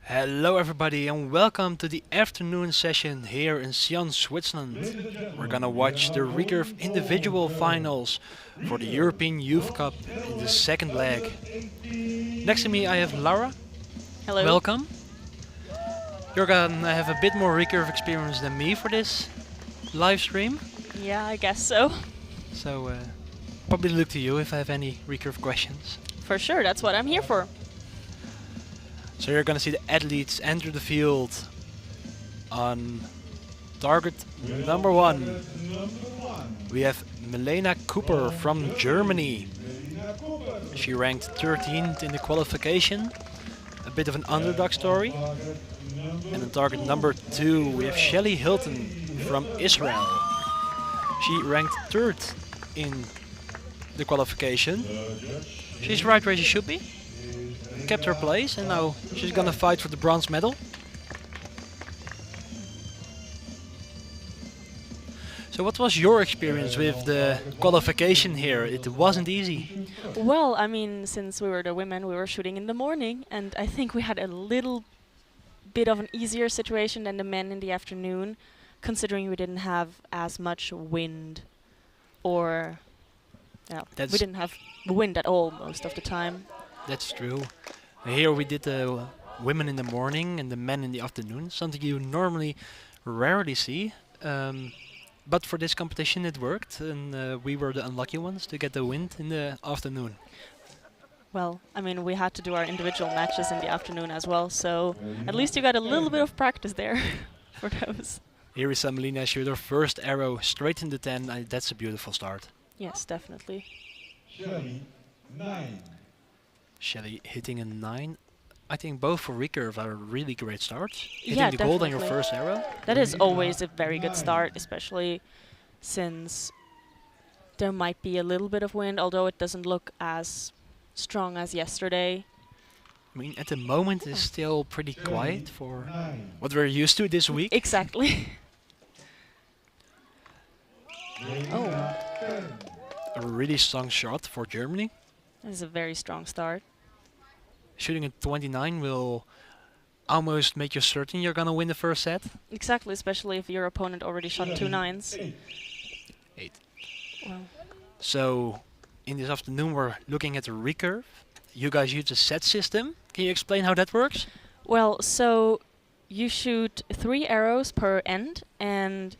Hello everybody and welcome to the afternoon session here in Sion, Switzerland. We're gonna watch the Recurve individual finals for the European Youth Cup in the second leg. Next to me I have Laura. Hello. Welcome. You're gonna have a bit more Recurve experience than me for this live stream. Yeah, I guess so. So probably look to you if I have any Recurve questions. For sure, that's what I'm here for. So you're gonna see the athletes enter the field on target number 1. We have Milena Cooper from Germany. She ranked 13th in the qualification, a bit of an underdog story. And on target number 2 we have Shelly Hilton from Israel. She ranked 3rd in the qualification. She's right where she should be. Kept her place and now she's gonna fight for the bronze medal. So what was your experience with the qualification here? It wasn't easy. Well, I mean, since we were the women, we were shooting in the morning, and I think we had a little bit of an easier situation than the men in the afternoon, considering we didn't have as much wind, or we didn't have wind at all most of the time. That's true. Here we did the women in the morning and the men in the afternoon, something you normally rarely see. But for this competition it worked, and we were the unlucky ones to get the wind in the afternoon. Well, I mean, we had to do our individual matches in the afternoon as well, so at least you got a little bit of practice there for those. Here is Melina shoot her first arrow straight in the 10. That's a beautiful start. Yes, definitely. Shelly, 9. Shelly hitting a 9. I think both for Recurve are really great starts. Hitting Yeah, the gold on your definitely. first arrow. That is always a very good start, especially since there might be a little bit of wind, although it doesn't look as strong as yesterday. I mean, at the moment it's still pretty quiet for what we're used to this week. Exactly. Oh, A really strong shot for Germany. that is a very strong start. Shooting at 29 will almost make you certain you're gonna win the first set. Exactly, especially if your opponent already shot 2 9s. 8. Well, So in this afternoon we're looking at the Recurve. You guys use a set system. Can you explain how that works? well, so you shoot 3 arrows per end, and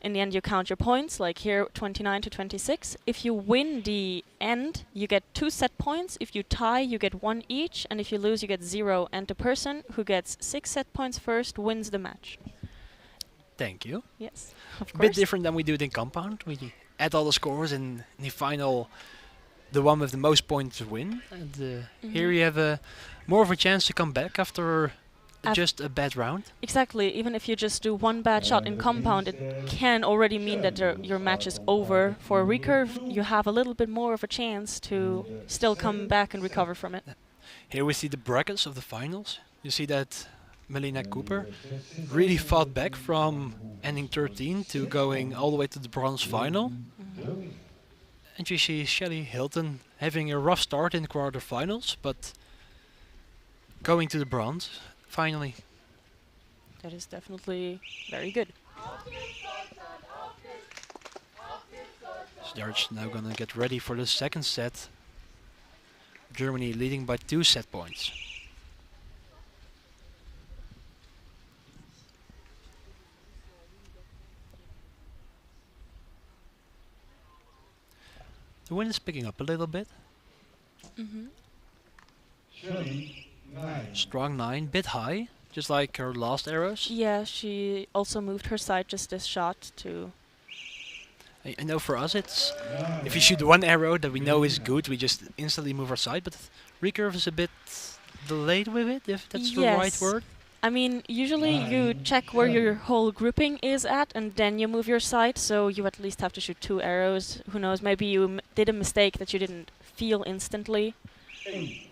in the end you count your points, like here 29 to 26. If you win the end, you get 2 set points. If you tie, you get 1 each, and if you lose, you get 0. And the person who gets 6 set points first wins the match. Thank you. Yes, of A bit course. different than we do it in compound. We add all the scores and in the final the one with the most points win. And here you have more of a chance to come back after just a bad round. Exactly. Even if you just do 1 bad shot in compound, it can already mean that your match is over. For Recurve, you have a little bit more of a chance to still come back and recover from it. Here we see the brackets of the finals. You see that Milena Cooper really fought back from ending 13 to going all the way to the bronze final. And you see Shelley Hilton having a rough start in the quarterfinals, but going to the bronze finally. That is definitely very good. So they're just now gonna get ready for the second set. Germany leading by 2 set points. The wind is picking up a little bit. Hmm. Shelley 9. Strong 9, bit high, just like her last arrows. Yeah, she also moved her side just this shot to. I know for us it's, if you shoot one arrow that we know is good, we just instantly move our side, but Recurve is a bit delayed with it, if that's the right Yes. word. I mean, usually you check where your whole grouping is at, and then you move your side. So you at least have to shoot 2 arrows. Who knows? Maybe you did a mistake that you didn't feel instantly. 8.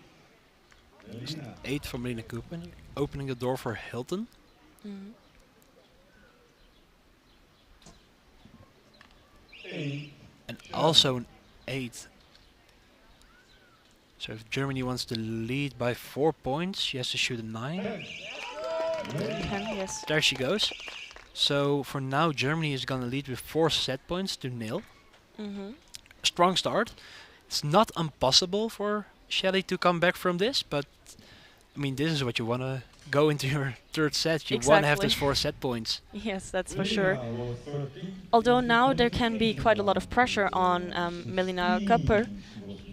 Melina. 8 for Melina Cooper, opening the door for Hilton. Mm. 8. And also an 8. So if Germany wants to lead by 4 points, she has to shoot a 9. 10, yes. There she goes. So for now, Germany is gonna lead with 4 set points to 0. Mm-hmm. Strong start. It's not impossible for Shelley to come back from this, but I mean, this is what you wanna go into your third set. You wanna have those Exactly. 4 set points. Yes, that's for sure. Melina was 13. Although now there can be quite a lot of pressure on Melina Kupper,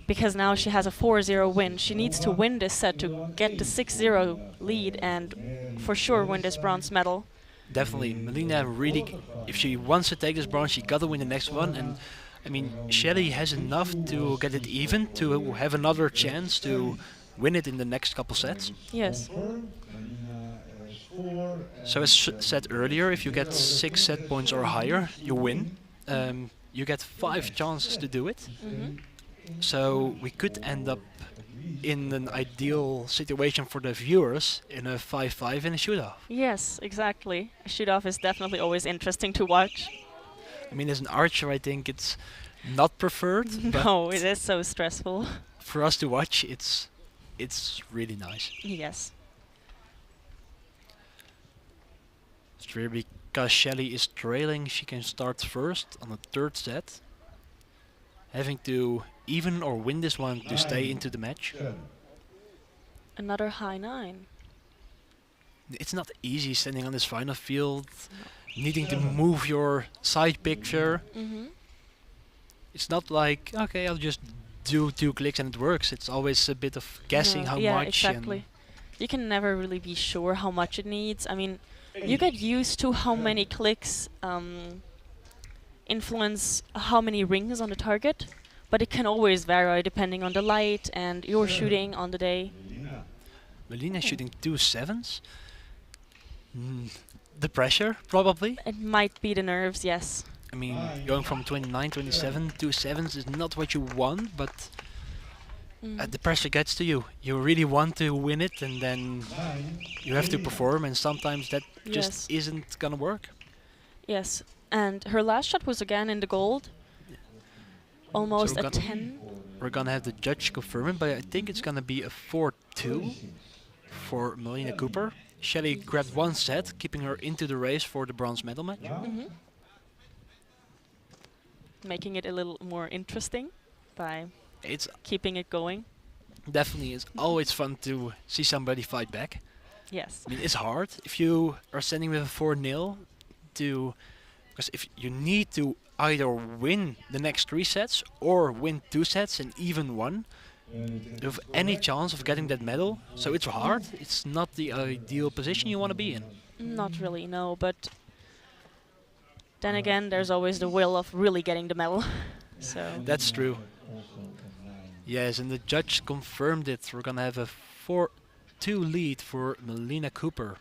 because now she has a 4-0 win. She needs to win this set to get the 6-0 lead and for sure win this bronze medal. Definitely, Melina really, if she wants to take this bronze, she gotta win the next one. And I mean, Shelley has enough to get it even, to have another chance to win it in the next couple sets. Yes. Confirmed. Melina has 4. So as said earlier, if you get 6 set points or higher, you win. You get 5 chances to do it. Hmm. So we could end up in an ideal situation for the viewers in a 5-5 in a shootout. Yes, exactly. A shoot-off is definitely always interesting to watch. I mean, as an archer, I think it's not preferred, but No, it is so stressful. for us to watch, it's really nice. Yes. It's really because Shelley is trailing, she can start first on the third set, having to even or win this one to stay into the match. 10. Another high 9. It's not easy standing on this final field, needing to move your side picture. Mm-hmm. It's not like, okay, I'll just do 2 clicks and it works. It's always a bit of guessing how yeah, much. exactly. You can never really be sure how much it needs. I mean, you get used to how many clicks influence how many rings on the target, but it can always vary depending on the light and your shooting on the day. Melina. Melina shooting 2 7s. The pressure, probably. It might be the nerves, yes. I mean, going from 29, 27 to 7s is not what you want, but Mm. the pressure gets to you. You really want to win it, and then 9. you have to perform, and sometimes that Yes. just isn't gonna work. Yes, and her last shot was again in the gold. Almost So a got- 10. We're gonna have the judge confirm it, but I think it's gonna be a 4-2 for Melina Cooper. Shelley grabbed 1 set, keeping her into the race for the bronze medal match. Hmm. Making it a little more interesting by It's keeping it going. definitely is always fun to see somebody fight back. Yes. I mean, it's hard if you are standing with a 4-0 to, because if you need to either win the next 3 sets or win 2 sets and even 1 to have any chance of getting that medal. So it's hard. It's not the ideal position you want to be in. Not really, no, but then again, there's always the will of really getting the medal. So, That's true. Yes, and the judge confirmed it. We're gonna have a 4-2 lead for Melina Cooper.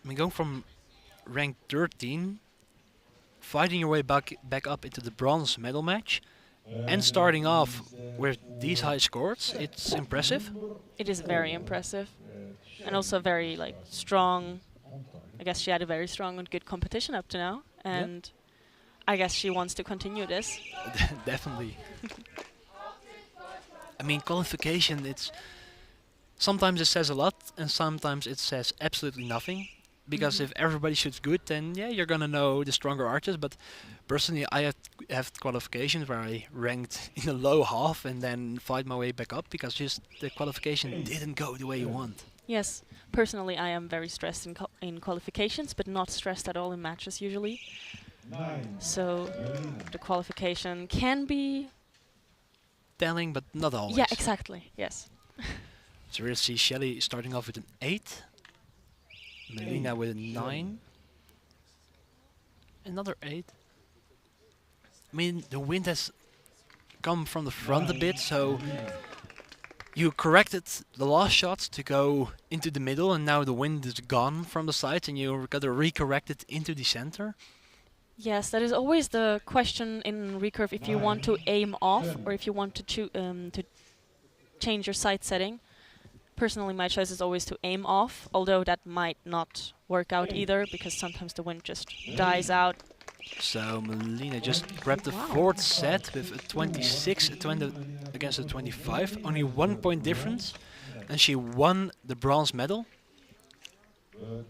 I mean, going from rank 13, fighting your way back up into the bronze medal match, and starting off with these high scores, it's impressive. it is very impressive. And also very, like, strong. I guess she had a very strong and good competition up to now. And I guess she wants to continue this. Definitely. I mean, qualification, it's sometimes it says a lot and sometimes it says absolutely nothing. Because if everybody shoots good, then yeah, you're gonna know the stronger archers. But personally, I have qualifications where I ranked in the low half and then fight my way back up because just the qualification didn't go the way you want. Yes, personally, I am very stressed in qualifications, but not stressed at all in matches usually. 9. So Melina. the qualification can be. Telling, but not always. Yeah, exactly. Yes. So we'll see Shelly starting off with an 8. Melina with a 9. Another 8. I mean, the wind has come from the front a bit, so you corrected the last shots to go into the middle, and now the wind is gone from the sides, and you got to recorrect it into the center. Yes, that is always the question in Recurve if you want to aim off or if you want to change your sight setting. Personally, my choice is always to aim off, although that might not work out either because sometimes the wind just dies out. So Melina just grabbed the fourth set with a 26 against a 25, only 1 point difference, and she won the bronze medal.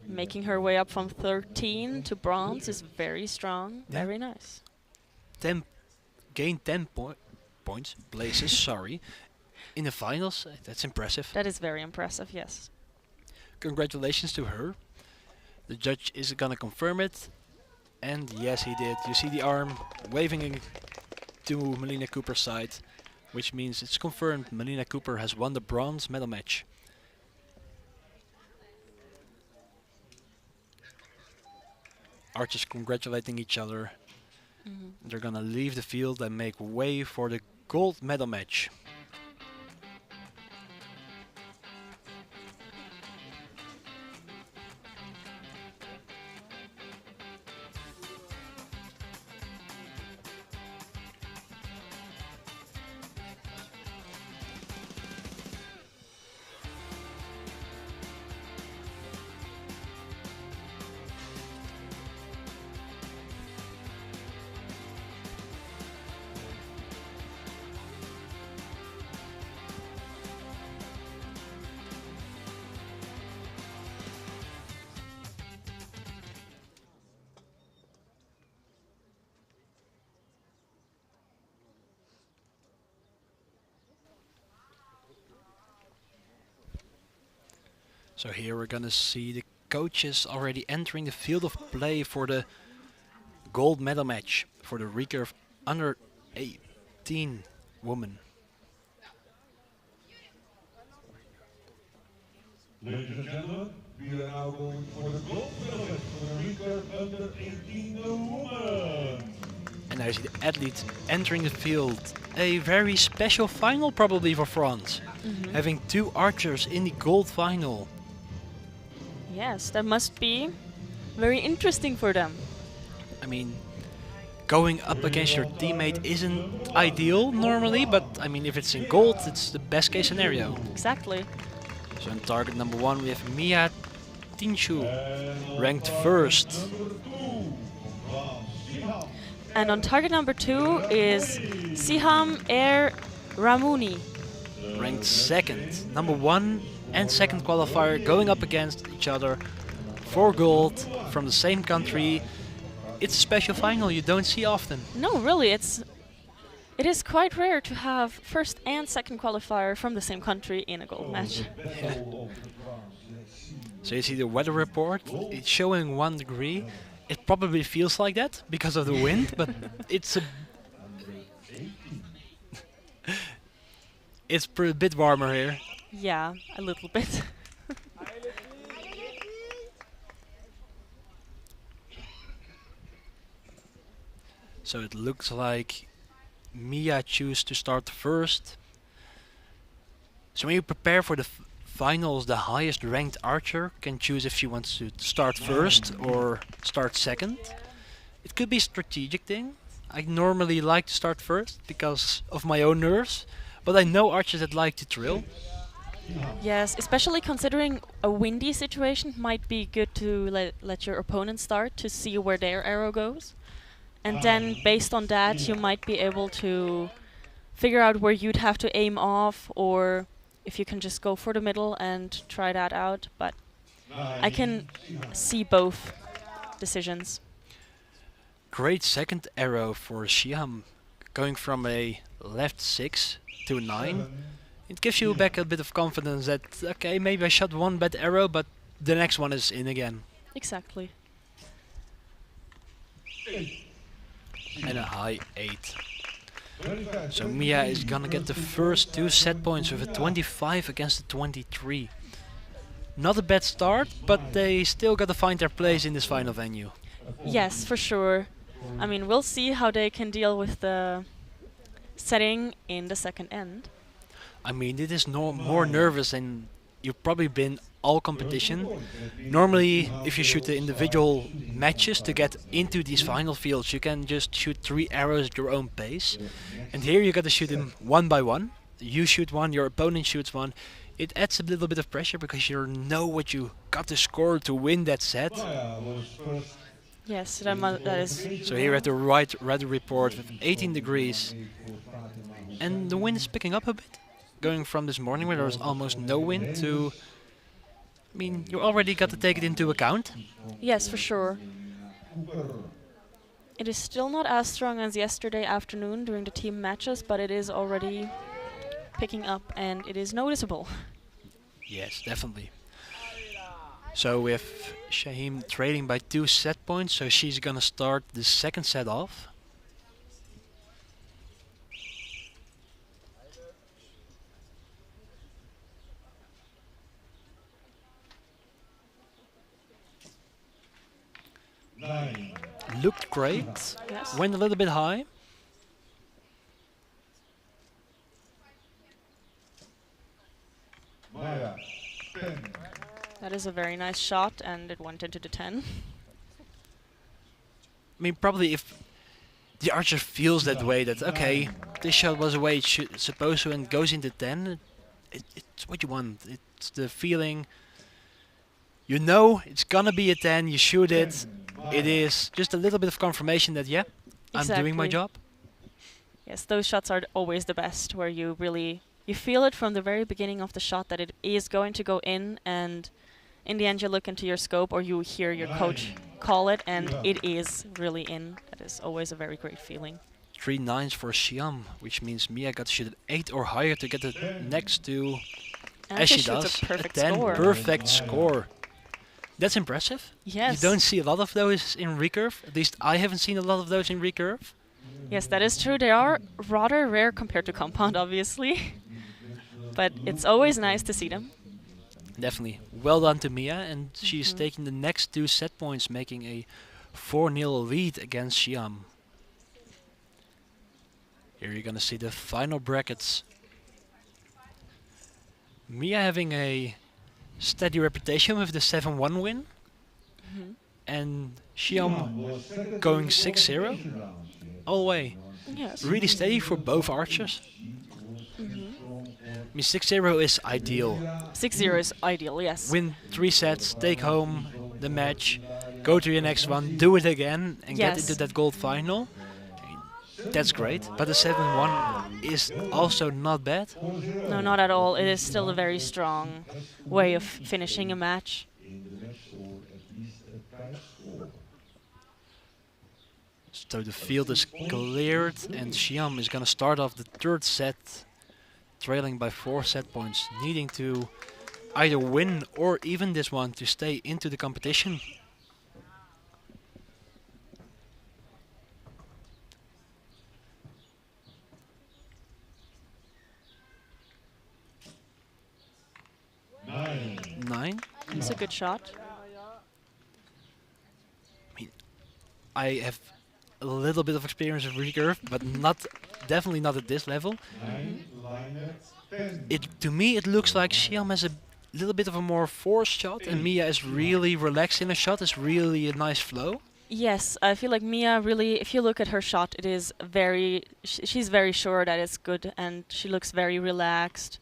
Making her way up from 13 to bronze is very strong, Yeah. very nice. Gained 10 points, places, sorry, in the finals. That's impressive. That is very impressive, yes. Congratulations to her. The judge is gonna confirm it, and yes, he did. You see the arm waving to Melina Cooper's side, which means it's confirmed Melina Cooper has won the bronze medal match. Archers congratulating each other. They're gonna leave the field and make way for the gold medal match. So here we're gonna see the coaches already entering the field of play for the gold medal match for the Recurve under 18 woman. Ladies and gentlemen, we are now going for the gold medal match for the Recurve under 18 woman. And I see the athletes entering the field. A very special final probably for France. Having 2 archers in the gold final. Yes, that must be very interesting for them. I mean, going up against your teammate isn't ideal normally, but I mean if it's in gold, it's the best case scenario. Exactly. So in target number 1 we have Mia Tinshu, ranked first. And on target number 2 is Siham Air Ramuni. Ranked second. Number 1 and second qualifier going up against each other for gold from the same country. It's a special final you don't see often. No, really, it is quite rare to have first and second qualifier from the same country in a gold match. So you see the weather report, it's showing 1 degree. It probably feels like that because of the wind, but it's a it's a bit warmer here. Yeah, a little bit. So it looks like Mia chooses to start first. So when you prepare for the finals, the highest ranked archer can choose if she wants to start first or start second. It could be a strategic thing. I normally like to start first because of my own nerves, but I know archers that like to drill. Yes, especially considering a windy situation, might be good to let your opponent start to see where their arrow goes. And then based on that, you might be able to figure out where you'd have to aim off, or if you can just go for the middle and try that out. But I can see both decisions. Great second arrow for Xiam, going from a left 6 to 9. It gives you back a bit of confidence that, okay, maybe I shot one bad arrow, but the next one is in again. Exactly. And a high 8. So Mia is gonna get the first 2 set points with a 25 against a 23. Not a bad start, but they still gotta find their place in this final venue. Yes, for sure. I mean, we'll see how they can deal with the setting in the second end. I mean, it is more nervous than you've probably been all competition. Normally, if you shoot the individual matches to get into these final fields, you can just shoot 3 arrows at your own pace. And here you gotta shoot them one by one. You shoot one, your opponent shoots one. It adds a little bit of pressure because you know what you got to score to win that set. Yes, that is. So here at the right weather report with 18 degrees. And the wind is picking up a bit. Going from this morning where there was almost no wind to... I mean, you already got to take it into account. Yes, for sure. It is still not as strong as yesterday afternoon during the team matches, but it is already picking up and it is noticeable. Yes, definitely. So with Shaheem trailing by 2 set points, so she's gonna start the second set off. Looked great, Yes. went a little bit high. That is a very nice shot and it went into the 10. I mean, probably if the archer feels that way, that okay, this shot was the way it's supposed to and goes into 10, it's what you want. It's the feeling. You know it's gonna be a 10, you shoot it. It is just a little bit of confirmation that, yeah, I'm doing my Exactly. job. Yes, those shots are always the best, where you really you feel it from the very beginning of the shot that it is going to go in, and in the end you look into your scope or you hear your coach call it and it is really in. That is always a very great feeling. 3 9s for Xiam, which means Mia got to shoot an 8 or higher to get the next to, And as she shoots does, a perfect 10. score. Perfect score. That's impressive. Yes. You don't see a lot of those in Recurve. At least I haven't seen a lot of those in Recurve. Yes, that is true. They are rather rare compared to Compound, obviously. But it's always nice to see them. Definitely. Well done to Mia, and she's taking the next 2 set points, making a 4-0 lead against Xiam. Here you're gonna see the final brackets. Mia having a steady reputation with the 7-1 win, and Xiam going 6-0 all the way. Yes. Really steady for both archers. I mean, 6-0 is ideal. 6-0 is ideal, yes. Win 3 sets, take home the match, go to your next one, do it again, and get Yes. into that gold final. That's great. But the 7-1 is also not bad. No, not at all. It is still a very strong way of finishing a match. So the field is cleared, and Xiam is gonna start off the 3rd set, trailing by 4 set points, needing to either win or even this one to stay into the competition. Nine. It's a good shot. I have a little bit of experience with recurve, but definitely not at this level. To me, it looks like Xiam has a little bit of a more forced shot, and Mia is really relaxed in her shot. It's really a nice flow. Yes, I feel like Mia really, if you look at her shot, it is very, she's very sure that it's good and she looks very relaxed.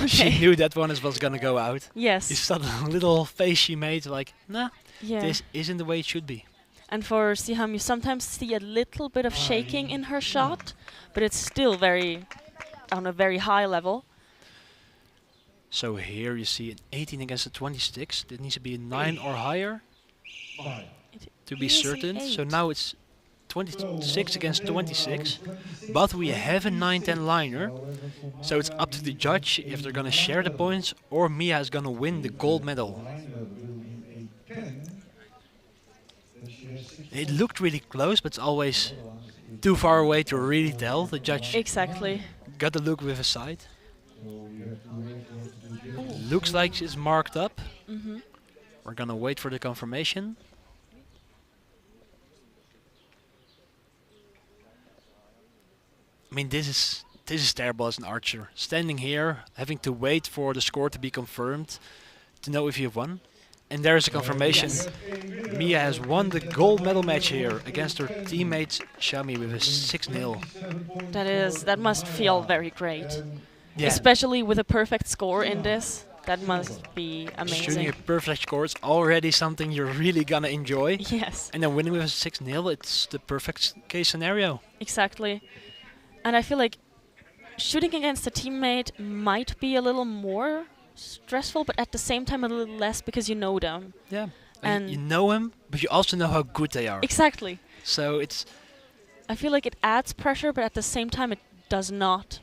She knew that one was gonna go out. Yes. You saw the little face she made, like, nah, Yeah. this isn't the way it should be. And for Siham, you sometimes see a little bit of shaking in her shot, but it's still very on a very high level. So here you see an 18 against a 26. It needs to be a 9 or higher to be Easy certain. So 8. now it's 26 against 26. But we have a 9-10 liner. So it's up to the judge if they're gonna share the points or Mia is gonna win the gold medal. It looked really close, but it's always too far away to really tell. The judge Exactly. got the look with his side. Looks like it's marked up. Hmm. We're gonna wait for the confirmation. I mean, this is terrible as an archer. Standing here, having to wait for the score to be confirmed to know if you've won. And there's a confirmation. Yes. Mia has won the gold medal match here against her teammate Xiaomi with a 6-0. That must feel very great. Yeah. Especially with a perfect score in this. That must be Shooting amazing. a perfect score is already something you're really gonna enjoy. Yes, And then winning with a 6-0, it's the perfect case scenario. exactly. And I feel like shooting against a teammate might be a little more stressful, but at the same time a little less because you know them. Yeah. And you know him, but you also know how good they are. Exactly. So it's I feel like it adds pressure, but at the same time it does not.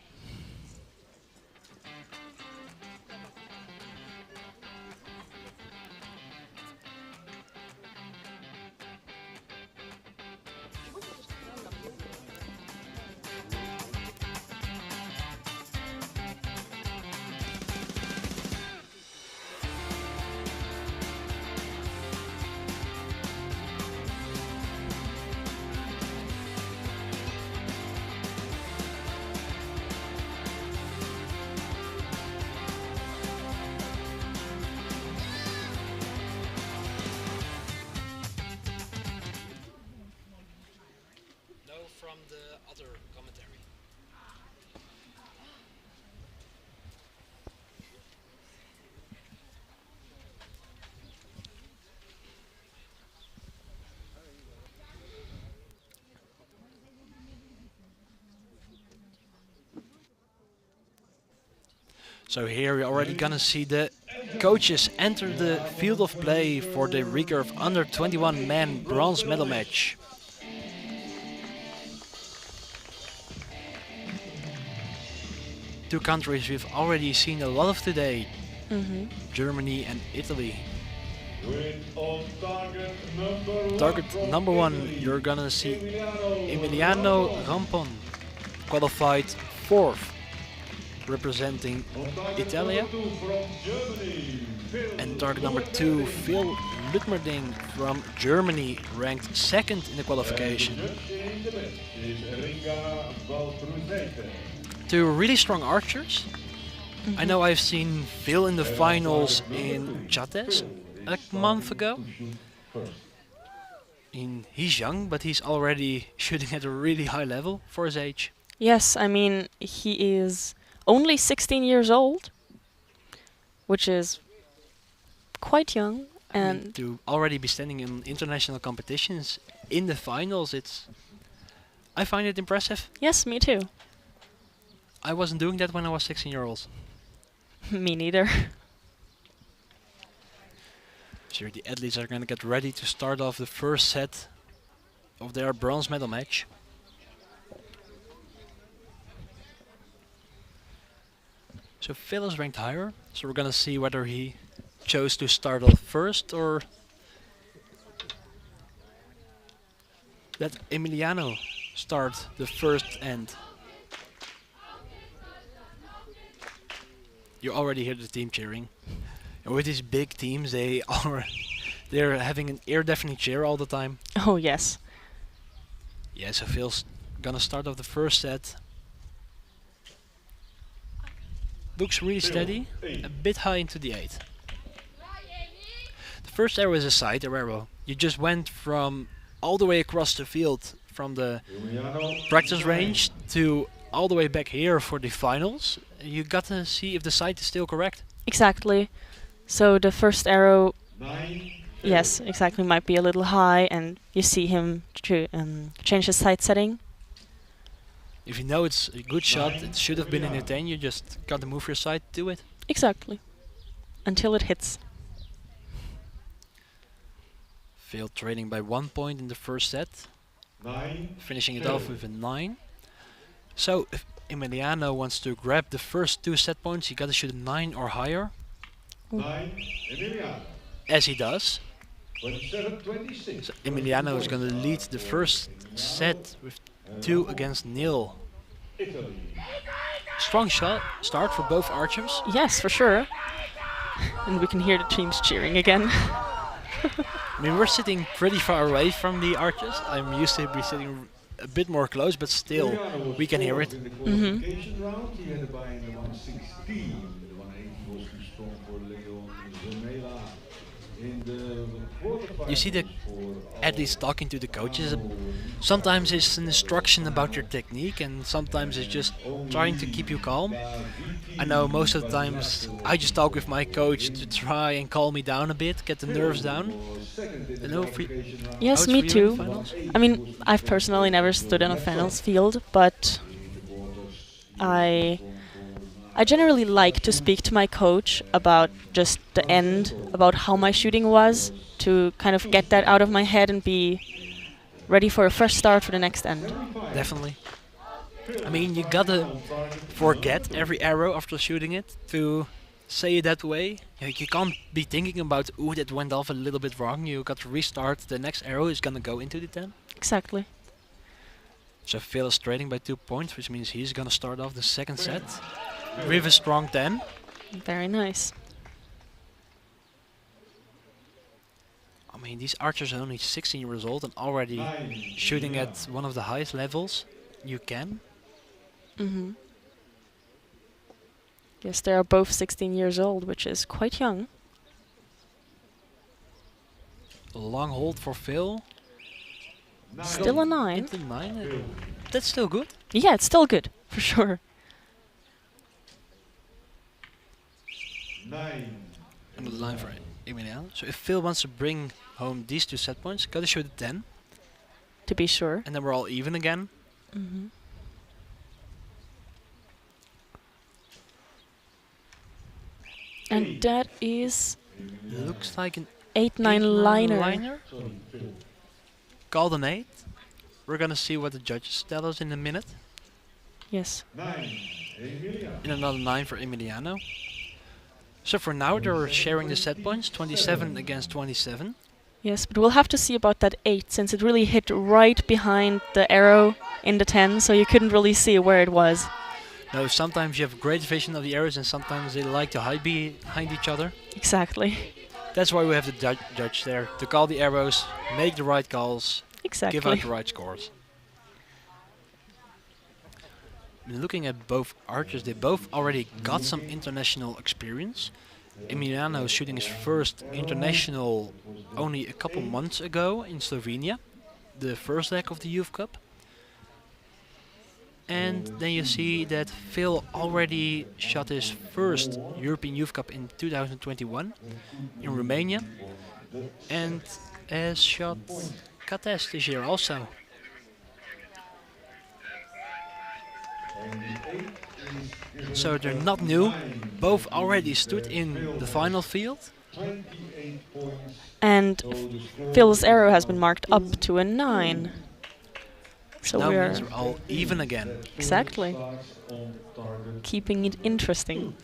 no from the other commentary. So here we're already gonna see the coaches enter the field of play for the Recurve under 21 man bronze medal match. Two countries we've already seen a lot of today, Germany and Italy. Target number 1, you're gonna see Emiliano Rampon, qualified 4th, representing Italia. And target number 2, Phil Lutmerding from Germany, ranked 2nd in the qualification. Two really strong archers. I know I've seen Phil in the finals in Chates a month ago. He's young, but he's already shooting at a really high level for his age. Yes, I mean, he is only 16 years old, which is quite young. I mean, And to already be standing in international competitions in the finals, I find it impressive. yes, me too. I wasn't doing that when I was 16 years old. Me neither. So the athletes are gonna get ready to start off the first set of their bronze medal match. So Phil is ranked higher, so we're gonna see whether he chose to start off first or let Emiliano start the first end. You already hear the team cheering. And with these big teams, they're having an ear deafening cheer all the time. Oh, yes. Yeah, so Phil's gonna start off the first set. Looks really steady, a bit high into the 8. The first arrow is a side arrow. You just went from all the way across the field from the practice range to all the way back here for the finals. You got to see if the sight is still correct. Exactly. So the first arrow Yes, exactly. Might be a little high, and you see him change his sight setting. If you know it's a good shot, it should have been in your 10, you just gotta move your sight to it. Exactly. Until it hits. Phil trailing by 1 point in the first set, 9, finishing it off with a 9. So if Emiliano wants to grab the first 2 set points, he gotta shoot a 9 or higher, 9, Emiliano. as he does. 27-26. So Emiliano is gonna lead the first set with 2 against nil. Italy. Strong start for both archers. Yes, for sure. And we can hear the teams cheering again. I mean, we're sitting pretty far away from the archers. I'm used to be sitting a bit more close, but still, Emiliano was we can hear fourth it. in the qualification round. He had a buy in the 116. The 180 was too strong for Leon Zemela. In the quarterfinals You see the athletes talking to the coaches. Sometimes it's an instruction about your technique, and sometimes it's just trying to keep you calm. I know most of the times I just talk with my coach to try and calm me down a bit, get the nerves down. I know Yes, how me it's for you in the too. finals? I mean, I've personally never stood on a finals field, but I generally like to speak to my coach about just the end, about how my shooting was, to kind of get that out of my head and be ready for a fresh start for the next end. Definitely. I mean, you gotta forget every arrow after shooting it to say it that way. You can't be thinking about, ooh, that went off a little bit wrong. You got to restart. The next arrow is gonna go into the 10. Exactly. So Phil is trailing by 2 points, which means he's gonna start off the second set with a strong 10. Very nice. I mean, these archers are only 16 years old and already shooting at one of the highest levels you can. Mm-hmm. Yes, they are both 16 years old, which is quite young. A long hold for Phil. Still a 9. Into 9. That's still good. Yeah, it's still good, for sure. 9. And the line for Emiliano. So if Phil wants to bring home these 2 set points, gotta shoot a 10. To be sure. And then we're all even again. Mm-hmm. And that is Looks like an 8-9 liner. Called an 8. We're gonna see what the judges tell us in a minute. Yes. 9. Emiliano. And another 9 for Emiliano. So for now they're sharing the set points, 27 against 27. Yes, but we'll have to see about that 8, since it really hit right behind the arrow in the 10, so you couldn't really see where it was. Now sometimes you have great vision of the arrows and sometimes they like to hide behind each other. Exactly. That's why we have the judge there, to call the arrows, make the right calls, Exactly. give out the right scores. Looking at both archers, they both already got some international experience. Emiliano is shooting his first international only a couple months ago in Slovenia, the first leg of the Youth Cup. And then you see that Phil already shot his first European Youth Cup in 2021 in Romania, and has shot Kates this year also. So they're not new, both already stood in the final field. 28 points. And Phil's arrow has been marked up to a 9. So Now we are means we're all even again. exactly Starts on target. keeping it interesting.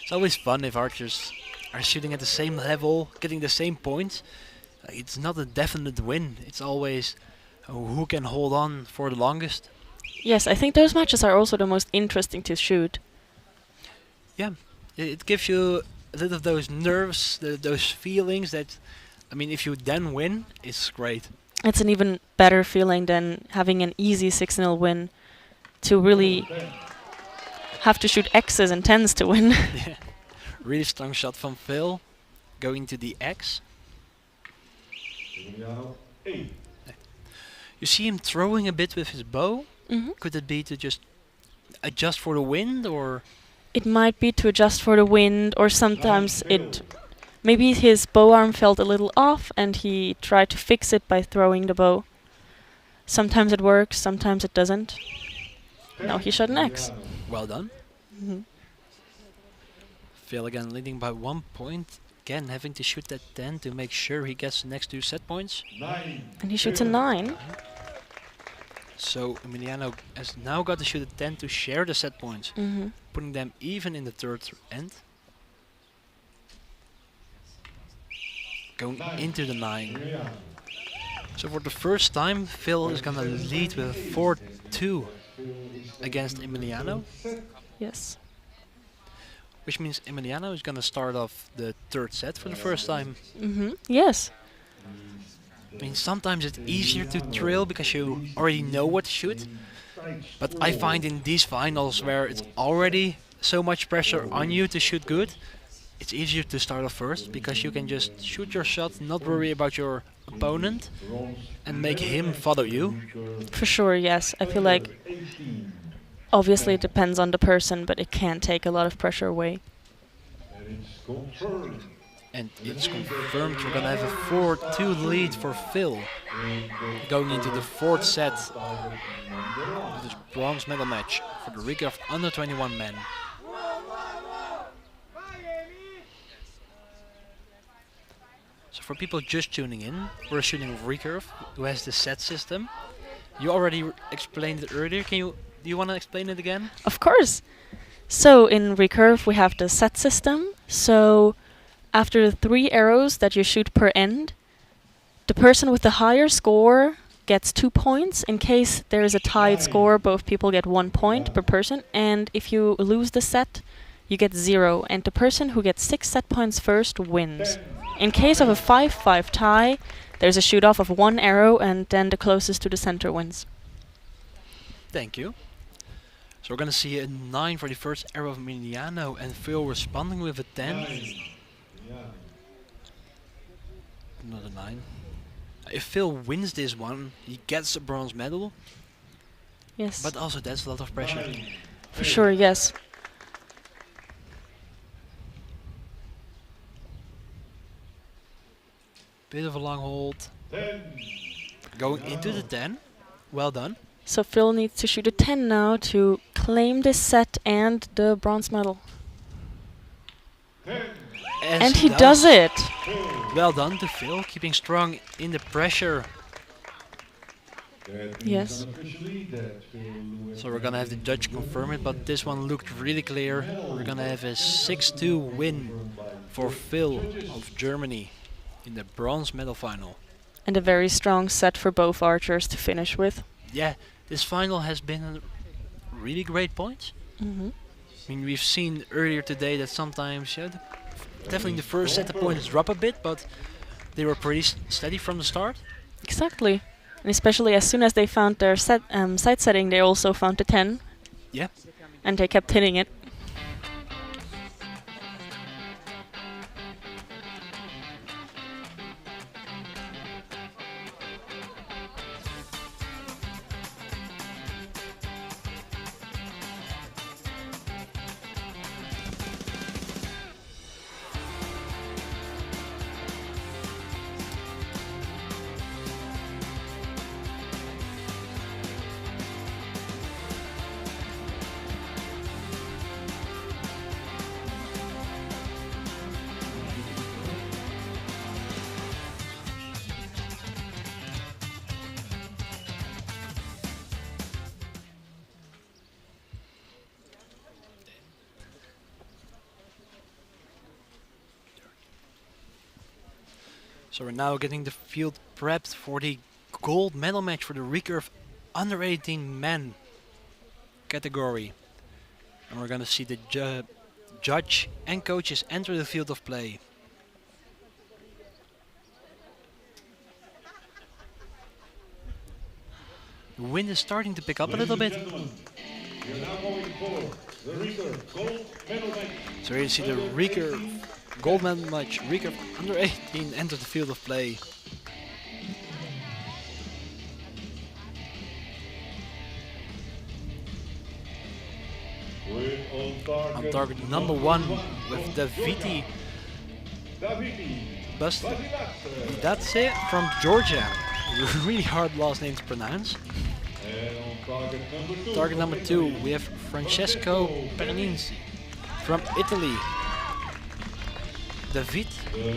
It's always fun if archers are shooting at the same level, getting the same points. It's not a definite win. It's always who can hold on for the longest. Yes, I think those matches are also the most interesting to shoot. Yeah, it gives you a little of those nerves, those feelings that, I mean, if you then win, it's great. It's an even better feeling than having an easy 6-0 win, to really have to shoot X's and 10s to win. Yeah. Really strong shot from Phil, going to the X. Emiliano. 8. You see him throwing a bit with his bow. Hmm. Could it be to just adjust for the wind, or It might be to adjust for the wind, or sometimes it Maybe his bow arm felt a little off and he tried to fix it by throwing the bow. Sometimes it works, sometimes it doesn't. Now he shot an X. Well done. Mhm. Phil again leading by 1 point. Again having to shoot that 10 to make sure he gets the next 2 set points. And he shoots a 9. So Emiliano has now got to shoot a 10 to share the set points, Mhm. putting them even in the third end. Going into the 9. So for the first time, Phil is gonna lead with 4-2 against Emiliano, Yes. which means Emiliano is gonna start off the third set for the first time. Yes. I mean, sometimes it's easier to trail because you already know what to shoot, but I find in these finals where it's already so much pressure on you to shoot good, it's easier to start off first because you can just shoot your shot, not worry about your opponent, and make him follow you. For sure, yes. I feel like obviously it depends on the person, but it can take a lot of pressure away. And it's confirmed we're gonna have a 4-2 lead for Phil going into the fourth set of this bronze medal match for the Recurve under 21 men. So for people just tuning in, we're shooting Recurve, who has the set system. You already explained it earlier. Do you want to explain it again? Of course. So in Recurve we have the set system. So after the 3 arrows that you shoot per end, the person with the higher score gets 2 points. In case there is a tied score, both people get 1 point per person. And if you lose the set, you get 0. And the person who gets 6 set points first wins. In case of a 5-5 tie, there's a shoot-off of 1 arrow and then the closest to the center wins. Thank you. So we're gonna see a 9 for the first arrow of Emiliano and Phil responding with a 10. Another 9. If Phil wins this one, he gets a bronze medal, Yes. but also that's a lot of pressure. For sure, yes. Bit of a long hold. Going into the 10. Well done. So Phil needs to shoot a 10 now to claim this set and the bronze medal. As And he does it! Well done to Phil, keeping strong in the pressure. Yes. So we're gonna have the judge confirm it, but this one looked really clear. We're gonna have a 6-2 win for Phil of Germany in the bronze medal final. And a very strong set for both archers to finish with. Yeah, this final has been a really great point. Mhm. I mean, we've seen earlier today that sometimes, definitely the first set the points drop a bit, but they were pretty steady from the start. Exactly. And especially as soon as they found their sight setting, they also found the 10. Yeah. And they kept hitting it. So we're now getting the field prepped for the gold medal match for the Recurve under 18 men category. And we're gonna see the judge and coaches enter the field of play. The wind is starting to pick up a little bit. So here you see the Recurve gold medal match, Recurve under 18 enter the field of play. On target number 1 with the VT That's it from Georgia. Really hard last name to pronounce. Target number 2, we have Francesco Perninzi from Italy. David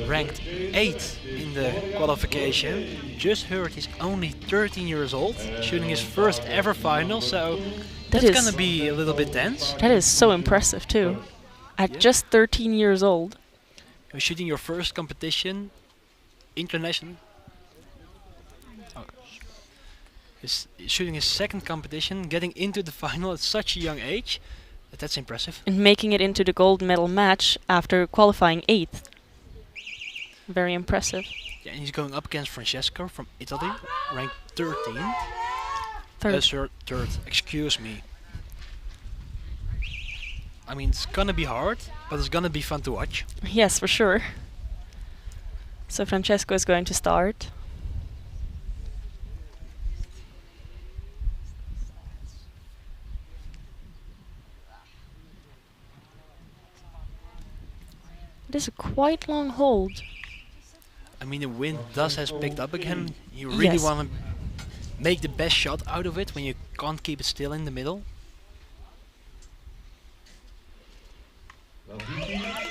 ranked 8th in the qualification. Just heard he's only 13 years old, shooting his first ever final, so that's gonna be a little bit tense. That is so impressive too. At just 13 years old. You're shooting your first competition, international. He's shooting his second competition, getting into the final at such a young age. That's impressive. And making it into the gold medal match after qualifying 8th. Very impressive. Yeah, and he's going up against Francesco from Italy, ranked 13th. Third, excuse me. I mean, it's gonna be hard, but it's gonna be fun to watch. Yes, for sure. So Francesco is going to start. It is a quite long hold. I mean, the wind has picked up again. You really want to make the best shot out of it when you can't keep it still in the middle.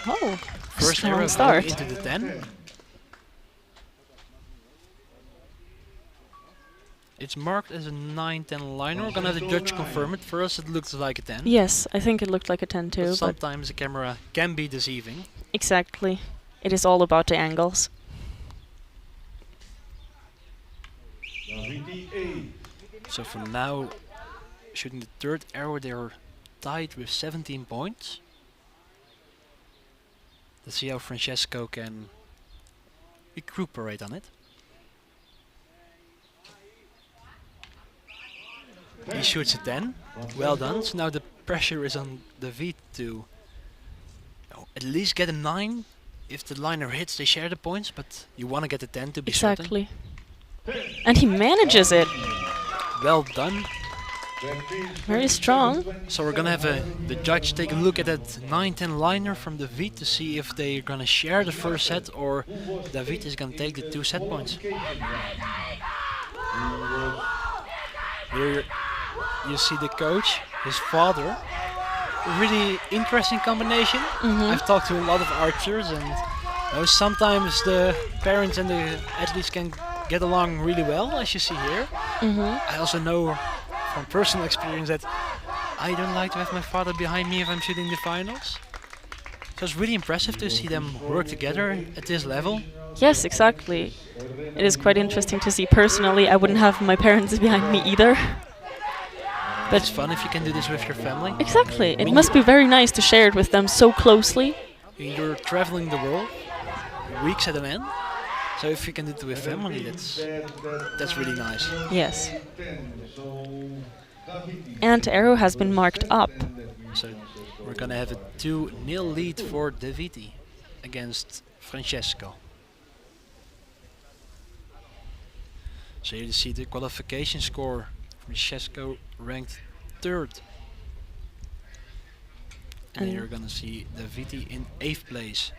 Oh, first strong arrow start. into the 10. It's marked as a 9-10 liner. We're gonna have the judge confirm it. For us, it looks like a 10. Yes, I think it looked like a 10 too. But sometimes the camera can be deceiving. Exactly. It is all about the angles. So for now, shooting the third arrow, they're tied with 17 points. Let's see how Francesco can recuperate on it. He shoots a 10. Well done. So now the pressure is on David to at least get a 9. If the liner hits, they share the points, but you want to get a 10 to be exactly. And he manages it. Well done. Very strong. So we're gonna have the judge take a look at that 9-10 liner from David to see if they're gonna share the first set or David is gonna take the 2 set points. Here you see the coach, his father. A really interesting combination. I've talked to a lot of archers, and sometimes the parents and the athletes can get along really well, as you see here. I also know from personal experience that I don't like to have my father behind me if I'm shooting the finals. So it's really impressive to see them work together at this level. Yes, exactly. It is quite interesting to see. Personally, I wouldn't have my parents behind me either. But it's fun if you can do this with your family. Exactly. It must be very nice to share it with them so closely. You're traveling the world, weeks at an end. So if you can do it with family, that's really nice. Yes. And arrow has been marked up. So we're gonna have a 2-0 lead for Daviti against Francesco. So here you see the qualification score. Francesco ranked 3rd. And then you're gonna see Daviti in 8th place,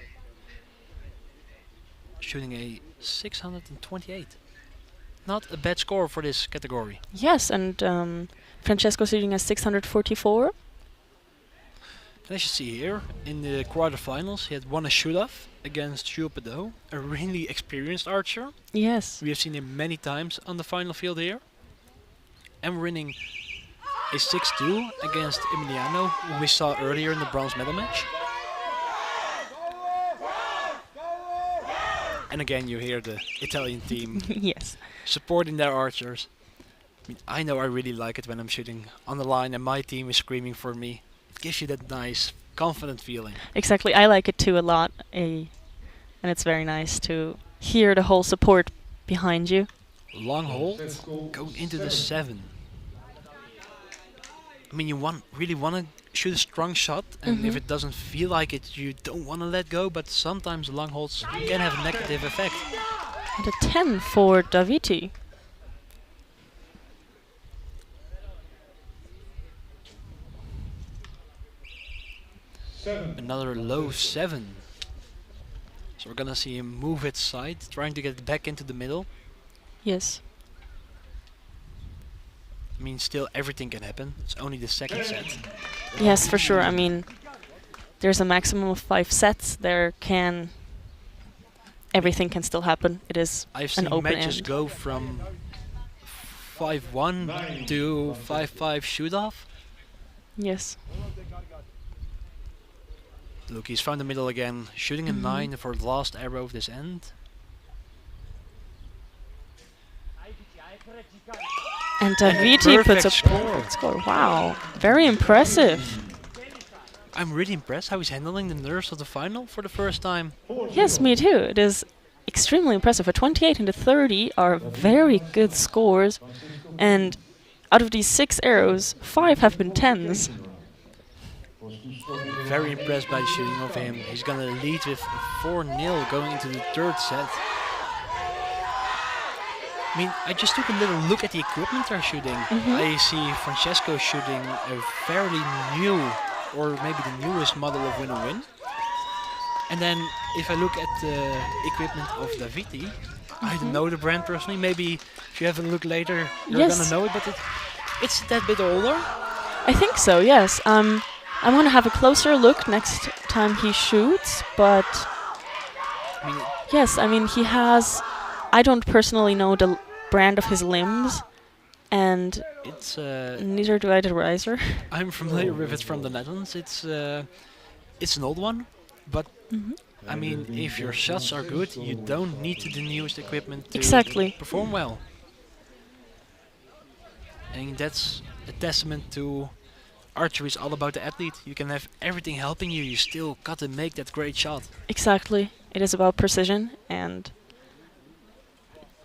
shooting a 628. Not a bad score for this category. Yes, and Francesco shooting a 644. And as you see here, in the quarterfinals, he had won a shoot-off against Jules Pedot, a really experienced archer. Yes. We have seen him many times on the final field here. And we're winning a 6-2 against Emiliano, who we saw earlier in the bronze medal match. And again, you hear the Italian team yes. supporting their archers. I know I really like it when I'm shooting on the line and my team is screaming for me. It gives you that nice, confident feeling. Exactly, I like it too a lot. And it's very nice to hear the whole support behind you. Long hold, going into the 7. I mean, you really want to shoot a strong shot, and if it doesn't feel like it, you don't want to let go, but sometimes long holds can have a negative effect. And a 10 for Daviti. Another low 7. So we're gonna see him move its side, trying to get it back into the middle. Yes. I mean, still everything can happen. It's only the second set. Yes, for sure. I mean, there's a maximum of 5 sets. Everything can still happen. It is I've an seen open matches end. go from 5-1 to 5-5 shoot off. Yes. Look, he's found the middle again, shooting a 9 for the last arrow of this end. And Daviti puts a Perfect perfect score. Wow. Very impressive. I'm really impressed how he's handling the nerves of the final for the first time. Yes, me too. It is extremely impressive. A 28 and a 30 are very good scores. And out of these 6 arrows, 5 have been 10s. Very impressed by the shooting of him. He's gonna lead with 4-0 going into the third set. I mean, I just took a little look at the equipment they're shooting. I see Francesco shooting a fairly new, or maybe the newest model of Win-A-Win. And then if I look at the equipment of Daviti, I don't know the brand personally. Maybe if you have a look later, you're Yes. gonna know it, but it's that bit older. I think so, yes. I want to have a closer look next time he shoots, but I mean, yes, I mean, he has... I don't personally know the brand of his limbs, and it's neither do I the riser. I'm familiar with it from the Netherlands. It's an old one, but I mean, if your shots are good, you don't need the newest equipment to Exactly. perform well. And that's a testament to archery is all about the athlete. You can have everything helping you, you still gotta make that great shot. Exactly. It is about precision, and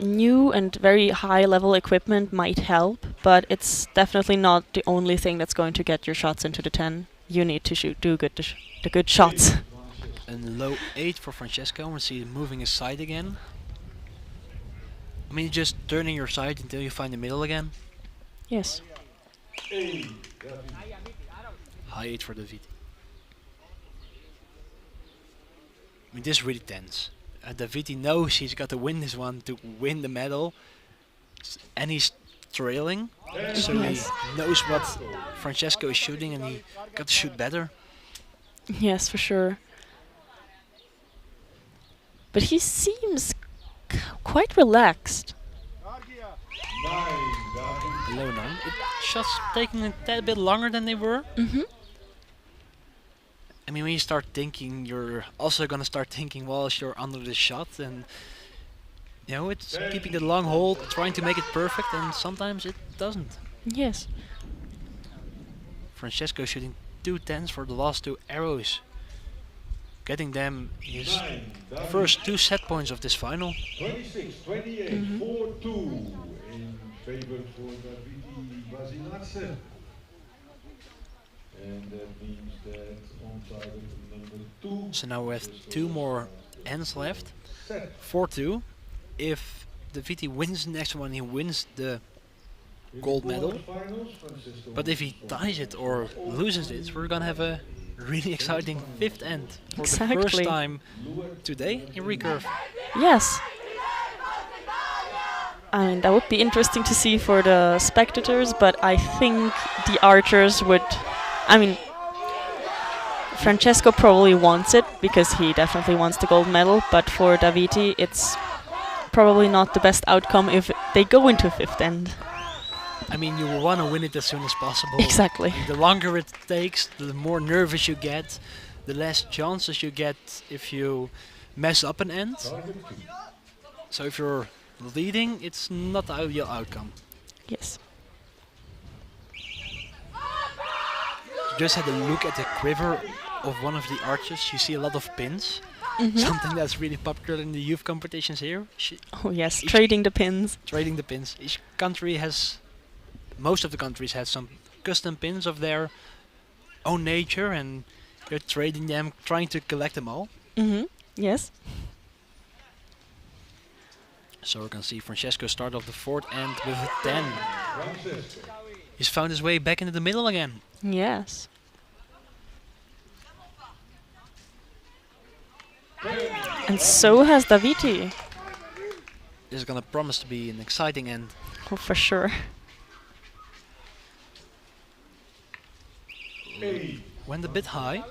new and very high level equipment might help, but it's definitely not the only thing that's going to get your shots into the 10. You need to do the good shots. And low 8 for Francesco. We see him moving his side again. I mean, just turning your side until you find the middle again. Yes. High 8 for the VT. I mean, this is really tense. The VT knows he's got to win this one to win the medal. And he's trailing. So Yes. he knows what Francesco is shooting and he got to shoot better. Yes, for sure. But he seems quite relaxed. Low 9. Shots taking a tad bit longer than they were. I mean, when you start thinking, you're also gonna start thinking whilst you're under the shot, and you know, it's keeping the long hold, trying to make it perfect, and sometimes it doesn't. Yes. Francesco shooting 2 10s for the last 2 arrows, getting them his first 2 set points of this final. 26-28, 4-2 in favor for Daviti Basilazze. And that means that on target number 2. So now we have 2 more ends left. Set. 4-2. If the VT wins the next one, he wins the gold medal. But if he ties it or loses it, we're gonna have a really exciting 5th end for the first Exactly. time today in Recurve. Yes. I mean, that would be interesting to see for the spectators, but I think the archers would... I mean, Francesco probably wants it, because he definitely wants the gold medal, but for Daviti, it's probably not the best outcome if they go into 5th end. I mean, you want to win it as soon as possible. Exactly. The longer it takes, the more nervous you get, the less chances you get if you mess up an end. So if you're leading, it's not the ideal outcome. Yes. Just had a look at the quiver of one of the archers. You see a lot of pins. Something that's really popular in the youth competitions here. Oh yes, trading the pins. Trading the pins. Each country has, most of the countries have some custom pins of their own nature, and you're trading them, trying to collect them all. Yes. So we're gonna see Francesco start off the 4th end with a 10. He's found his way back into the middle again. Yes. And And so has Daviti. This is gonna promise to be an exciting end. Oh, for sure. Went a bit high.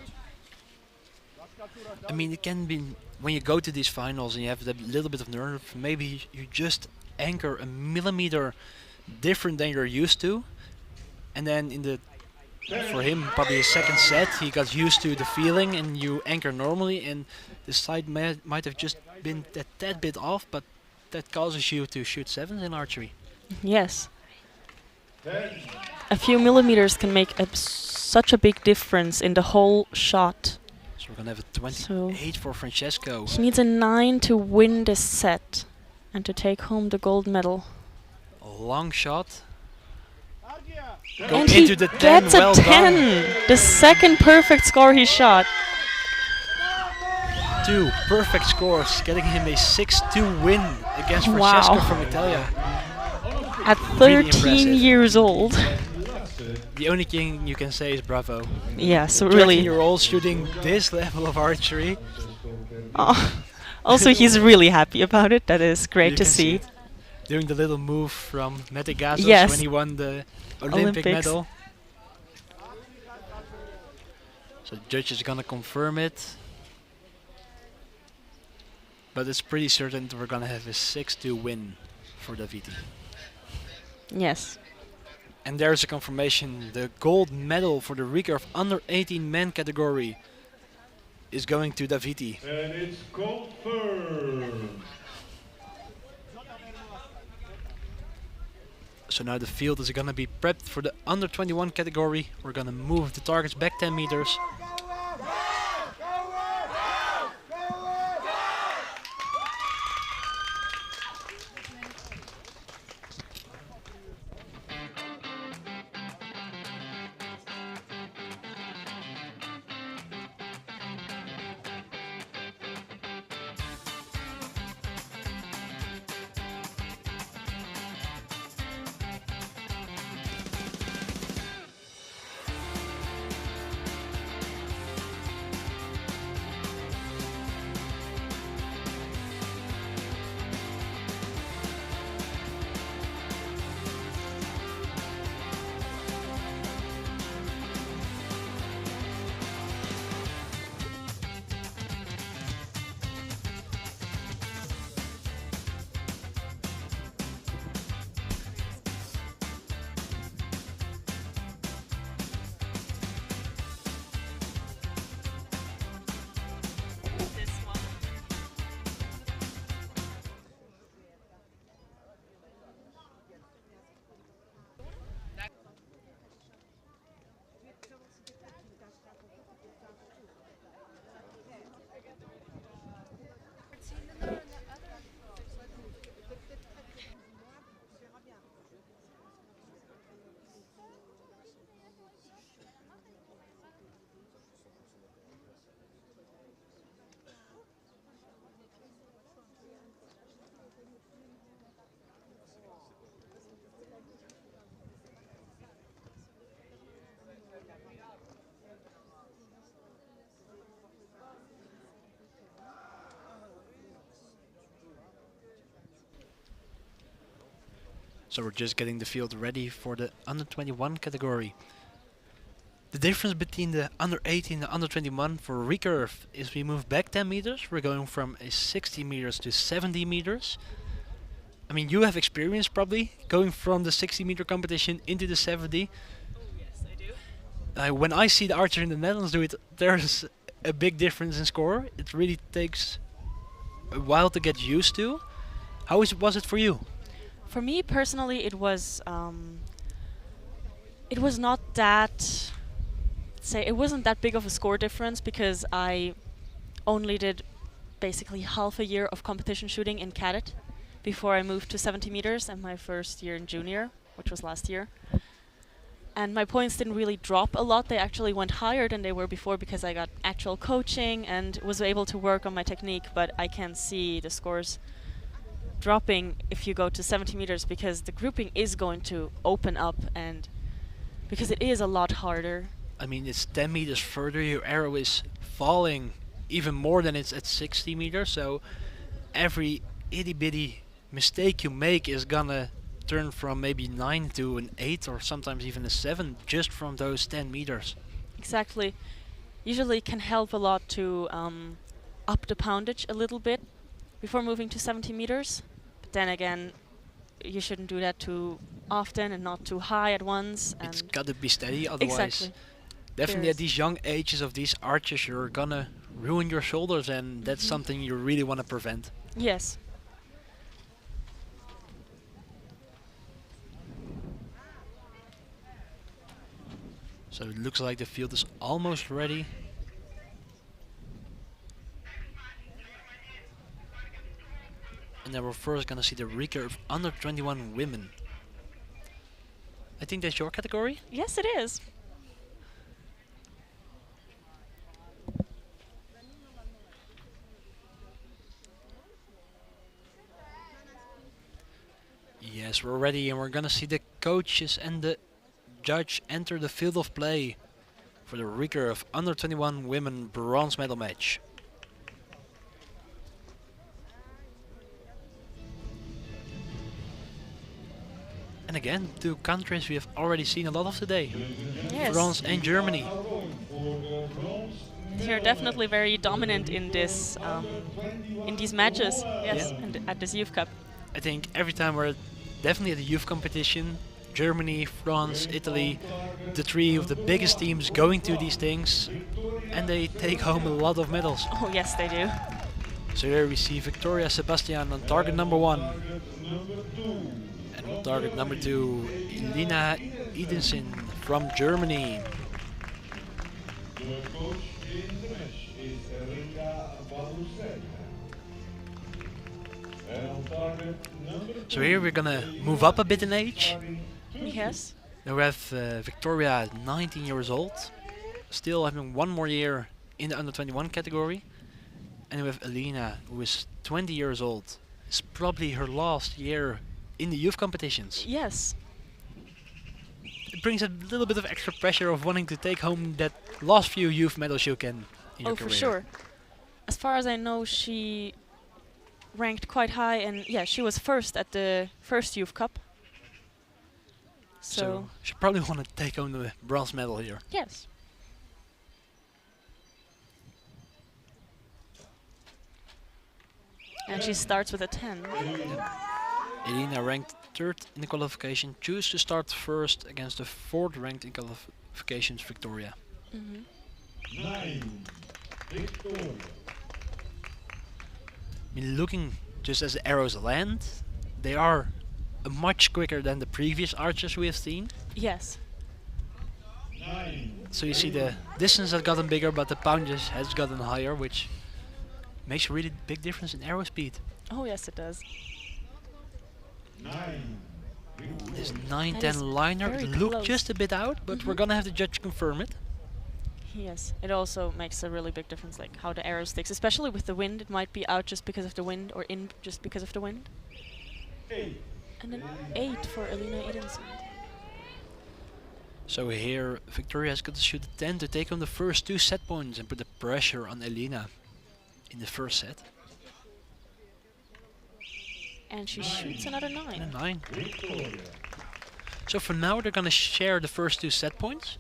I mean, it can be when you go to these finals and you have that little bit of nerve. Maybe you just anchor a millimeter different than you're used to, and then for him probably a second set he got used to the feeling, and you anchor normally, and the side might have just been that bit off, but that causes you to shoot sevens in archery. Yes. A few millimeters can make such a big difference in the whole shot. So we're gonna have a 28 for Francesco. He needs a 9 to win this set and to take home the gold medal. A long shot. And he into the 10. gets a Well 10! done. The second perfect score he shot. 2 perfect scores, getting him a 6-2 win against Wow. Francesco from Italia. At Really 13 impressive. years old. The only thing you can say is bravo. Yes, really. 13-year-old shooting this level of archery. Oh. Also, he's really happy about it. That is great You to can see. it. Doing the little move from Metegazos Yes. when he won the Olympic Olympics. medal. So the judge is gonna confirm it. But it's pretty certain that we're gonna have a 6-2 win for Daviti. Yes. And there's a confirmation. The gold medal for the Recurve under 18 men category is going to Daviti. And it's confirmed. So now the field is gonna be prepped for the under 21 category. We're gonna move the targets back 10 meters. So we're just getting the field ready for the under 21 category. The difference between the under 18 and the under 21 for Recurve is we move back 10 meters. We're going from a 60 meters to 70 meters. I mean, you have experience probably going from the 60 meter competition into the 70. Yes, I do. When I see the archer in the Netherlands do it, there's a big difference in score. It really takes a while to get used to. How was it for you? For me personally, it was not that. It wasn't that big of a score difference because I only did basically half a year of competition shooting in cadet before I moved to 70 meters and my first year in junior, which was last year. And my points didn't really drop a lot. They actually went higher than they were before because I got actual coaching and was able to work on my technique, but I can see the scores dropping if you go to 70 meters because the grouping is going to open up and because it is a lot harder. I mean, it's 10 meters further, your arrow is falling even more than it's at 60 meters. So every itty bitty mistake you make is gonna turn from maybe 9 to an 8 or sometimes even a 7 just from those 10 meters. Exactly. Usually it can help a lot to up the poundage a little bit before moving to 70 meters. But then again, you shouldn't do that too often and not too high at once. It's And gotta be steady, otherwise exactly. definitely There's- at these young ages of these archers you're gonna ruin your shoulders, and that's something you really want to prevent. Yes. So it looks like the field is almost ready. And then we're first gonna see the recurve under 21 women. I think that's your category? Yes, it is. Yes, we're ready, and we're gonna see the coaches and the judge enter the field of play for the recurve under 21 women bronze medal match. And again, two countries we have already seen a lot of today, Yes. France and Germany. They're definitely very dominant in this, in these matches. Yes, Yeah. and at this Youth Cup. I think every time we're definitely at the youth competition, Germany, France, Italy, the three of the biggest teams going to these things, and they take home a lot of medals. Oh yes, they do. So here we see Victoria Sebastian on target number 1. And on target number 2, Elina Edensen from Germany. The coach in the match is Erika Balusek. And on target number So here we're gonna move up a bit in age. Yes. Now we have Victoria, 19 years old, still having one more year in the under 21 category. And we have Elina, who is 20 years old. It's probably her last year in the youth competitions. Yes. It brings a little bit of extra pressure of wanting to take home that last few youth medals you can in your Oh, for career. sure. As far as I know, she ranked quite high, and yeah, she was first at the first Youth Cup. So she probably want to take home the bronze medal here. yes. And she starts with a 10. Elina, ranked 3rd in the qualification, choose to start first against the 4th ranked in qualifications, Victoria. Mhm. 9, Victoria. I mean, looking just as the arrows land, they are much quicker than the previous archers we have seen. Yes. 9, So you see the distance has gotten bigger, but the poundage has gotten higher, which makes a really big difference in arrow speed. Oh yes, it does. 9, This Victoria. 9-10 is liner very looked close. just a bit out, but we're Mhm. gonna have the judge confirm it. Yes. It also makes a really big difference, like how the arrow sticks, especially with the wind. It might be out just because of the wind, or in just because of the wind. 8, And an 8 for Elina Edensen. So here, Victoria has got to shoot a 10 to take on the first 2 set points and put the pressure on Elina in the first set. And she shoots another And a 9. 9. Victoria. So for now, they're gonna share the first 2 set points.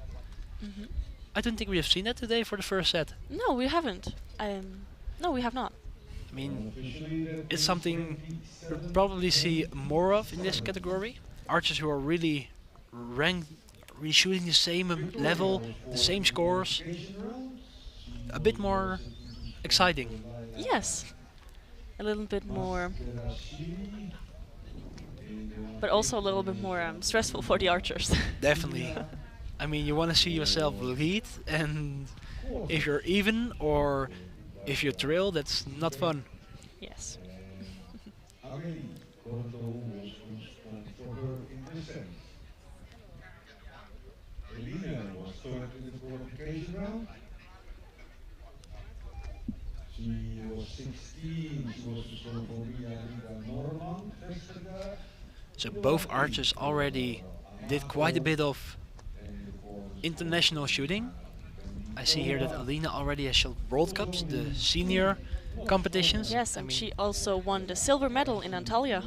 Mhm. I don't think we have seen that today for the first set. No, we haven't. No, we have not. I mean, Officially that it's is something 27 we'll probably see more of in this category. Archers who are really ranked, really shooting the same level, the same scores, a bit more exciting. Yes. A little bit more, but also a little bit more stressful for the archers. Definitely. I mean, you want to see yourself lead, and if you're even or if you trail, that's not fun. Yes. Amelie Cordo was responsible for her in descent. Elina was third in the qualification round. She was 16, she was to slow for Ria Rita Norman, Vestager. So both archers already did quite a bit of international shooting. I see here that Alina already has shot World Cups, the senior competitions. Yes, and she also won the silver medal in Antalya.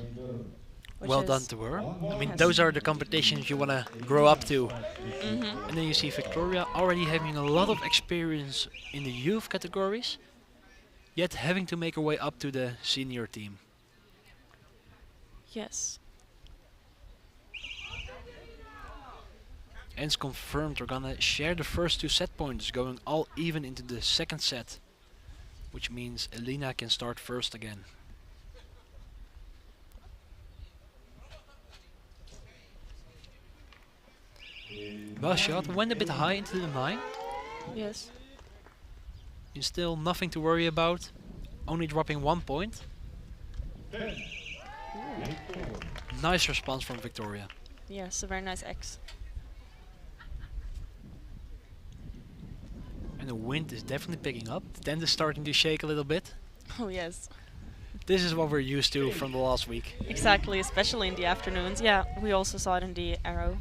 which Well done is- to her. I mean, Yes. those are the competitions you want to grow up to. Mhm. And then you see Victoria already having a lot of experience in the youth categories, yet having to make her way up to the senior team. Yes. And it's confirmed they're gonna share the first 2 set points, going all even into the second set, which means Elina can start first again. Well, shot went a bit high into the 9. Yes. It's still nothing to worry about, only dropping 1 point. Nice response from Victoria. Yes, a very nice X. And the wind is definitely picking up. The tent is starting to shake a little bit. Oh yes. This is what we're used to from the last week. Exactly, especially in the afternoons. Yeah, we also saw it in the arrow.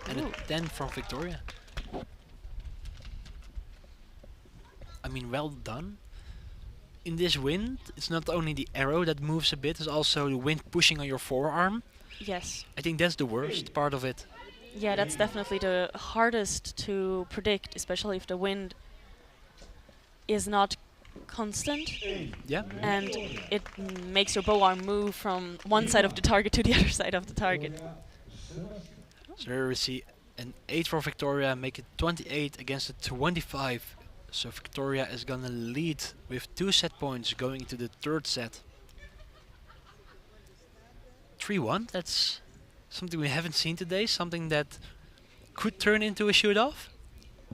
And a Ooh. 10 from Victoria. I mean, well done. In this wind, it's not only the arrow that moves a bit, it's also the wind pushing on your forearm. Yes. I think that's the worst part of it. Yeah, that's definitely the hardest to predict, especially if the wind is not constant Yeah. and it makes your bow arm move from one side of the target to the other side of the target. So here we see an 8 for Victoria, make it 28 against a 25. So Victoria is gonna lead with 2 set points going into the third set. 3-1, that's something we haven't seen today, something that could turn into a shoot-off.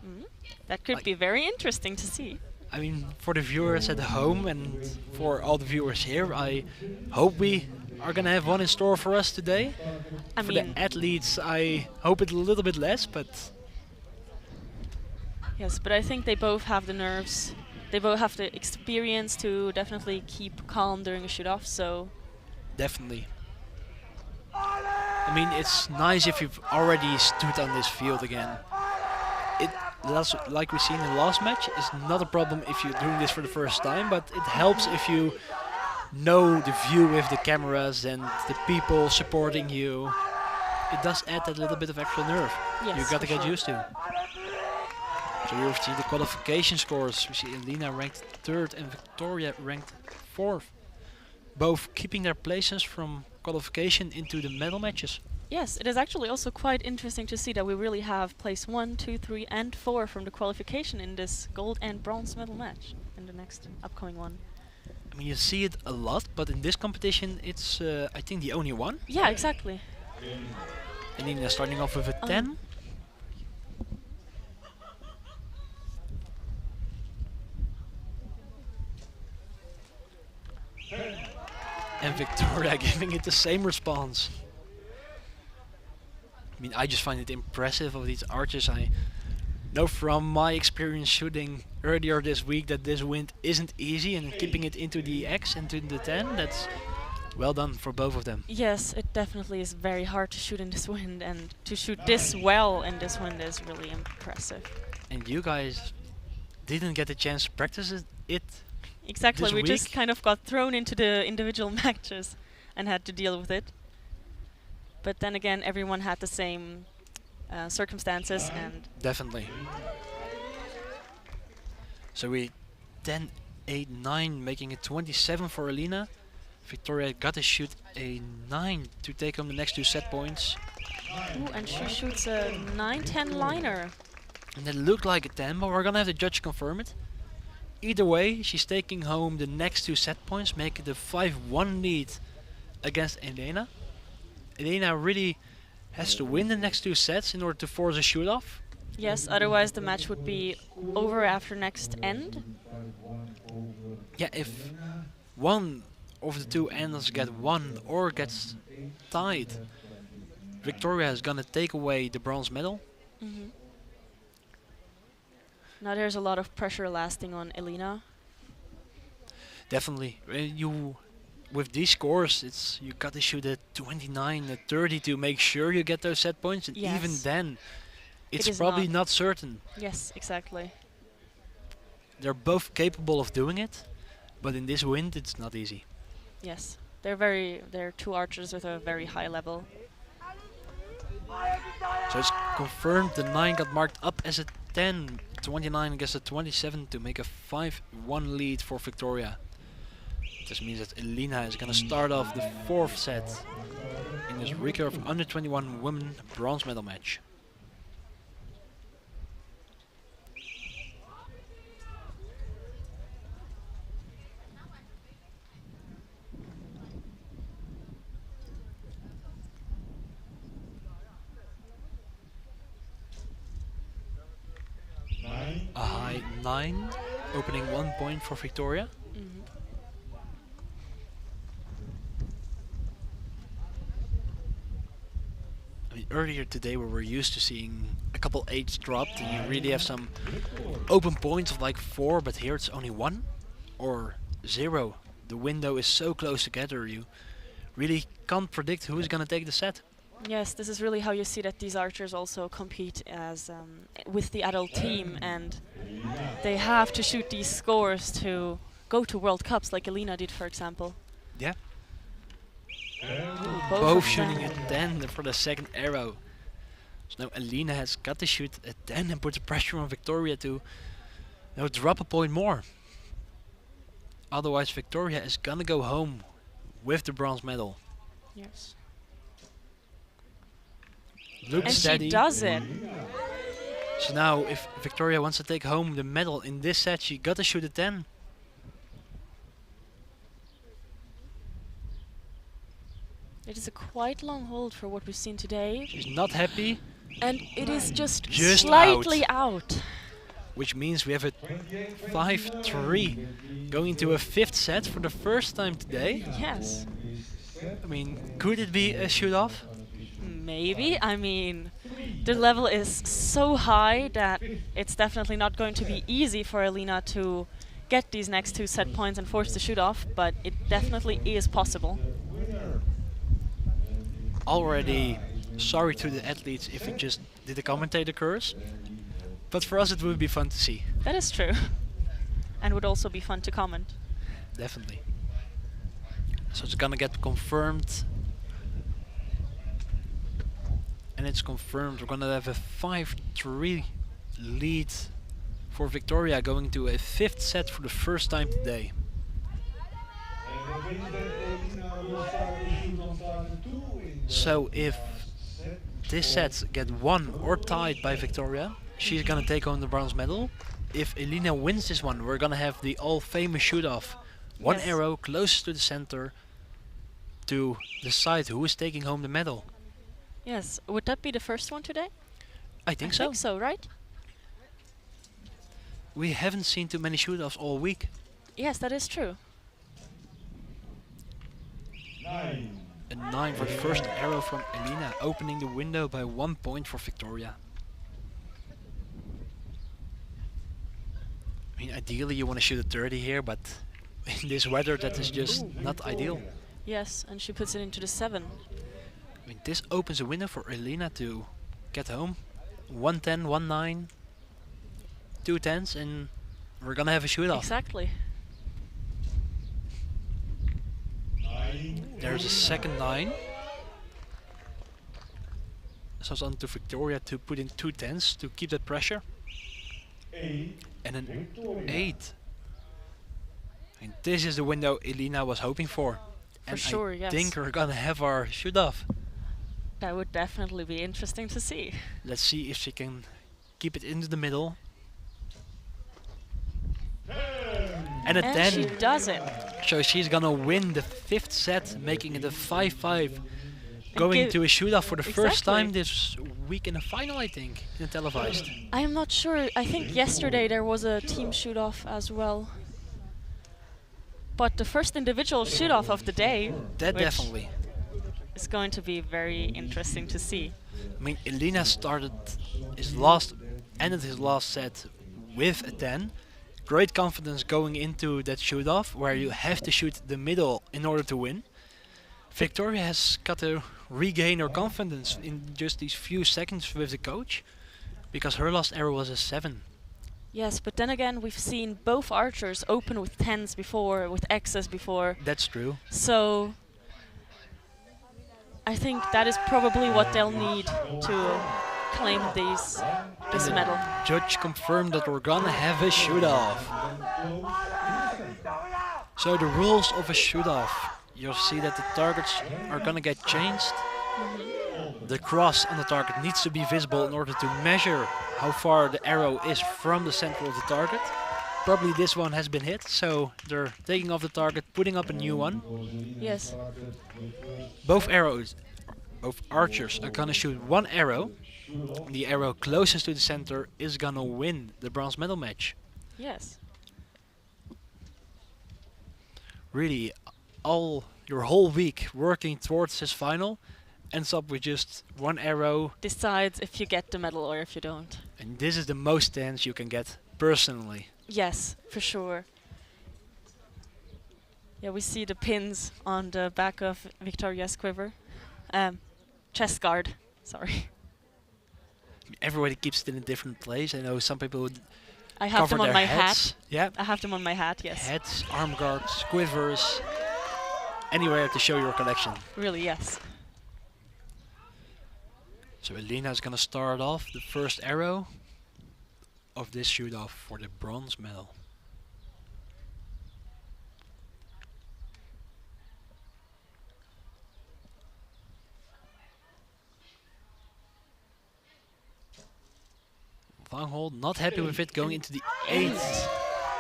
Mm. That could Like- be very interesting to see. I mean, for the viewers at home and for all the viewers here, I hope we are gonna have one in store for us today. I For mean, the athletes, I hope it's a little bit less, but yes, but I think they both have the nerves. They both have the experience to definitely keep calm during a shoot-off, so definitely. I mean, it's nice if you've already stood on this field again. It, like we seen in the last match, is not a problem if you're doing this for the first time, but it helps if you know the view with the cameras and the people supporting you. It does add that little bit of extra nerve yes, you gotta for get sure. used to. So you see the qualification scores. We see Elina ranked 3rd and Victoria ranked 4th. Both keeping their places from qualification into the medal matches. Yes, it is actually also quite interesting to see that we really have place 1, 2, 3 and 4 from the qualification in this gold and bronze medal match in the next upcoming one. I mean, you see it a lot, but in this competition, it's I think the only one. Yeah, exactly. Elina starting off with a 10. And Victoria giving it the same response. I mean, I just find it impressive of these archers. I know from my experience shooting earlier this week that this wind isn't easy, and keeping it into the X and into the 10, that's well done for both of them. Yes, it definitely is very hard to shoot in this wind, and to shoot this well in this wind is really impressive. And you guys didn't get a chance to practice it. Exactly, This we just week? kind of got thrown into the individual matches and had to deal with it. But then again, everyone had the same circumstances, and Definitely. So we 10, 8, 9, making it 27 for Elina. Victoria got to shoot a 9 to take home the next 2 set points. ooh, and she shoots a 9-10 liner. And it looked like a 10, but we're gonna have the judge confirm it. Either way, she's taking home the next 2 set points, making it a 5-1 lead against Elena. Elena really has to win the next 2 sets in order to force a shoot-off. Yes, otherwise the match would be over after next end. Yeah, if one of the 2 enders get 1 or gets tied, Victoria is gonna take away the bronze medal. Mhm. Now there's a lot of pressure lasting on Elina. Definitely. You with these scores, it's you got to shoot a 29, a 30 to make sure you get those set points, and even Yes. then, it's is probably not. not certain. Yes, exactly. They're both capable of doing it, but in this wind, it's not easy. Yes. They're two archers with a very high level. So it's confirmed the 9 got marked up as a 10, 29 against a 27 to make a 5-1 lead for Victoria. This means that Elina is gonna start off the 4th set in this Recurve under 21 women bronze medal match. A high 9, opening 1 point for Victoria. Mhm. I mean, earlier today we were used to seeing a couple 8s dropped and you really have some open points of like 4, but here it's only 1 or 0. The window is so close together, you really can't predict who is gonna take the set. Yes, this is really how you see that these archers also compete as with the adult team, and they have to shoot these scores to go to World Cups, like Elina did, for example. Yeah. Both Both of shooting them. a 10 for the second arrow. So now Elina has got to shoot a 10 and put the pressure on Victoria to drop a point more. Otherwise Victoria is gonna go home with the bronze medal. Yes. Look And steady. she does it. So now if Victoria wants to take home the medal in this set, she got to shoot a 10. It is a quite long hold for what we've seen today, She's not happy, and it is just Just slightly out. which means we have a 5-3 going into a 5th set for the first time today. Yes. I mean, could it be a shoot-off? Maybe. I mean, the level is so high that it's definitely not going to be easy for Elina to get these next 2 set points and force the shoot off, but it definitely is possible. Already sorry to the athletes if we just did a commentator curse, but for us it would be fun to see, That is true. And would also be fun to comment. definitely. So it's gonna get confirmed, and it's confirmed we're gonna have a 5-3 lead for Victoria going to a 5th set for the first time today. So if this set get won or tied by Victoria, she's gonna take home the bronze medal. If Elina wins this one, we're gonna have the all famous shoot-off. One Yes. arrow closest to the center to decide who is taking home the medal. Yes. Would that be the first one today? I think I so. think so, right? We haven't seen too many shoot-offs all week. Yes, that is true. A 9 for the first arrow from Elina, opening the window by 1 point for Victoria. I mean, ideally you want to shoot a 30 here, but in this weather that is just not ideal. Yes, and she puts it into the 7. I mean, this opens a window for Elina to get home. 110, 19, 2 10s, and we're gonna have a shoot-off. Exactly. There's a second 9. So it's on to Victoria to put in 2 10s to keep that pressure. And an 8. And this is the window Elina was hoping for. For And sure, I yes. think we're gonna have our shoot-off. That would definitely be interesting to see. Let's see if she can keep it into the middle. And a And 10. she does it. So she's gonna win the 5th set, making it a 5-5. Going give- to a shootout for the first Exactly. time this week in a final, I think, in a televised. I am not sure. I think yesterday there was a team shoot-off as well. But the first individual shoot-off of the day That which definitely. is going to be very interesting to see. I mean, Elina ended his last set with a 10, great confidence going into that shoot-off, where you have to shoot the middle in order to win. Victoria has got to regain her confidence in just these few seconds with the coach, because her last arrow was a 7. Yes, but then again, we've seen both archers open with 10s before, with X's before. That's true. So I think that is probably what they'll need to claim this medal. Judge confirmed that we're gonna have a shoot-off. So the rules of a shoot-off, you'll see that the targets are gonna get changed. The cross on the target needs to be visible in order to measure how far the arrow is from the center of the target. Probably this one has been hit, so they're taking off the target, putting up a new one. Yes. Both archers are gonna shoot one arrow. The arrow closest to the center is gonna win the bronze medal match. Yes. Really, your whole week working towards this final ends up with just one arrow. Decides if you get the medal or if you don't. And this is the most tense you can get personally. Yes, for sure. Yeah, we see the pins on the back of Victoria's quiver. Chest guard, sorry. Everybody keeps it in a different place. I know some people would I have cover them on their my heads. hat. Yeah, I have them on my hat, yes. heads, arm guards, quivers, anywhere to show your collection. Really, yes. So Elena is gonna start off the first arrow of this shoot-off for the bronze medal. Vanghold not happy with it, going into the 8.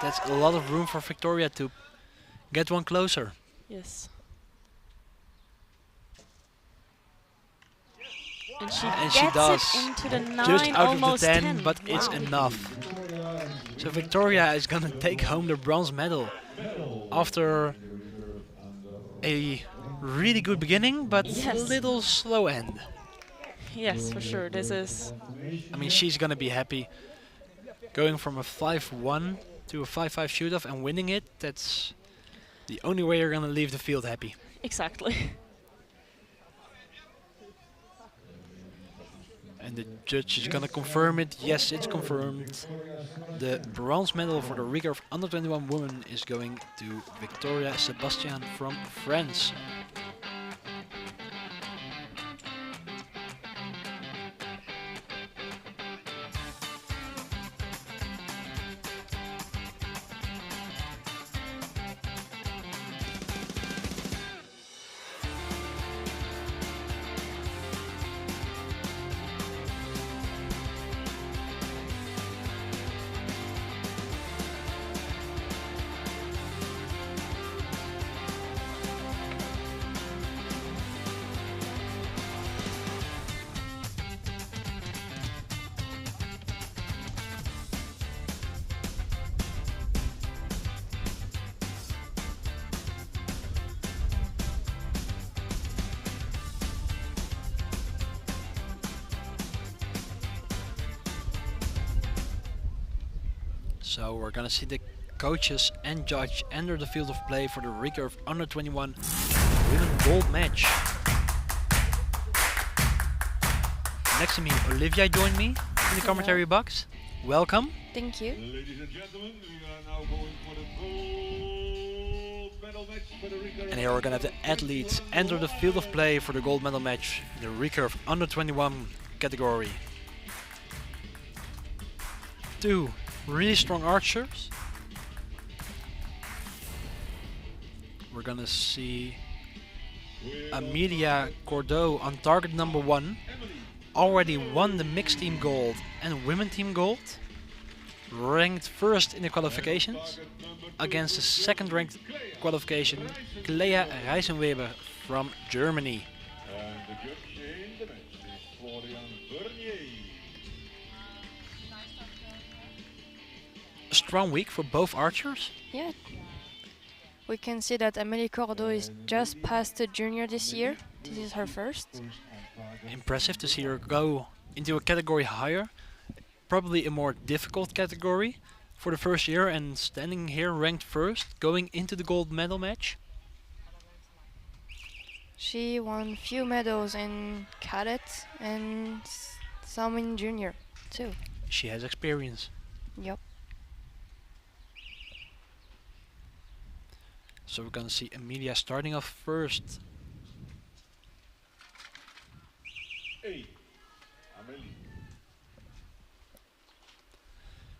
That's a lot of room for Victoria to get one closer. Yes. And She gets does. it into the 9, Just out of the almost 10, but it's Wow. enough. So Victoria is gonna take home the bronze medal after a really good beginning, but a Yes. little slow end. Yes, for sure. This is... I mean, she's gonna be happy. Going from a 5-1 to a 5-5 shoot-off and winning it, that's the only way you're gonna leave the field happy. Exactly. And the judge is gonna confirm it. Yes, it's confirmed. The bronze medal for the Recurve under 21 woman is going to Victoria Sebastian from France. So we're gonna see the coaches and judge enter the field of play for the Recurve under 21 women gold match. Next to me, Olivia joined me in the commentary box. Welcome. Thank you. Ladies and gentlemen, we are now going for the gold medal match for the Recurve. And here we're gonna have the athletes enter the field of play for the gold medal match in the Recurve under 21 category. 2 really strong archers. We're gonna see Amelia Cordeau on target number 1. Already won the mixed team gold and women team gold. Ranked first in the qualifications against the second ranked qualification, Clea Reisenweber from Germany. And the judge in the match is Florian Bernier. A strong week for both archers. Yeah. We can see that Amélie Cordeau is just past the junior this year. This is her first. Impressive to see her go into a category higher. Probably a more difficult category. for the first year and standing here ranked first, going into the gold medal match. She won few medals in cadet and some in junior too. She has experience. Yep. So we're gonna see Emilia starting off first.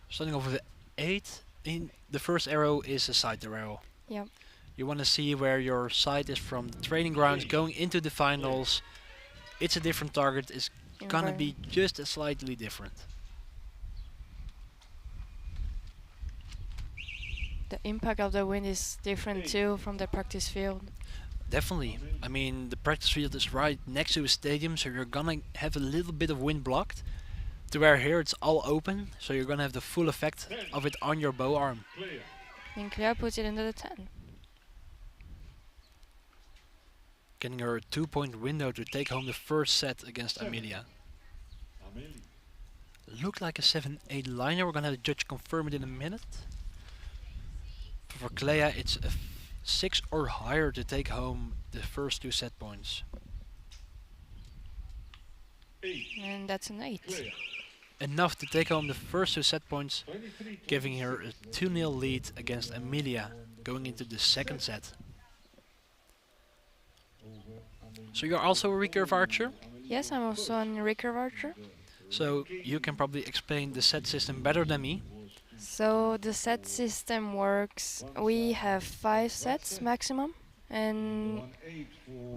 Starting off with 8. In the first arrow is a side arrow. Yep. You want to see where your sight is from the training grounds going into the finals. It's a different target. It's gonna be just a slightly different. The impact of the wind is different too from the practice field. Definitely. I mean, the practice field is right next to a stadium, so you're gonna have a little bit of wind blocked. To where here it's all open, so you're gonna have the full effect of it on your bow arm. And Clea puts it into the 10. Getting her a 2-point window to take home the first set against Emilia. Looked like a 7-8 liner. We're gonna have the judge confirm it in a minute. For Clea, it's a 6 or higher to take home the first 2 set points. And that's an 8. Enough to take home the first 2 set points, giving her a 2-0 lead against Emilia going into the second set. So you're also a recurve archer, Yes, I'm also a recurve archer. so you can probably explain the set system better than me. So the set system works. We have 5 sets maximum, and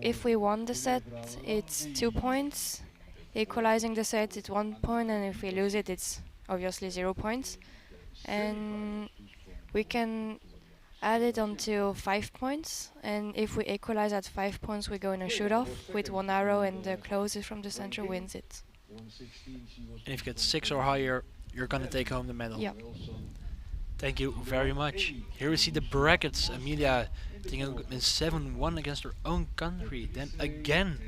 if we won the set, it's 2 points. Equalizing the set, it's 1 point, and if we lose it, it's obviously 0 points. And we can add it onto 5 points, and if we equalize at 5 points, we go in a shoot-off with 1 arrow, and the closest from the center wins it. And if you get 6 or higher, you're gonna take home the medal. Yeah. Thank you very much. Here we see the brackets. Emilia taking a 7-1 against her own country. Then again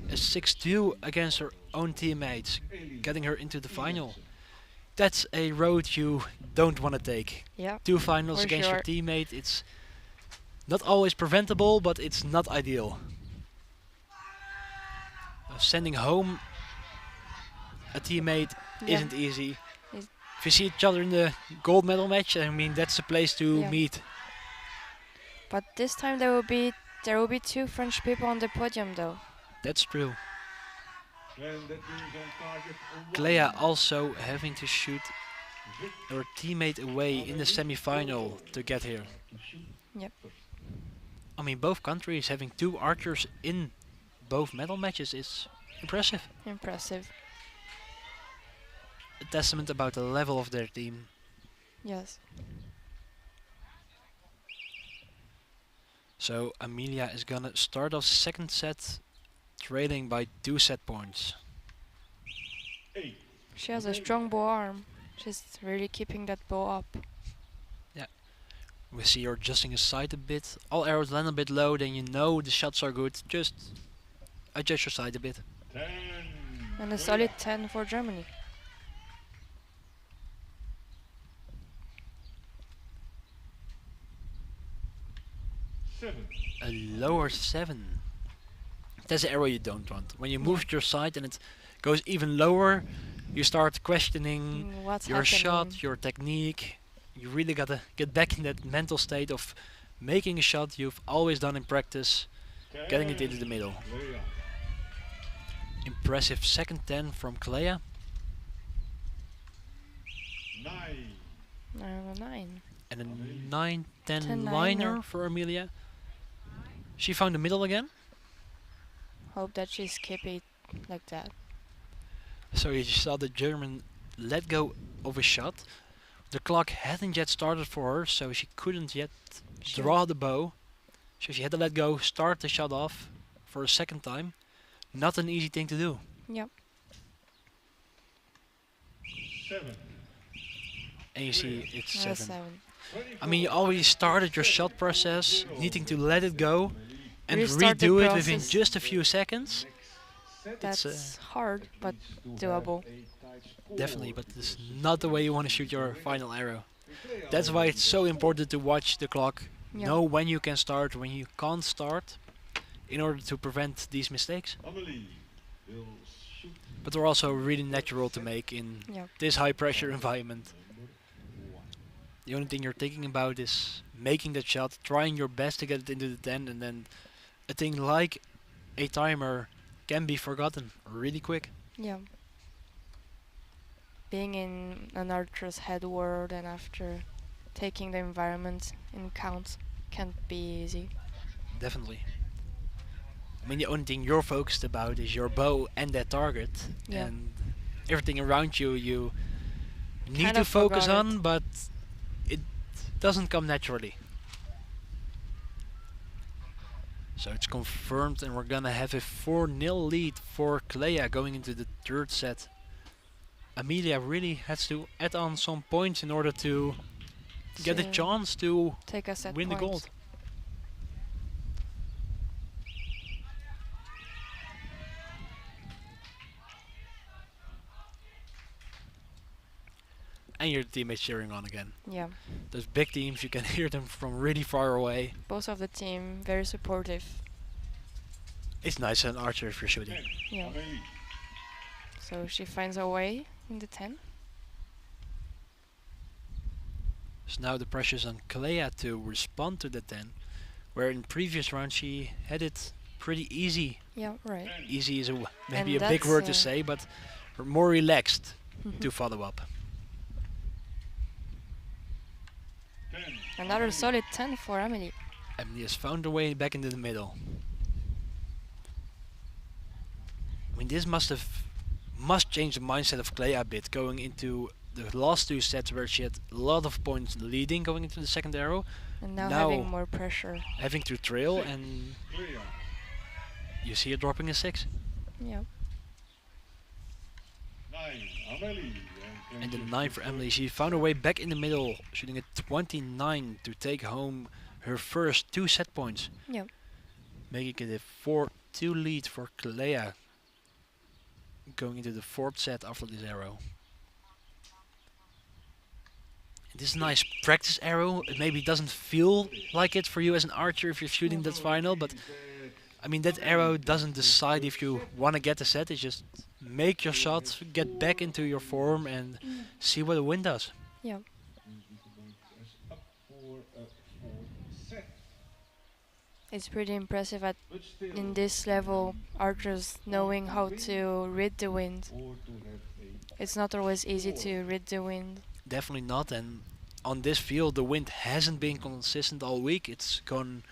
a 6-2 against her own teammates, getting her into the final. That's a road you don't want to take. Yeah. 2 finals For against your sure. teammate. It's not always preventable, but it's not ideal. Sending home a teammate Yeah. isn't easy. Is- If you see each other in the gold medal match, I mean that's the place to Yeah. meet. But this time there will be 2 French people on the podium though. That's true. And that means on target a Clea 1. also having to shoot her teammate away in the semi-final to get here. Yep. I mean, both countries having 2 archers in both medal matches is impressive. Impressive. A testament about the level of their team. Yes. So Emilia is gonna start off second set trailing by 2 set points. She has a strong bow arm. She's really keeping that bow up. We see her adjusting her sight a bit. All arrows land a bit low, then you know the shots are good. Just adjust your sight a bit. 10. And a solid 10 for Germany. A lower 7. That's the arrow you don't want. When you move your sight and it goes even lower, you start questioning What's your happening? shot, your technique. You really gotta get back in that mental state of making a shot you've always done in practice, getting it into the middle. Clea. Impressive second 10 from Clea. 9. And a 9. And a 9-10 10 liner liner. for Emilia. She found the middle again. Hope that she's keep it like that. So you saw the German let go of a shot. The clock hadn't yet started for her, so she couldn't yet Sure. draw the bow. So she had to let go, start the shot off for a second time. Not an easy thing to do. Yep. 7. And you see it's And a 7. 7. I mean, you already started your shot process, needing to let it go and Restart the redo it within process. just a few seconds. That's It's hard, but doable. definitely, but it's not the way you want to shoot your final arrow. That's why it's so important to watch the clock, Yeah. know when you can start, when you can't start, in order to prevent these mistakes. Amelie will shoot But they're also really natural to make in Yeah. this high pressure environment. number 1. The only thing you're thinking about is making that shot, trying your best to get it into the 10, and then a thing like a timer can be forgotten really quick. Yeah. Being in an archer's head world and after taking the environment in count can't be easy. Definitely. I mean, the only thing you're focused about is your bow and that target, Yeah. and everything around you you need Kind to of focus forgot on, but it doesn't come naturally. So it's confirmed, and we're gonna have a 4-0 lead for Clea going into the third set. Amelia really has to add on some points in order to get a So chance to take a set win the point. gold. And your teammates cheering on again. Yeah. Those big teams, you can hear them from really far away. Both of the team very supportive. It's nice as an archer if you're shooting. 10. Yeah. Amelie. So she finds her way in the 10. So now the pressure's on Kalea to respond to the 10, where in previous rounds she had it pretty easy. Yeah, right. Easy is maybe And a big that's, word to say, but more relaxed Mm-hmm. to follow up. 10. Another solid 10 for Amelie. Emily has found her way back into the middle. I mean, this must change the mindset of Clea a bit, going into the last two sets where she had a lot of points leading going into the second arrow, And now Now- having more pressure. having to trail, and Clea. you see her dropping a 6. Yeah. 9. Amelie. And the 9 for Emily. She found her way back in the middle, shooting a 29 to take home her first 2 set points, Yeah. making it a 4-2 lead for Clea going into the fourth set after this arrow. This is a nice practice arrow. It maybe doesn't feel like it for you as an archer if you're shooting that final, but I mean that arrow doesn't decide if you want to get the set. It's just make your shot, get back into your form, and see what the wind does. Yeah. Up for a fourth set. It's pretty impressive at But still, in this level archers knowing how to read the wind. or to have a It's not always easy to read the wind. Definitely not. And on this field, the wind hasn't been consistent all week. It's gone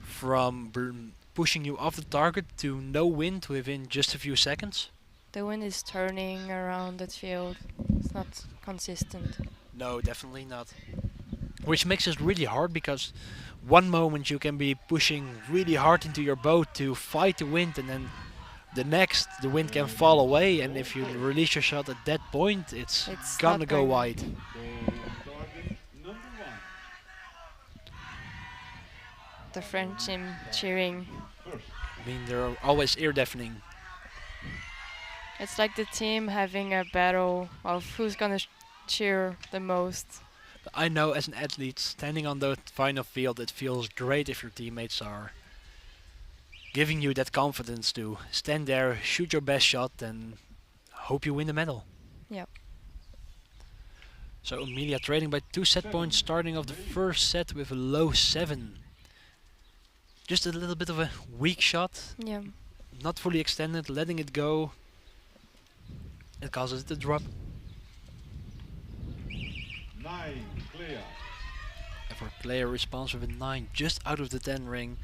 from pushing you off the target to no wind within just a few seconds. The wind is turning around that field. It's not consistent. No, definitely not. Which makes it really hard because one moment you can be pushing really hard into your boat to fight the wind, and then the next the wind can fall away, and if you release your shot at that point, it's gonna not go going- wide. so target number 1. The French team cheering. First. I mean, they're always ear deafening. It's like the team having a battle of who's gonna cheer the most. But I know as an athlete, standing on the final field, it feels great if your teammates are giving you that confidence to stand there, shoot your best shot, and hope you win the medal. Yep. So Emilia trading by 2 set points, starting off the first set with a low 7. Just a little bit of a weak shot, Yeah. not fully extended, letting it go. It causes it to drop. 9. Clea. And for player response with a 9, just out of the 10 ring.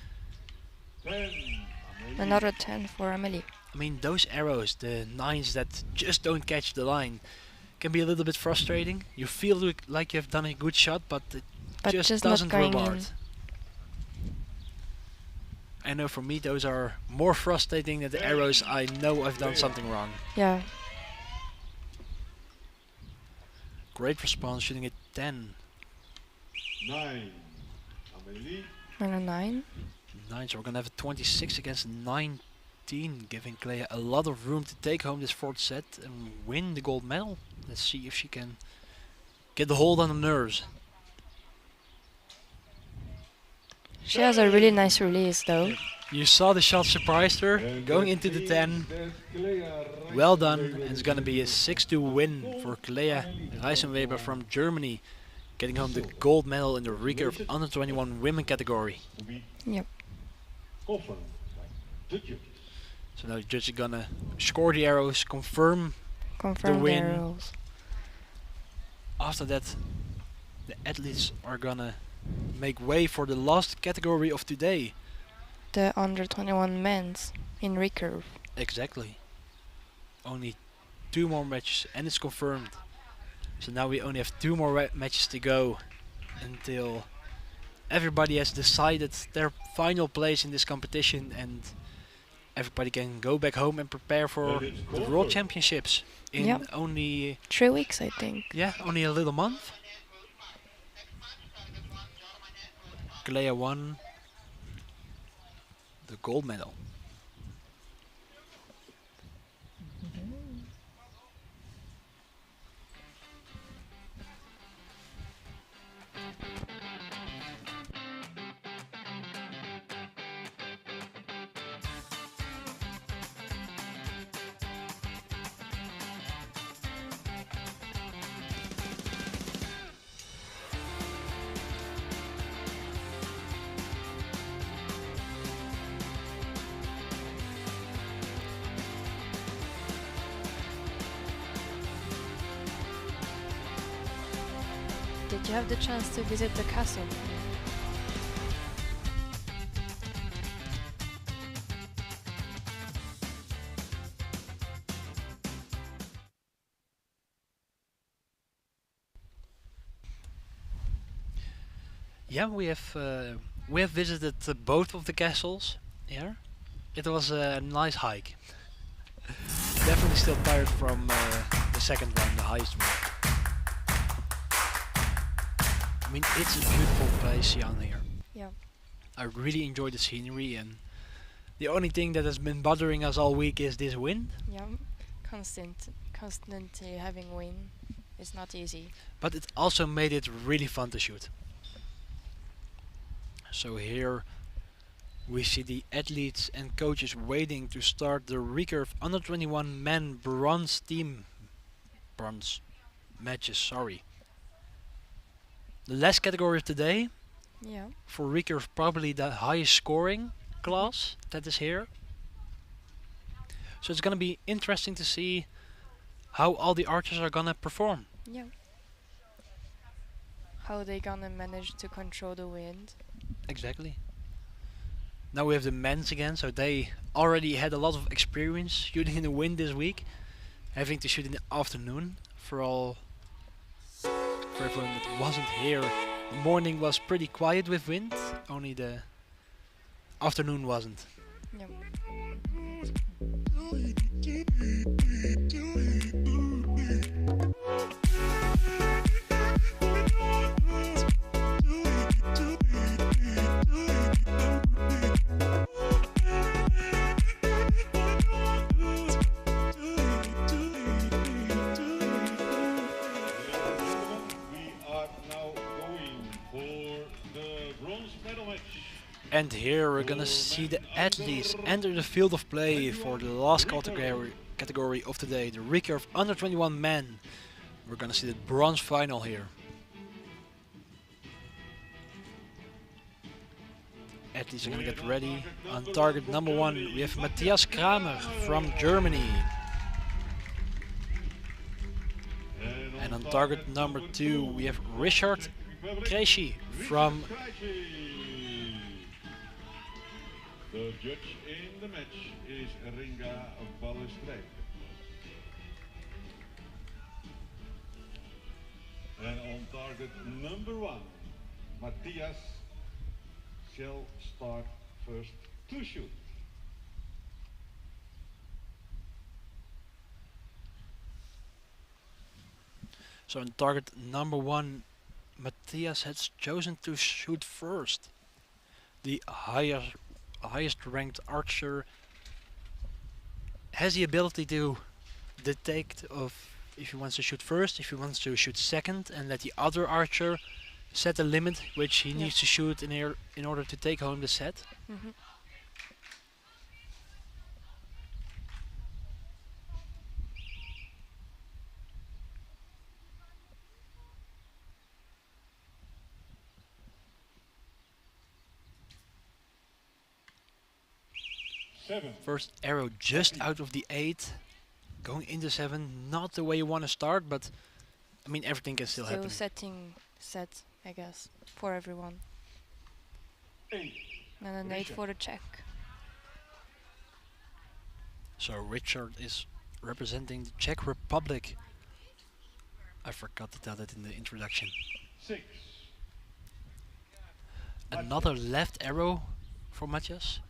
10. Amelie. Another 10 for Amelie. I mean, those arrows, the 9s that just don't catch the line, can be a little bit frustrating. You feel like you have done a good shot, but it But just just not doesn't going reward. in. I know for me those are more frustrating than the arrows I know I've done something wrong. Yeah. Great response, shooting at 10. 9. Amelie. And a 9. 9, so we're gonna have a 26 against 19, giving Clea a lot of room to take home this fourth set and win the gold medal. Let's see if she can get the hold on the nerves. She has a really nice release though. You saw the shot surprised her, going into the 10. Well done, and it's gonna be a 6-2 win for Clea Reisenweber from Germany, getting home the gold medal in the Recurve Under 21 women category. Yep. So now the judge is gonna score the arrows, confirm. Confirm the win. arrows. After that, the athletes are gonna make way for the last category of today. The under 21 men's in recurve. Exactly. Only 2 more matches and it's confirmed. So now we only have 2 more matches to go until everybody has decided their final place in this competition and everybody can go back home and prepare for the World Championships in Yep. only 3 weeks, I think. only a little month. Clea won the gold medal. Did you have the chance to visit the castle? Yeah, we have visited both of the castles here. It was a nice hike. Definitely still tired from the second one, the highest one. I mean, it's a beautiful place, Sion, here. Yeah. I really enjoy the scenery, and the only thing that has been bothering us all week is this wind. Yeah. Constantly having wind is not easy. But it also made it really fun to shoot. So here we see the athletes and coaches waiting to start the Recurve Under 21 men bronze matches, sorry. The last category of today, Yeah. for Recurve probably the highest scoring class that is here. So it's gonna be interesting to see how all the archers are gonna perform. Yeah. How they gonna manage to control the wind? Exactly. Now we have the men's again, so they already had a lot of experience shooting in the wind this week, having to shoot in the afternoon for everyone that wasn't here. The morning was pretty quiet with wind, only the afternoon wasn't. Yep. And here we're gonna see the athletes enter the field of play for the last category of today, the Recurve Under 21 men. We're gonna see the bronze final here. Athletes are gonna get ready. On target number 1 we have Matthias Kramer from Germany. And on target number 2 we have Richard Kreschi from The judge in the match is Ringa Ballestrijk. And on target number 1, Matthias shall start first to shoot. So on target number 1 Matthias has chosen to shoot first. The highest ranked archer has the ability to detect of if he wants to shoot first, if he wants to shoot second, and let the other archer set a limit which he Yeah. needs to shoot in order to take home the set. Mhm. First arrow just out of the 8, going into 7, not the way you want to start, but I mean everything can still happen. setting set, I guess, for everyone. And an 8 for the check. So Richard is representing the Czech Republic. I forgot to tell that in the introduction. Another left arrow for Matthias,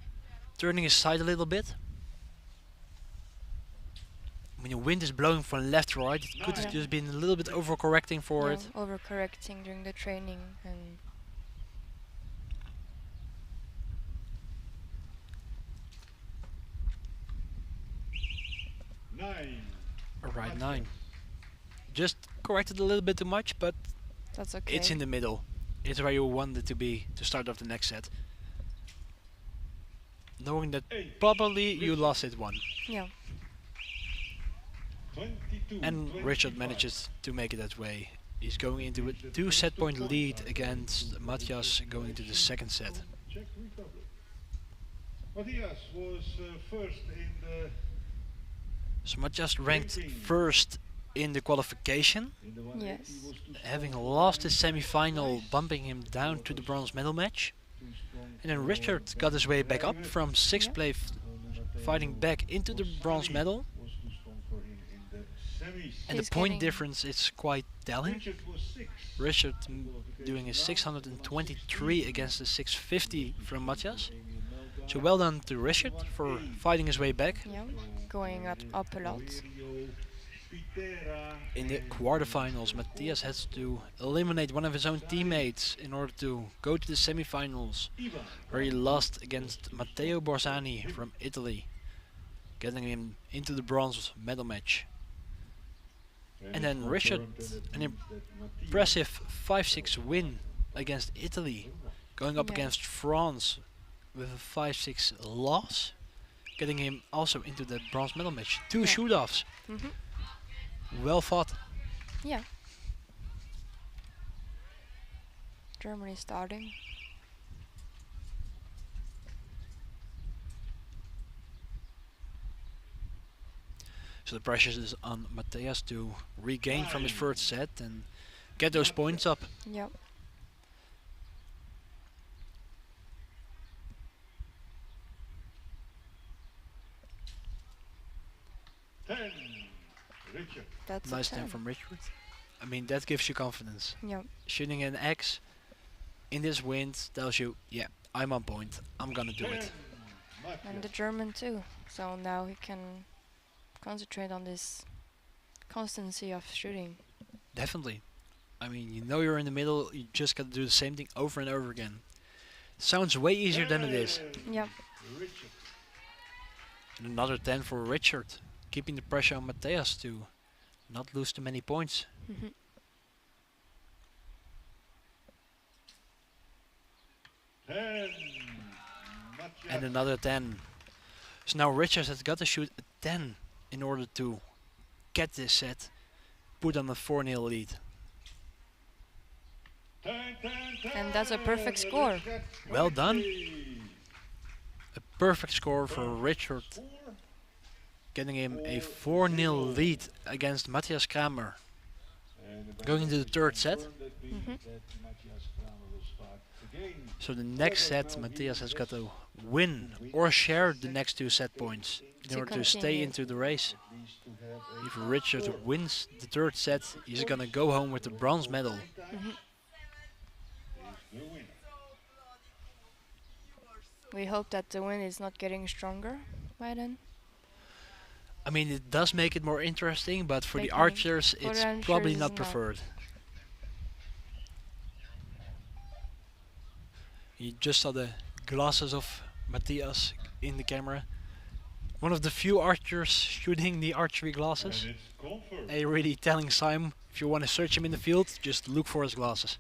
turning his side a little bit. When the wind is blowing from left to right, it could have just been a little bit overcorrecting for it. Overcorrecting during the training and Alright, 9. Just corrected a little bit too much, but that's okay. it's in the middle. It's where you want it to be to start off the next set. Knowing that probably you lost it 1. Yeah. And Richard manages to make it that way. He's going into a 2 set point lead against Matthias going into the second set. Czech Republic. Matthias was first in the So Matthias ranked first in the qualification, the 180 Yes. was too having strong lost his semi-final, bumping him down to the bronze medal match. too strong And then for Richard got his way back up from 6th Yeah. place, fighting back into the bronze medal. was too strong for him in the semis. And He's the point getting- difference is quite telling. Richard was 6. Richard doing a 623 against the 650 from Matthias. So well done to Richard for fighting his way back. Yeah. Going up a lot. In the quarterfinals, Matthias has to eliminate one of his own teammates in order to go to the semifinals, where he lost against Matteo Borsani from Italy, getting him into the bronze medal match. And then Richard, an impressive 5-6 win against Italy, going up Yeah. against France with a 5-6 loss, getting him also into the bronze medal match. 2 Yeah. shoot-offs. Mhm. Well fought. Yeah. Germany starting. So the pressure is on Matthias to regain from his first set and get those points up. Yep. Richard. That's Nice a 10. time from Richard. I mean, that gives you confidence. Yep. Shooting an X in this wind tells you, yeah, I'm on point. I'm gonna do it. And the German too. So now he can concentrate on this constancy of shooting. Definitely. I mean, you know you're in the middle, you just gotta do the same thing over and over again. Sounds way easier than it is. Yep. Richard. And another 10 for Richard, keeping the pressure on Matthias to not lose too many points. Mhm. And another 10. So now Richard has got to shoot a 10 in order to get this set, put on a 4-0 lead. And that's a perfect score. Well done. A perfect score for Richard, getting him a 4-0 lead against Matthias Kramer. Going into the third set. Mhm. So the next set, Matthias has got to win or share the next 2 set points in To order to stay continue. into the race. If Richard wins the third set, he's gonna go home with the bronze medal. Mhm. We hope that the wind is not getting stronger by then. I mean, it does make it more interesting, but for the Making- archers, for the it's archers probably it's not not. preferred. You just saw the glasses of Matthias in the camera. One of the few archers shooting the archery glasses. And it's confirmed. A really telling sign. If you want to search him in the field, just look for his glasses.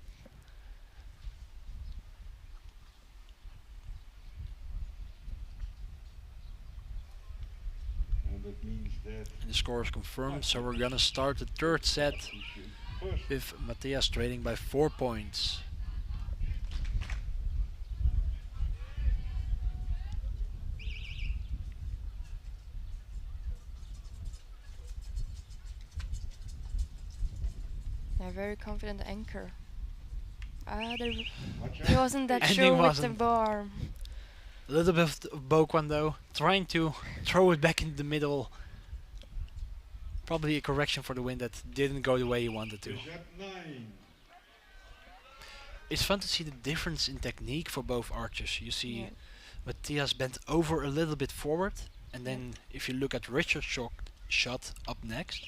And that means that And the score is confirmed, so we're gonna start the third set he should first. with Matthias trailing by 4 points. A very confident anchor. He Watch out. wasn't that And he sure with the wasn't. bow arm. A little bit of bow though, trying to throw it back in the middle. Probably a correction for the wind that didn't go the way he wanted to. Bishop 9. It's fun to see the difference in technique for both archers. You see Yeah. Matthias bent over a little bit forward, and then if you look at Richard's shot up next,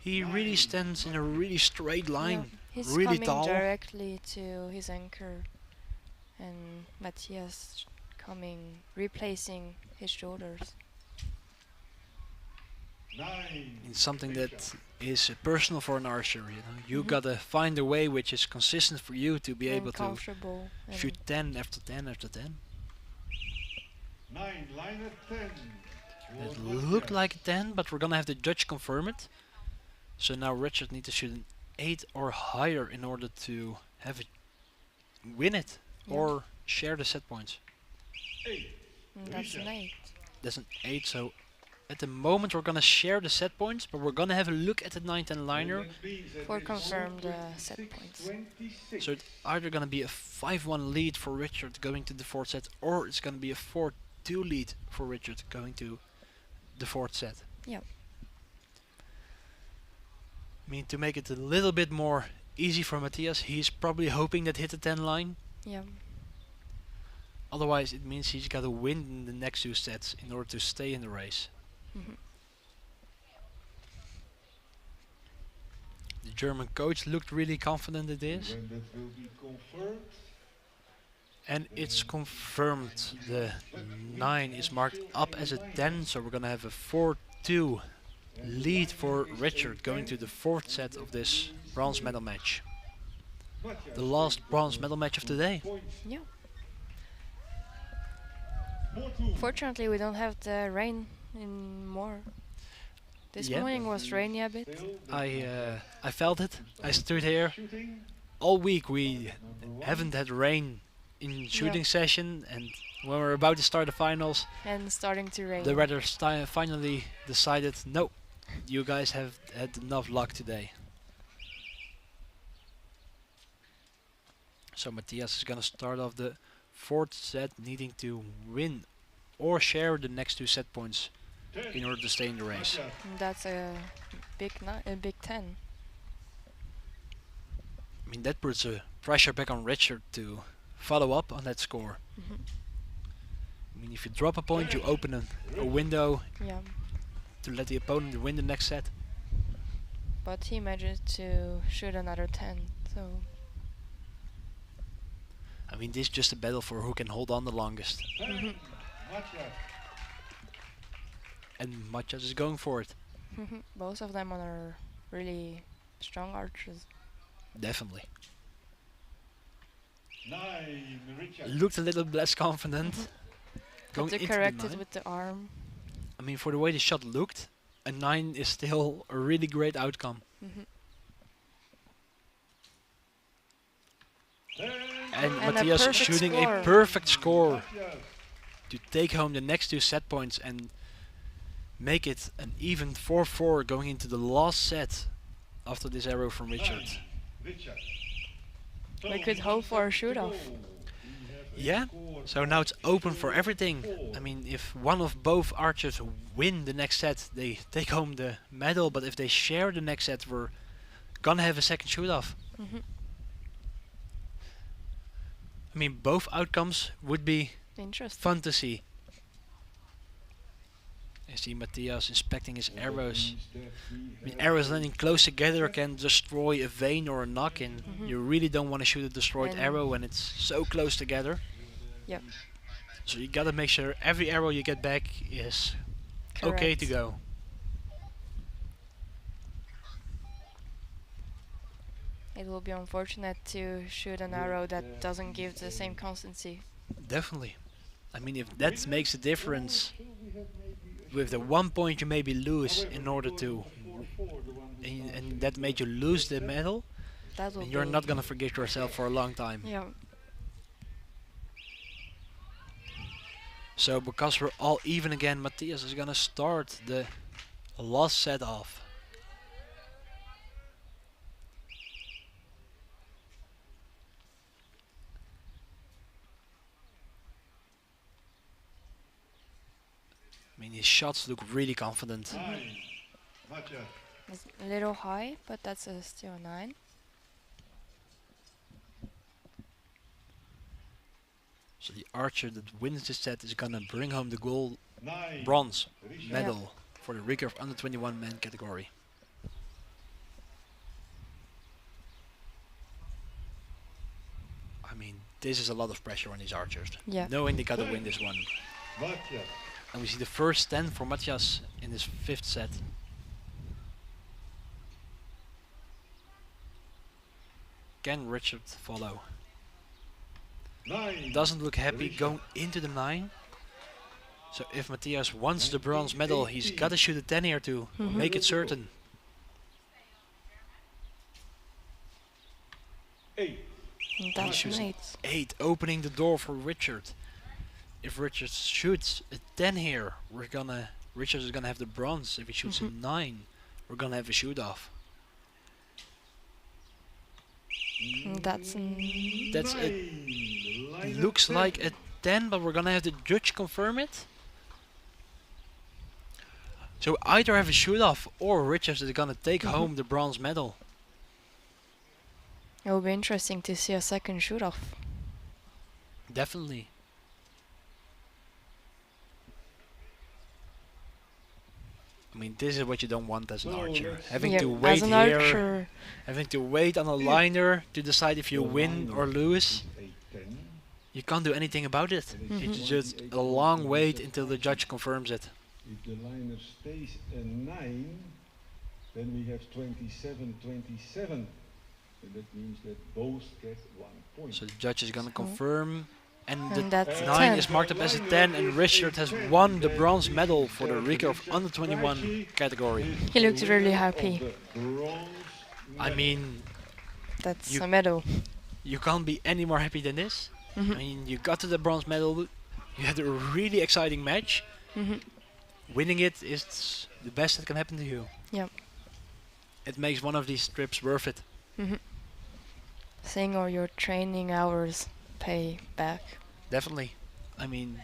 he really stands in a really straight line. Yeah, he's really coming tall. directly to his anchor, and Matthias replacing his shoulders. 9. It's something that is personal for an archer. You know, you Mhm. gotta find a way which is consistent for you to be And able to comfortable. shoot and 10 after 10 after 10. 9. Line at 10. It For looked Matthias. like a 10, but we're gonna have the judge confirm it. So now Richard needs to shoot an 8 or higher in order to have it win it Yeah. or share the set points. 8. and that's an 8. There's an 8, so at the moment we're gonna share the set points, but we're gonna have a look at the 9-10 liner. And that means that For it's confirmed, 26, set points. 26. So it's either gonna be a 5-1 lead for Richard going to the fourth set, or it's gonna be a 4-2 lead for Richard going to the fourth set. Yep. I mean, to make it a little bit more easy for Matthias, he's probably hoping that hit the 10 line. Yeah. Otherwise, it means he's got to win in the next 2 sets in order to stay in the race. Mhm. The German coach looked really confident it is, When that will be confirmed. and it's confirmed. The 9 is marked up as a 10, so we're gonna have a 4-2 lead for Richard going to the fourth set of this bronze medal match. Matthias The last takes bronze the medal match of the day. points. Yeah. 4-2. Fortunately, we don't have the rain anymore. This Yeah. morning was rainy a bit. Still the I felt it. I stood here shooting. all week. We Number 1. haven't had rain in shooting session, and when we're about to start the finals, And starting to rain. the weather finally decided, no, you guys have had enough luck today. So Matthias is gonna start off the fourth set needing to win or share the next 2 set points 10. in order to stay in the race. Matthias. And that's a big 10. I mean, that puts a pressure back on Richard to follow up on that score. Mhm. I mean, if you drop a point, you open a window Yeah. to let the opponent win the next set. But he managed to shoot another 10. So I mean, this is just a battle for who can hold on the longest. 10. Matthias. And Matthias is going for it. both of them are really strong archers. Definitely. 9. Richard. Looked a little less confident. Had Going to into the correct it 9. with the arm. I mean, for the way the shot looked, a 9 is still a really great outcome. Mhm. 10. And And a Matthias perfect shooting score. a perfect score Matthias. to take home the next 2 set points and make it an even 4-4 going into the last set after this arrow from Richard. 9. Richard. We could hope for a shoot-off. Yeah, so now it's open for everything. I mean, if one of both archers win the next set, they take home the medal, but if they share the next set, we're gonna have a second shoot-off. Mhm. I mean, both outcomes would be Interesting. fun to see. I see Matthias inspecting his arrows. I mean, arrows landing close together can destroy a vein or a knock, and Mhm. you really don't want to shoot a destroyed And- arrow when it's so close together. Yep. So you gotta make sure every arrow you get back is okay to Correct. go. It will be unfortunate to shoot an arrow that doesn't give the same constancy. Definitely. I mean, if that makes a difference with the 1 point you maybe lose in order to, and that made you lose the medal, That will then you're be. not gonna forget yourself for a long time. Yeah. So because we're all even again, Matthias is gonna start the last set off. I mean, his shots look really confident. It's a little high, but that's still a 9. So the archer that wins this set is gonna bring home the gold, bronze medal for the Recurve under 21 men category. I mean, this is a lot of pressure on these archers, Yeah. knowing they gotta win this one. And we see the first 10 for Matthias in his 5th set. Can Richard follow? Doesn't look happy going into the 9. So if Matthias wants the bronze medal, he's got to shoot a 10 here to make it certain. 8. And that's shoots an an 8. 8, opening the door for Richard. If Richard shoots a 10 here, Richard is gonna have the bronze. If he shoots a 9, we're gonna have a shoot off. And that's an. That's it. Looks like a 10, but we're gonna have the judge confirm it. So either have a shoot off or Richards is gonna take home the bronze medal. It will be interesting to see a second shoot off. Definitely. I mean, this is what you don't want as an archer. Having to wait as an here, archer, having to wait on a liner to decide if you win or lose. You can't do anything about it. It's just a long wait until the judge confirms it. If the liner stays a 9, then we have 27-27. And that means that both get 1 point. So the judge is gonna confirm, and the and that's a 9 10. is marked up as a 10, and Richard has won the bronze medal for the Recurve under 21 category. He looked really happy. I mean, That's You- a medal. you can't be any more happy than this. I mean, you got to the bronze medal, you had a really exciting match. Winning it is the best that can happen to you. Yep. It makes one of these trips worth it. Seeing all your training hours pay back. Definitely. I mean,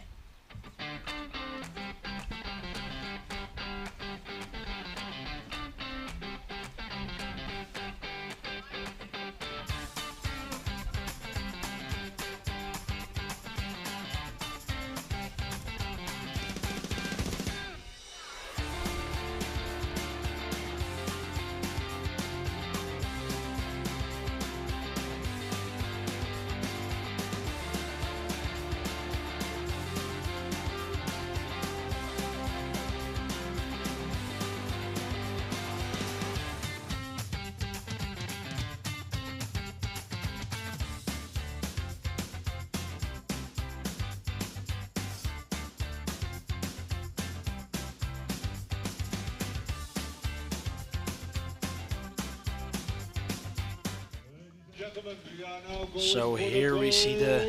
so here we see the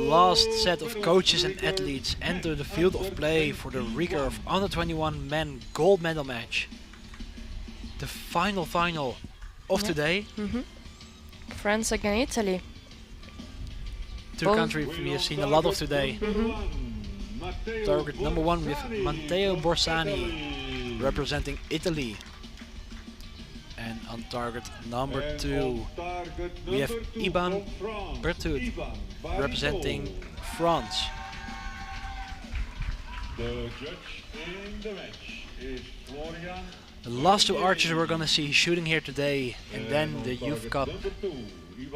last set of coaches and athletes enter the field of play for the Recurve under 21 men gold medal match. The final of Yeah. today. France against Italy. Two Both- countries we have seen a lot of today. Target number 1 with Matteo Borsani representing Italy. And on target number 2 we have Iban Berthoud representing France. The judge in the match is Florian. The last two archers we're gonna see shooting here today, and then the Youth Cup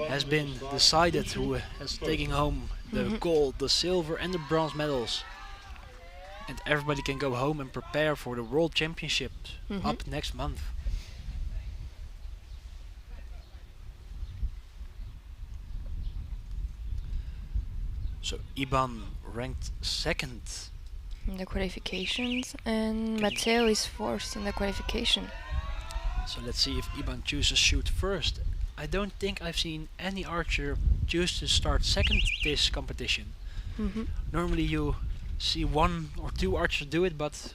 has been decided who is taking home the gold, the silver and the bronze medals. And everybody can go home and prepare for the World Championships up next month. So Iban ranked second in the qualifications, and Matteo is fourth in the qualification. So let's see if Iban chooses shoot first. I don't think I've seen any archer choose to start second this competition. Normally you see 1 or 2 archers do it, but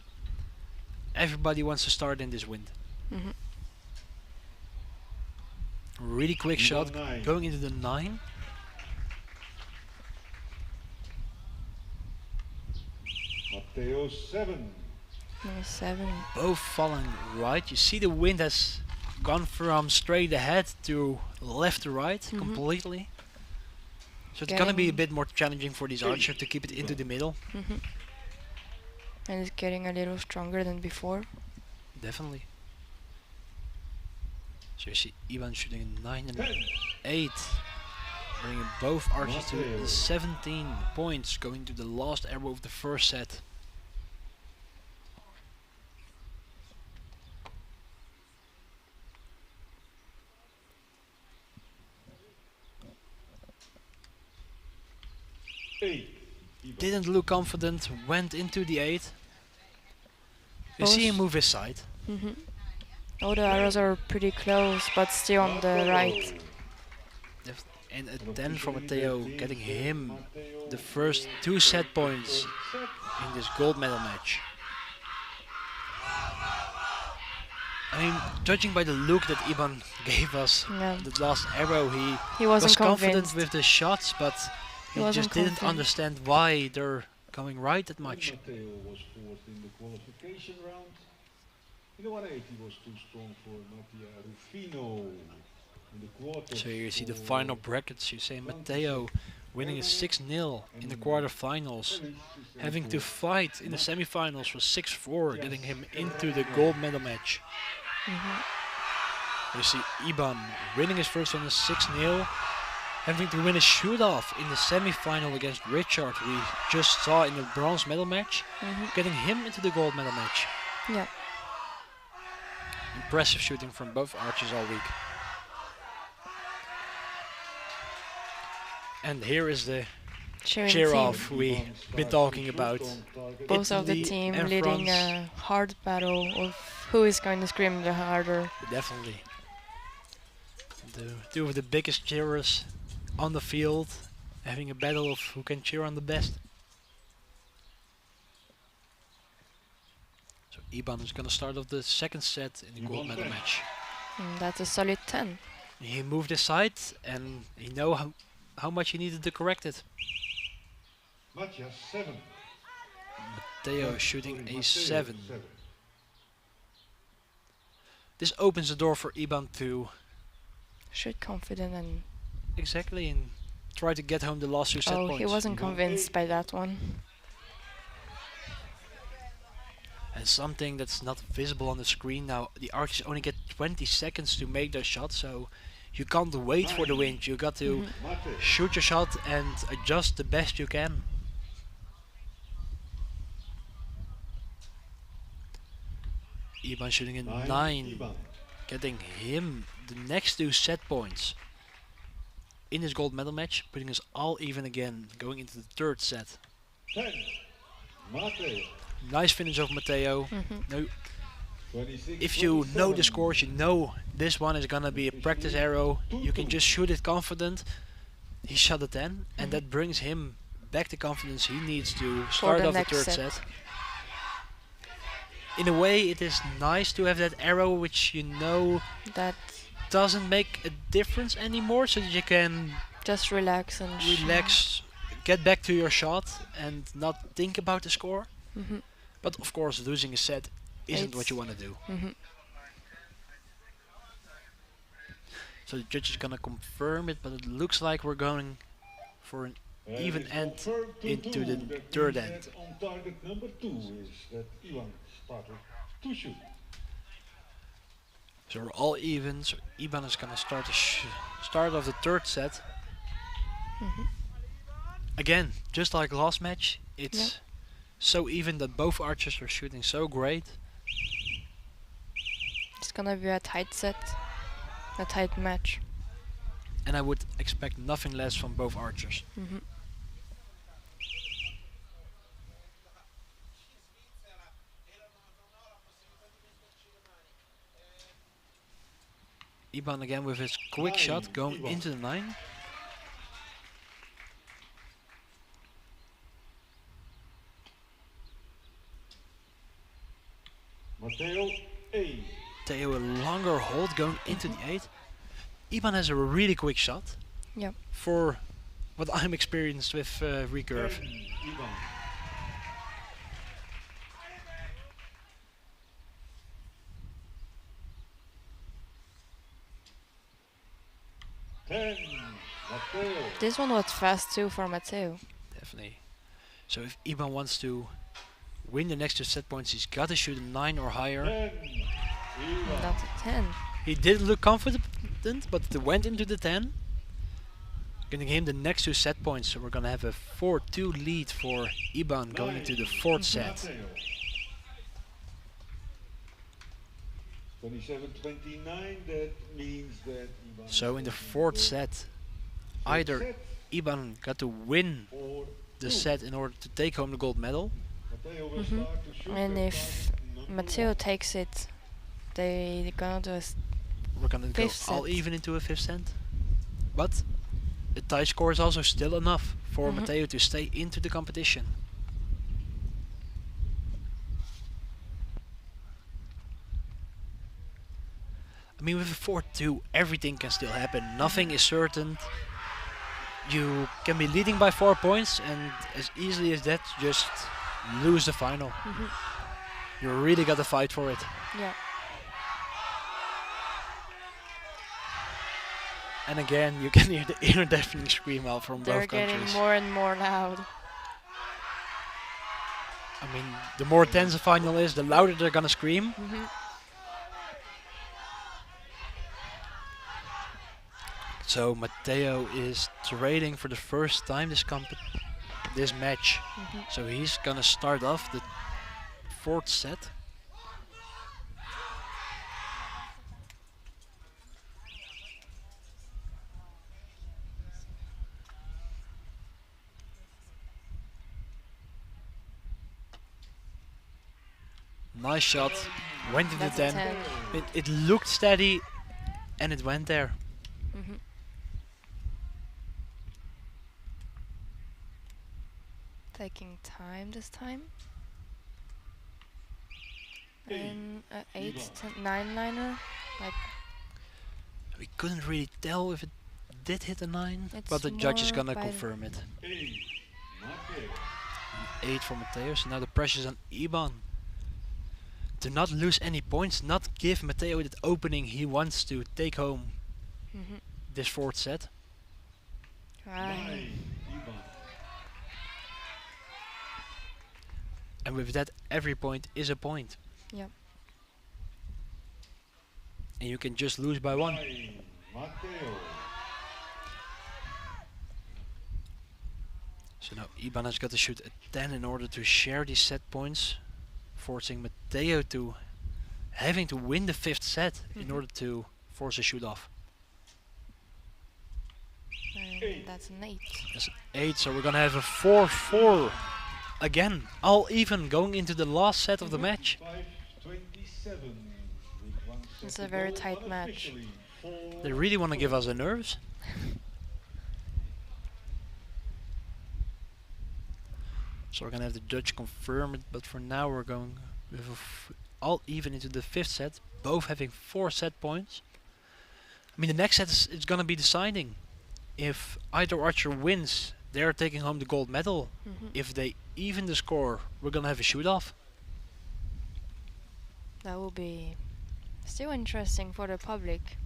everybody wants to start in this wind. Really quick shot going into the 9. Matteo 7. Number 7. Both falling right. You see the wind has gone from straight ahead to left to right completely. So it's gonna be a bit more challenging for these archers to keep it into the middle. And it's getting a little stronger than before. Definitely. So you see Ivan shooting a 9 and an 8. Bringing both archers to 17 points, going to the last arrow of the first set. Didn't look confident, went into the 8. You see him move his side. All the arrows are pretty close, but still on the right. And a 10 from Matteo, getting him the first 2 set points in this gold medal match. I mean, judging by the look that Iban gave us, the last arrow, he was confident with the shots, but he just didn't understand why they're coming right that much. Matteo was fourth in the qualification round. In the 180 was too strong for Mattia Rufino. In the quarter. So here you see the final brackets. You say Matteo winning a 6-0 in the quarterfinals, having to fight in the semifinals for 6-4, getting him into the gold medal match. You see Iban winning his first one, a 6-0, having to win a shoot-off in the semi-final against Richard, we just saw in the bronze medal match, getting him into the gold medal match. Yeah. Impressive shooting from both archers all week. And here is the cheer-off we've been talking about. Both of the team leading a hard battle of who is going to scream the harder. Definitely. The 2 of the biggest cheerers on the field, having a battle of who can cheer on the best. So Iban is going to start off the second set in the gold medal match. That's a solid 10. He moved his side and he know how much he needed to correct it. Mattia 7. Matteo shooting a 7. This opens the door for Iban to shoot confident and and try to get home the last 2 set points. He wasn't convinced by that one. And something that's not visible on the screen now, the archers only get 20 seconds to make their shot, so you can't wait for the wind. You got to shoot your shot and adjust the best you can. Iban shooting a 9, getting him the next 2 set points in his gold medal match, putting us all even again, going into the 3rd set. 10. Matteo. Nice finish of Matteo. No, if you know the scores, you know this one is gonna be a practice arrow. You can just shoot it confident. He shot a 10, and that brings him back the confidence he needs to start off the 3rd set. In a way, it is nice to have that arrow which you know that doesn't make a difference anymore, so that you can just relax and get back to your shot and not think about the score. But of course, losing a set isn't what you want to do. So the judge is gonna confirm it, but it looks like we're going for an even end into the 3rd end. On target number 2 is that Ivan started to shoot. So we're all even. So Ivan is gonna start start of the 3rd set. Again, just like last match, it's so even that both archers are shooting so great. It's gonna be a tight set, a tight match. And I would expect nothing less from both archers. Iban again with his quick shot going into the 9. Matteo, 8. Theo a longer hold going into the 8. Iban has a really quick shot. Yep. For what I'm experienced with Recurve. 10, Ivan. Matteo. This one was fast too for Matteo. Definitely. So if Iban wants to win the next 2 set points, he's got to shoot a 9 or higher. 10, Ivan. Not a 10. He did look confident, but it went into the 10. Gonna give him the next 2 set points, so we're gonna have a 4-2 lead for Iban going into the 4th set. Matteo. 27-29, that means that Ivan So in the is 4th set, Fourth either set Iban got to win or the two. set in order to take home the gold medal, Matteo will start to shoot And at if target number Matteo 1. takes it, they gonna do a we're gonna go Fifth all set. even into a 5th set. But a tie score is also still enough for Mhm. Matteo to stay into the competition. I mean, with a 4-2, everything can still happen. Nothing is certain. You can be leading by 4 points, and as easily as that, just lose the final. You really got to fight for it. Yeah. And again, you can hear the inner deafening scream out from They're both getting countries. more and more loud. I mean, the more tense the final is, the louder they're gonna scream. So Matteo is trading for the first time this match. So he's gonna start off the 4th set. Nice shot, went into That's a 10. 10. It looked steady and it went there. Taking time this time. And 8, 10, 9 liner. Like We couldn't really tell if it did hit a 9, It's but the judge is more gonna by the- confirm it. 8, Matteo. 8 for Matteo, so now the pressure's on Iban. To not lose any points, not give Matteo that opening he wants to take home this 4th set. right. 9, Ivan. And with that, every point is a point. Yep. And you can just lose by 1. 9, Matteo. So now Iban has got to shoot a 10 in order to share these set points, forcing Matteo to having to win the 5th set in order to force a shoot off. And that's an 8. That's an 8, so we're gonna have a 4-4 again, all even going into the last set of the match. 5-27. With 1 set It's to a very go, tight match. unofficially. They really want to give us the nerves. So we're gonna have the judge confirm it, but for now we're going with all even into the 5th set, both having 4 set points. I mean, the next set is gonna be deciding. If either archer wins, they're taking home the gold medal. If they even the score, we're gonna have a shoot off. That will be still interesting for the public.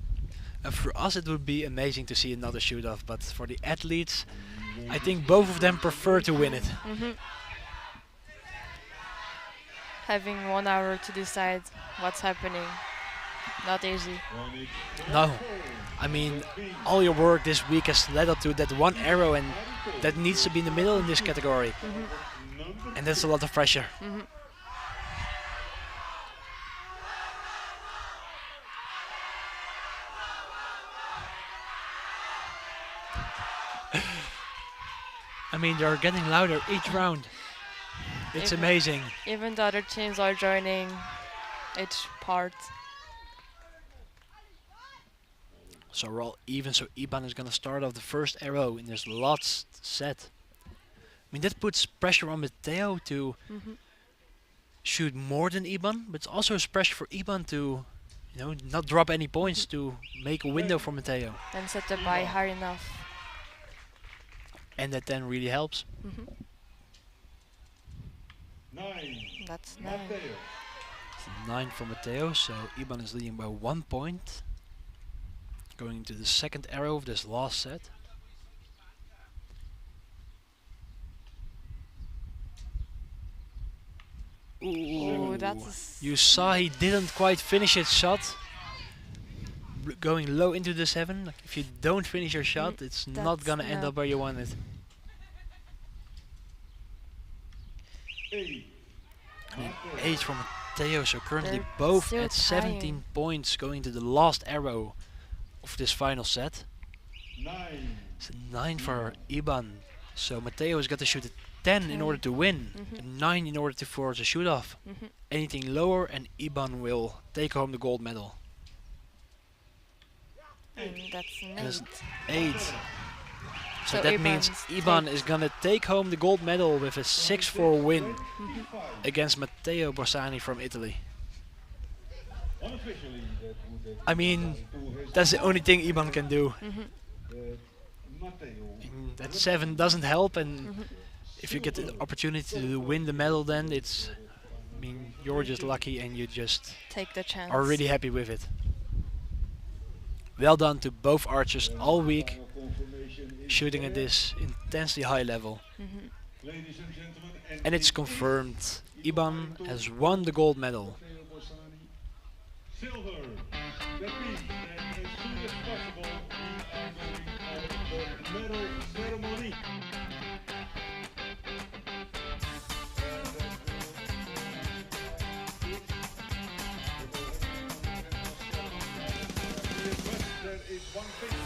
And for us it would be amazing to see another shoot off, but for the athletes, I think both of them prefer to win it. Having 1 hour to decide what's happening. Not easy. No, I mean, all your work this week has led up to that one arrow, and that needs to be in the middle in this category. And that's a lot of pressure. Mhm. I mean, they're getting louder each round. It's Even- amazing. Even the other teams are joining each part. So we're all even, so Iban is gonna start off the first arrow and there's lots set. I mean, that puts pressure on Matteo to Mhm. shoot more than Iban, but it's also pressure for Iban to, you know, not drop any points to make a window for Matteo. And set the buy high enough. And that then really helps. Mhm. 9. That's nice. Matteo. It's a 9 for Matteo, so Iban is leading by 1 point. Going to the second arrow of this last set. Ooh, that's You saw he didn't quite finish his shot. Going low into the 7. Like, if you don't finish your shot, it's not that's gonna end no. up where you want it. 8. I mean, Matteo. 8 from Matteo, so currently They're both still at 17 tying. points going to the last arrow of this final set. 9. It's a 9 for Iban. So Matteo has got to shoot a 10 in order to win, Mhm. a 9 in order to force a shoot off. Mhm. Anything lower and Iban will take home the gold medal. And that's an Yes. 8. 8. So So that means Iban's Iban is gonna take home the gold medal with a 6-4 win Mhm. against Matteo Borsani from Italy. Unofficially, that would have I mean, been 2 that's the only thing Iban can do. Mhm. Matteo. And that 7 doesn't help, and Mhm. if you get the opportunity to win the medal, then it's, I mean, you're just lucky and you just Take the chance. are really happy with it. Well done to both archers all week, Final confirmation is shooting at there. this intensely high level. Mhm. Ladies and gentlemen, And it's confirmed, Iban has won the gold medal. Matteo Borsani, silver. That means that as soon as possible we are going for the medal ceremony. There is one thing.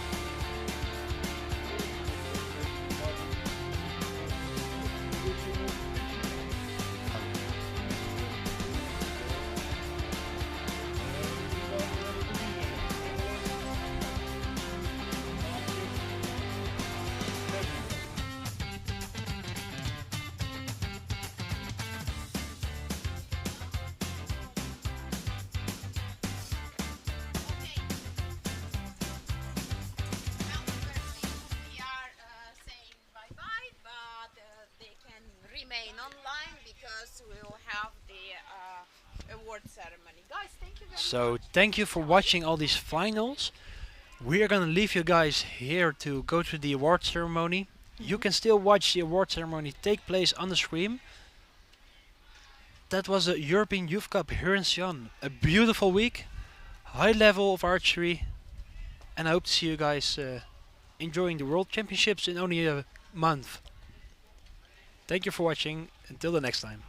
We are saying bye-bye, but they can remain online because we will have the award ceremony. Guys, thank you very much. So thank you for watching all these finals. We are gonna leave you guys here to go to the award ceremony. You can still watch the award ceremony take place on the screen. That was a European Youth Cup here in Sion. A beautiful week, high level of archery, and I hope to see you guys enjoying the World Championships in only a month. Thank you for watching. Until the next time.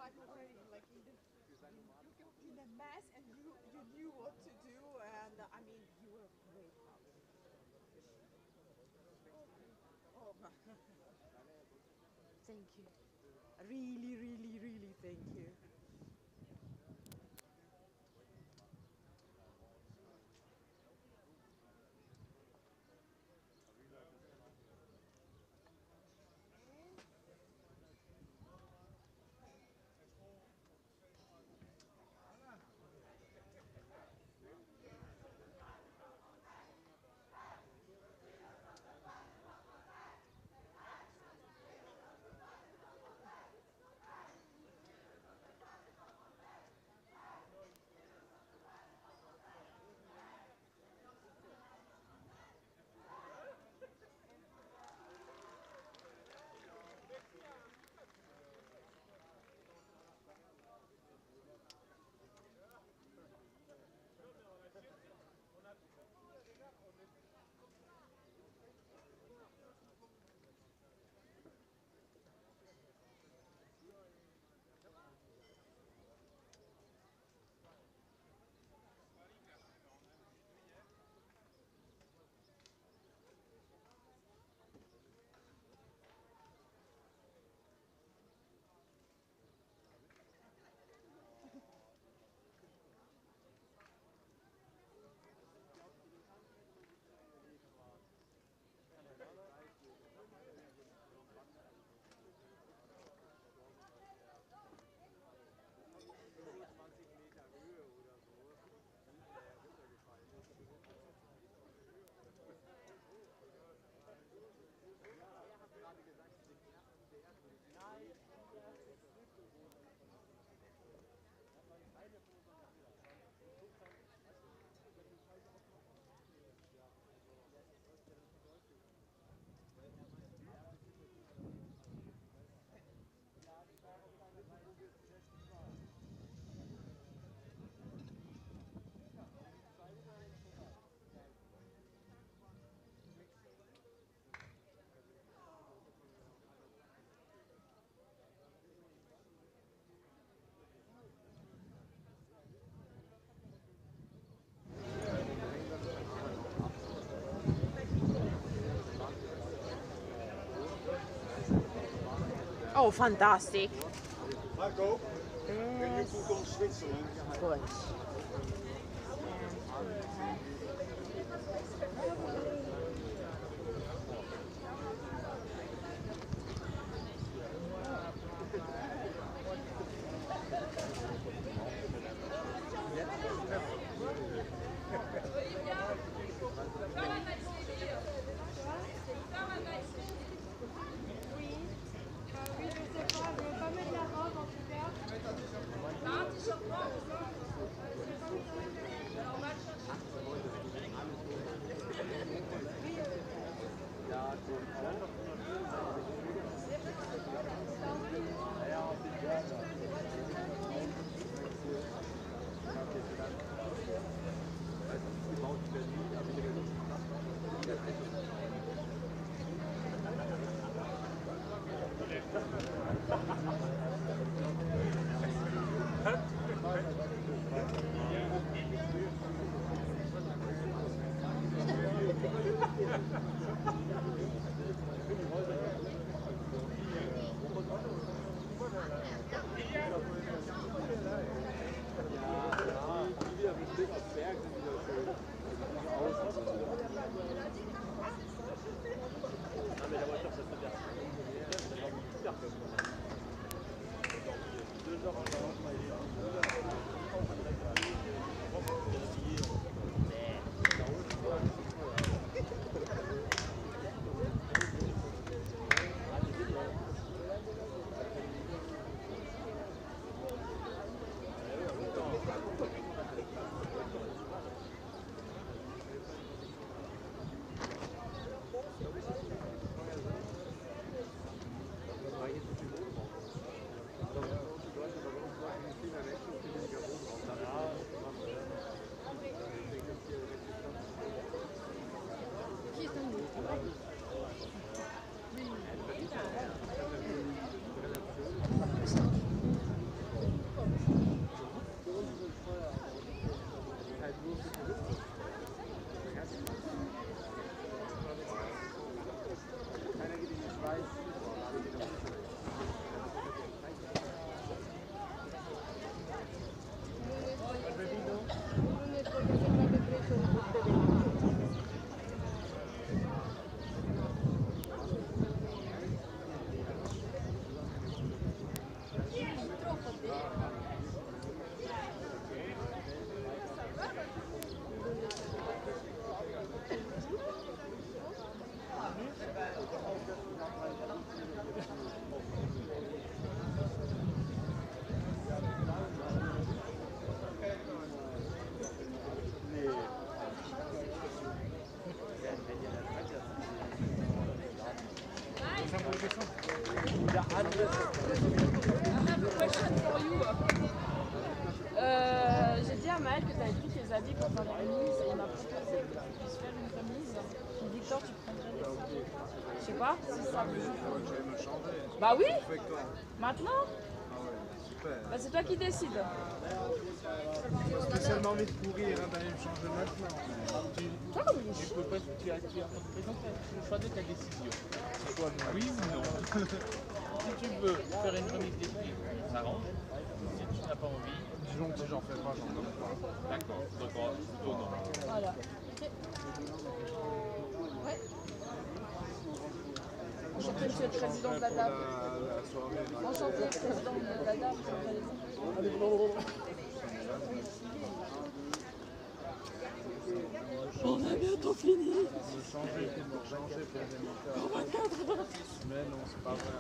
like already like in the mess, and you knew what to do, and I mean you were great help. Oh, thank you. Really, really, really thank you. Oh, fantastic. Marco, can you put on Switzerland? Good. J'ai dit à Maël que tu avais pris tes habits pour faire une remise et il m'a proposé que tu puisses faire une remise. Il dit Victor, tu prendrais les filles. Je sais pas si ça vous. Bah oui. Maintenant. Bah c'est toi qui décides. J'ai spécialement envie de courir, d'aller me changer maintenant. Tu peux pas, tu as le choix de ta décision. Soit oui ou non. Si tu veux faire une remise des prix, ça rentre. Si tu n'as pas envie. Disons que si j'en fais pas, j'en donne pas. D'accord, donc plutôt non. Voilà. Ok. Ouais. Enchanté, monsieur le président de la DAB. Enchanté, président de la DAB. On a bientôt fini. Me changer pour me changer pour des moteurs. Mais non, c'est pas vrai.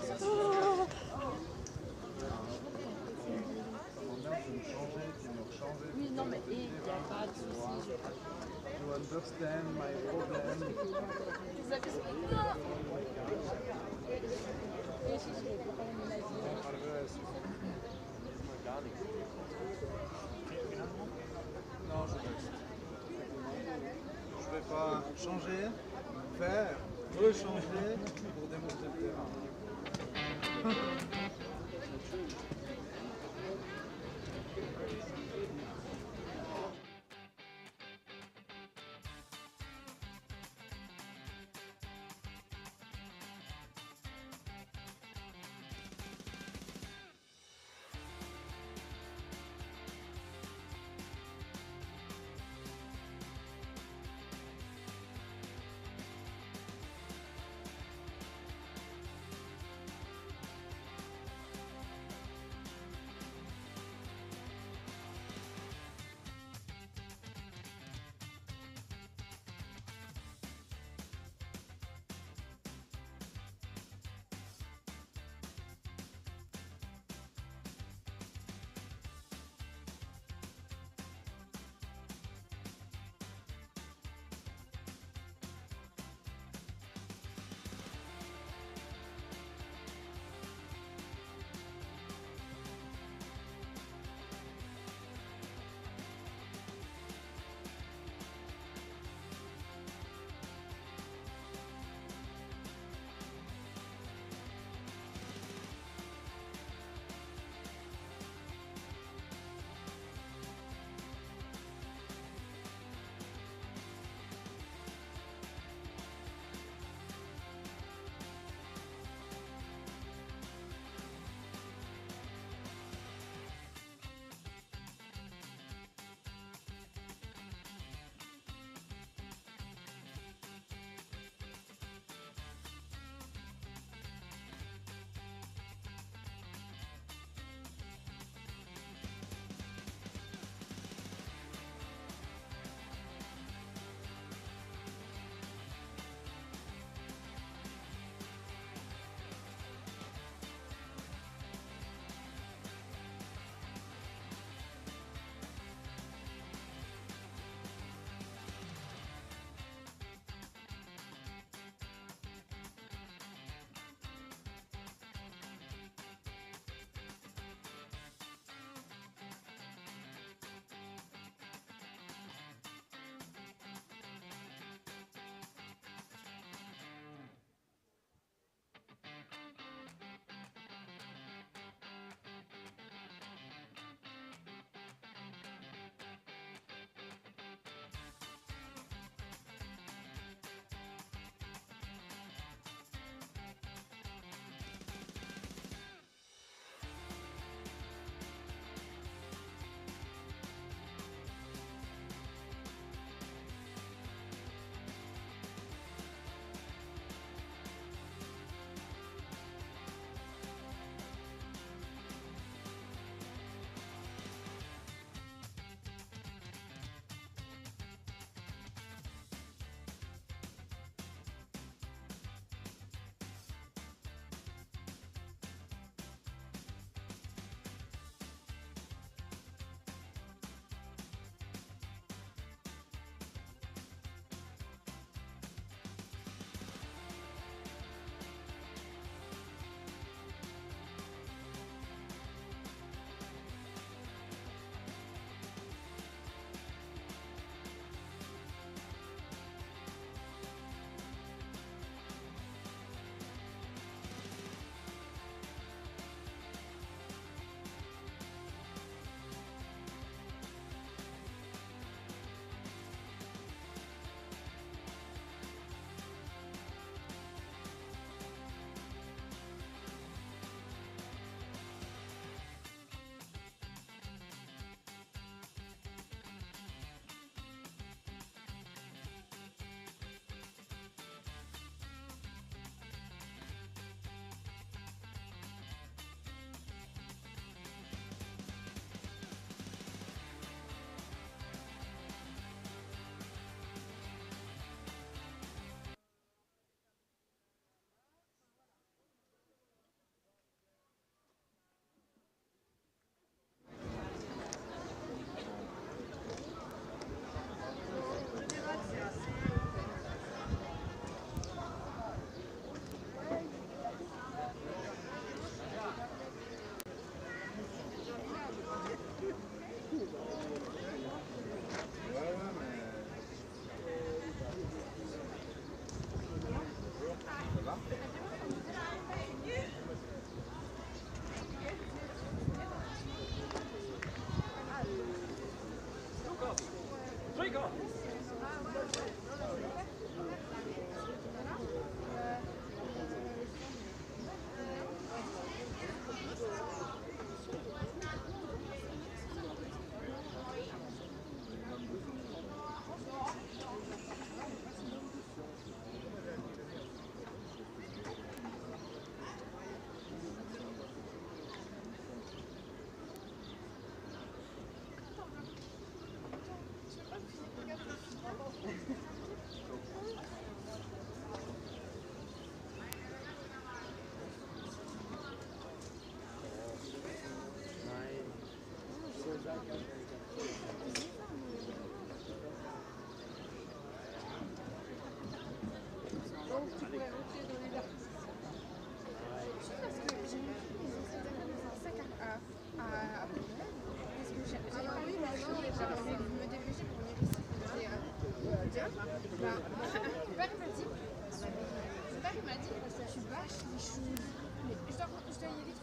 Oui, non, mais il n'y a pas de souci. You understand my problem. Vous avez ce Non, je reste. Je vais pas changer, faire, rechanger pour démonter le terrain.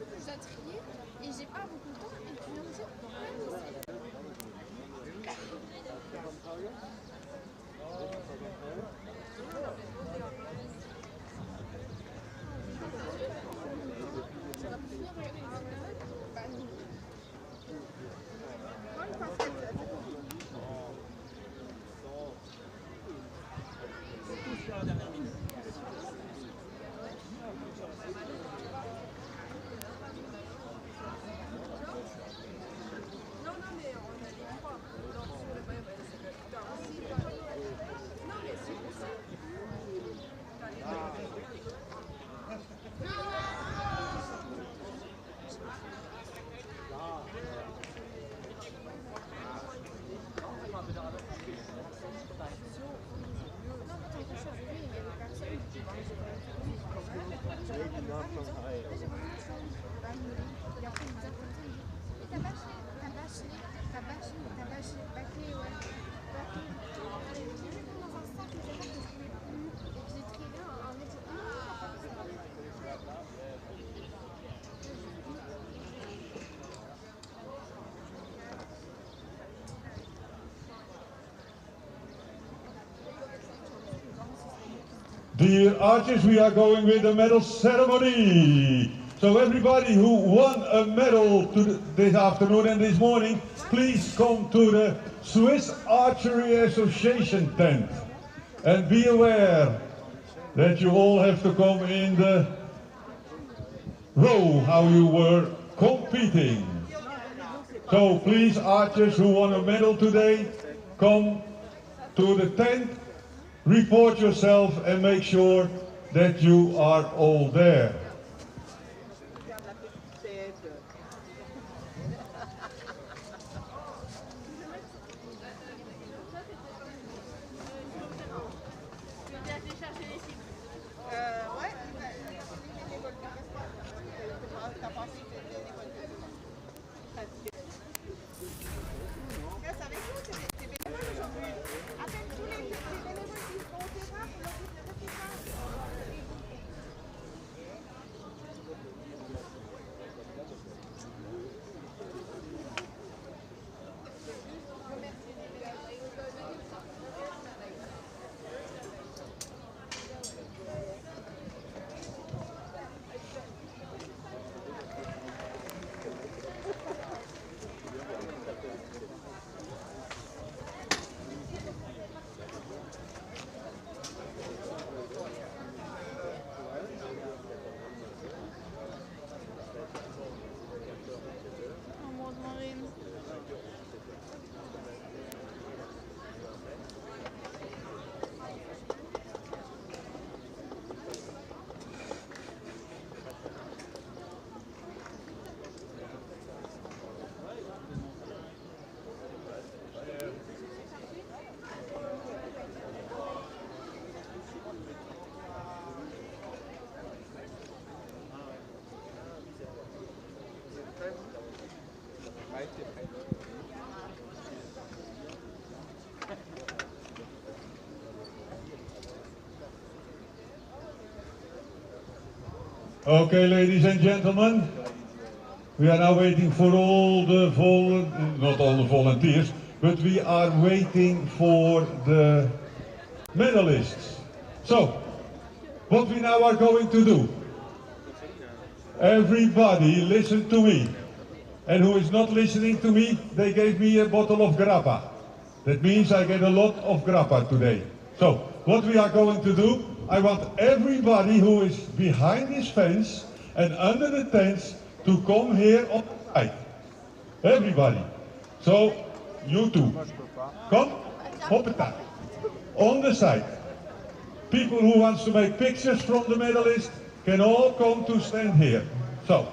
trucs que je dois trier et j'ai pas beaucoup de temps et tu viens me dire Dear archers, we are going with the medal ceremony. So everybody who won a medal this afternoon and this morning, please come to the Swiss Archery Association tent. And be aware that you all have to come in the row how you were competing. So please, archers who won a medal today, come to the tent, report yourself and make sure that you are all there. Okay, ladies and gentlemen, we are now waiting for all the not all the volunteers, but we are waiting for the medalists. So, what we now are going to do, everybody listen to me. And who is not listening to me, they gave me a bottle of grappa. That means I get a lot of grappa today. So, what we are going to do, I want everybody who is behind this fence and under the tents to come here on the side. Everybody. So, you too. Come, hoppata. On the side. People who wants to make pictures from the medalists can all come to stand here. So.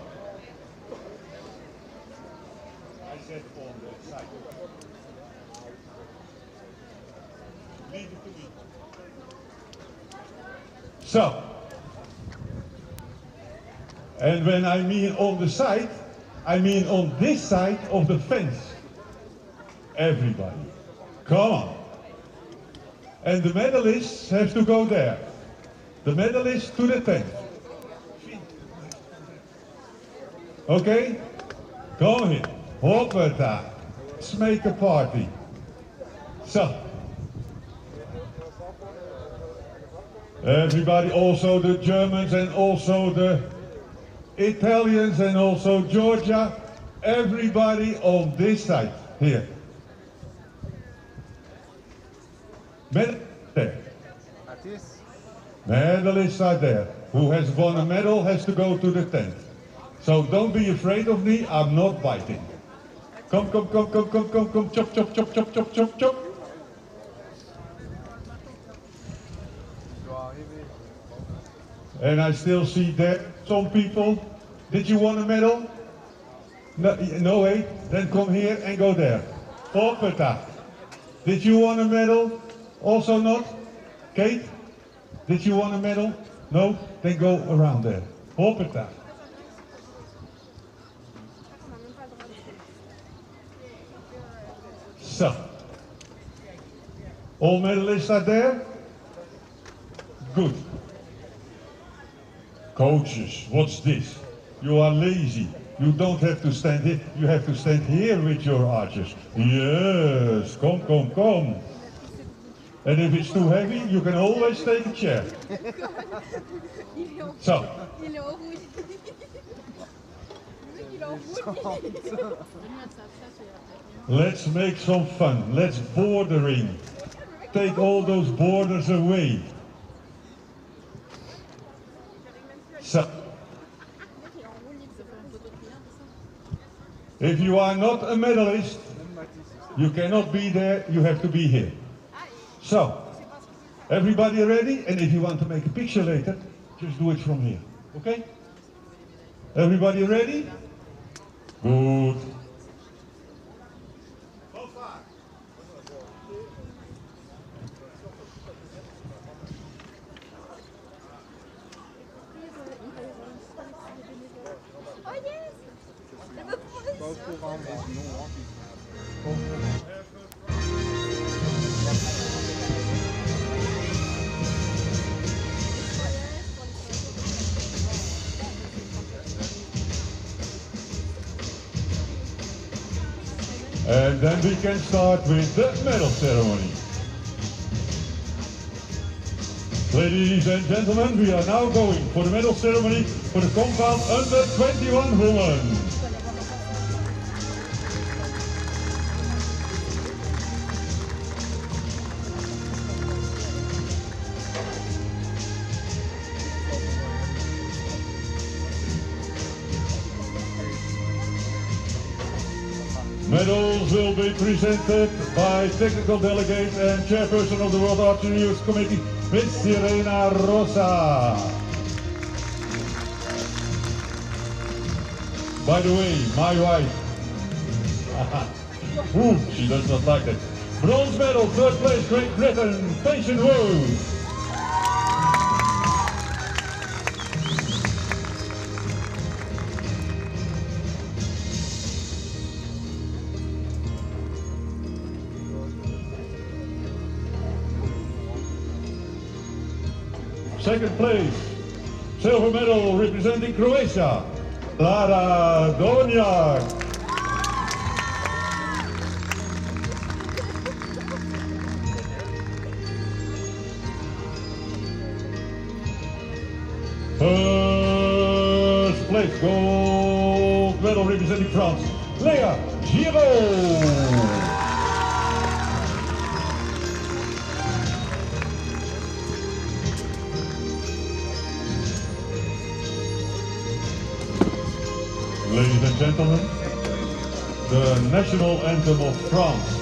I said on the side. Leave it to me. So, and when I mean on the side, I mean on this side of the fence. Everybody, come on. And the medalists have to go there. The medalists to the tent. Okay? Come here. Hoppata. Let's make a party. So. Everybody, also the Germans and also the Italians and also Georgia. Everybody on this side. Here. Medal there. Medalists are there. Who has won a medal has to go to the tent. So don't be afraid of me, I'm not biting. Come, come, come, come, come, come, come, chop, chop, chop, chop, chop, chop, chop. And I still see there some people. Did you want a medal? No, no way? Then come here and go there. Hoppata. Did you want a medal? Also not? Kate? Did you want a medal? No? Then go around there. Hoppata. So. All medalists are there? Good. Coaches, what's this? You are lazy. You don't have to stand here. You have to stand here with your archers. Yes, come, come, come. And if it's too heavy, you can always take a chair. So. Let's make some fun. Let's bordering. Take all those borders away. So. If you are not a medalist, you cannot be there, you have to be here. So, everybody ready? And if you want to make a picture later, just do it from here, okay? Everybody ready? Good. And then we can start with the medal ceremony. Ladies and gentlemen, we are now going for the medal ceremony for the compound under 21 women. Medals will be presented by technical delegate and chairperson of the World Archery Youth Committee, Miss Sirena Rosa. By the way, my wife, ooh, she does not like that. Bronze medal, third place, Great Britain, Patient Rose. Second place, silver medal representing Croatia, Lara Donjak. First place, gold medal representing France, Léa Giraud. Ladies and gentlemen, the national anthem of France.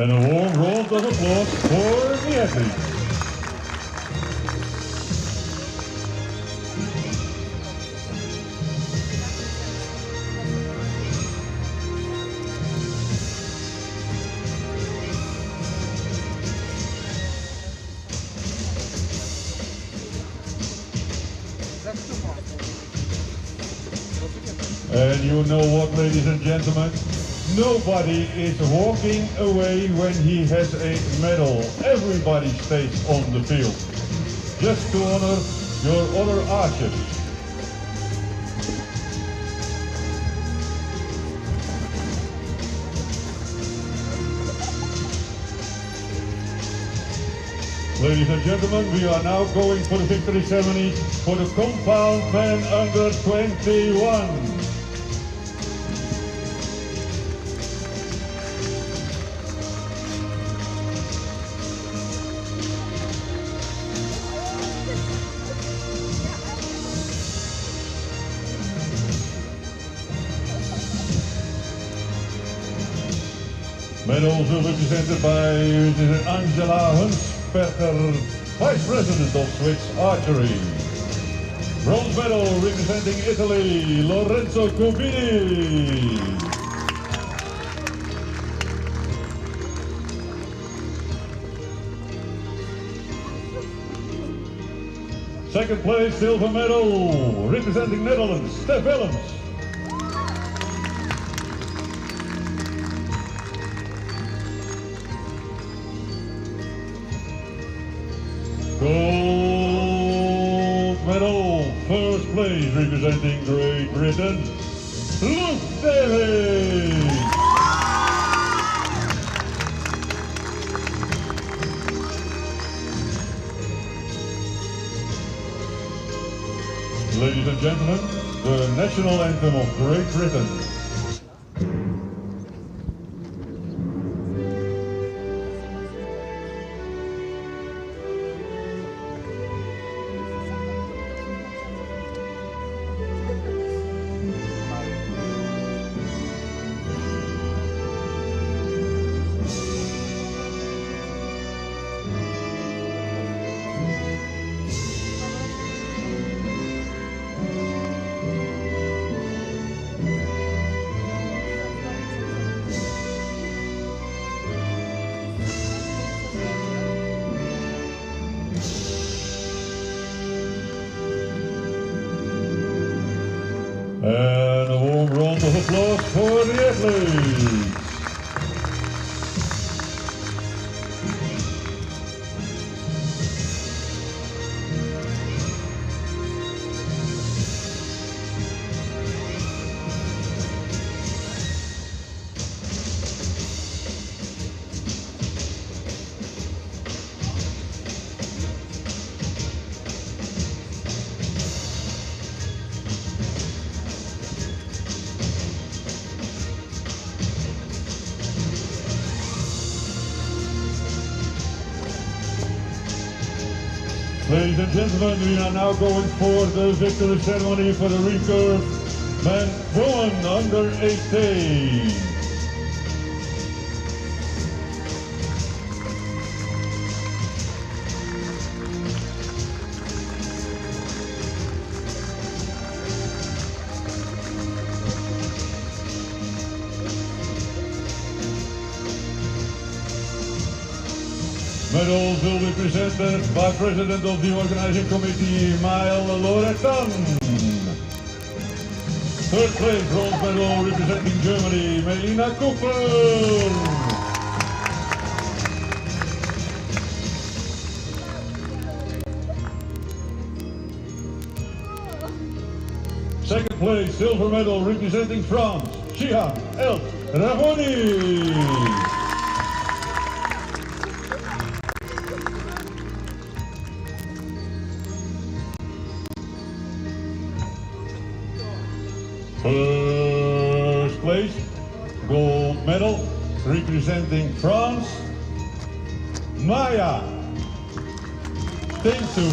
And a warm round of applause for the athletes. And you know what, ladies and gentlemen? Nobody is walking away when he has a medal. Everybody stays on the field. Just to honor your other archers. Ladies and gentlemen, we are now going for the victory ceremony for the compound men under 21. Medals will be presented by Angela Hunsperger, Vice President of Swiss Archery. Bronze medal representing Italy, Lorenzo Cubini. Second place, silver medal representing Netherlands, Stef Willems. Gold medal, first place representing Great Britain, Luke Davis. Ladies and gentlemen, the national anthem of Great Britain. And a warm round of applause for the athletes. Ladies and gentlemen, we are now going for the victory ceremony for the recurve men-women under 18. Medals will be presented by President of the Organizing Committee, Maël Loretan. Third place bronze medal representing Germany, Melina Cooper. Second place silver medal representing France, Sion El Ramoni. First place, gold medal, representing France, Maya Steensu.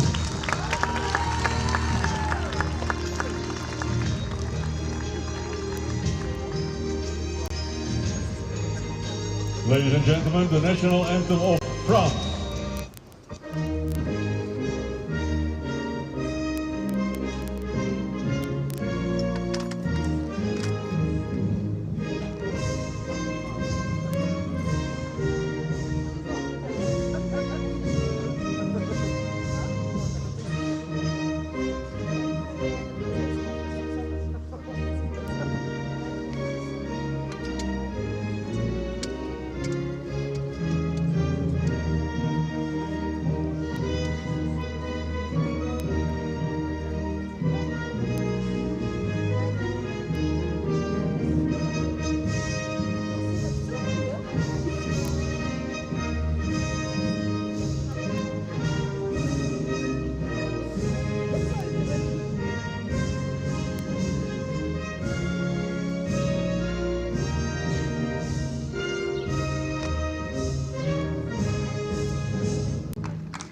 Ladies and gentlemen, the national anthem of France.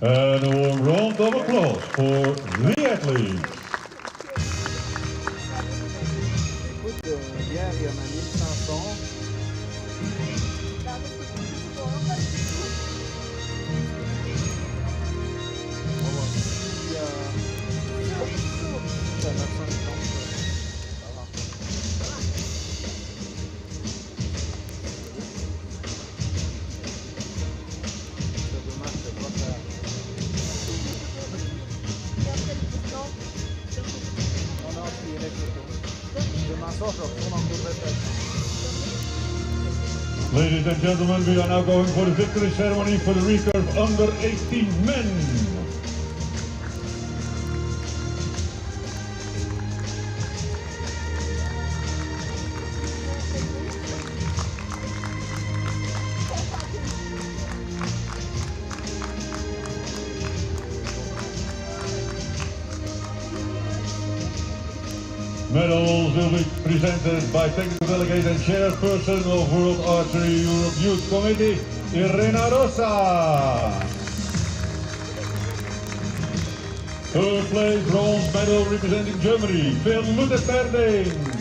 And a warm round of applause for the athletes. Écoute, hier, il y en a 1500. Il y a 950. Ça va. C'est dommage, c'est pas faire. On a appuyé les photos. Demain soir, je retourne en cours de répète. Ladies and gentlemen, we are now going for the victory ceremony for the Recurve under 18 men. Medals will be presented by technical delegate and chairperson of World Archery Europe Youth Committee, Irena Rosa. Third place bronze medal representing Germany, Phil Lutteperding.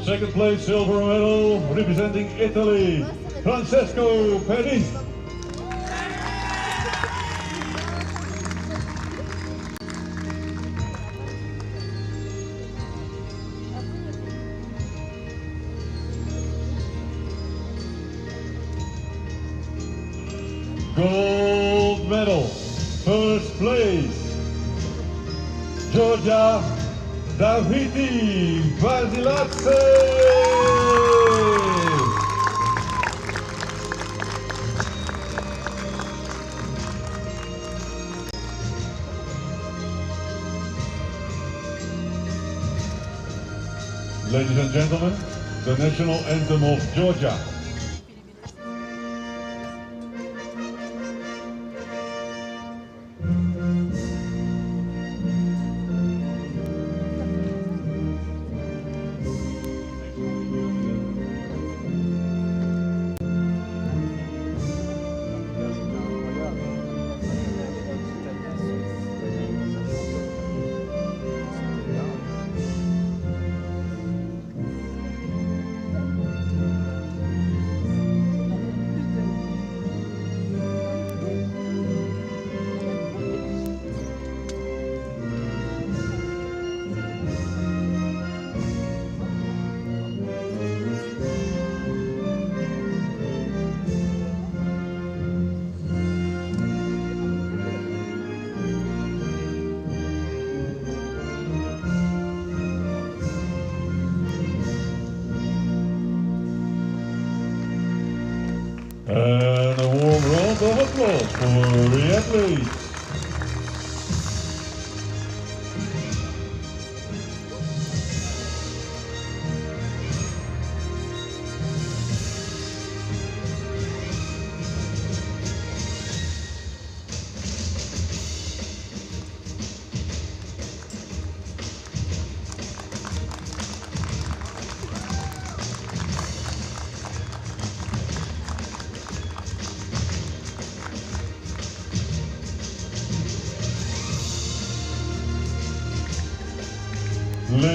Second place silver medal representing Italy, Francesco Perez. Gold medal, first place, Georgia, Davidi Basilazzi. Ladies and gentlemen, the national anthem of Georgia. And a warm round of applause for the athletes.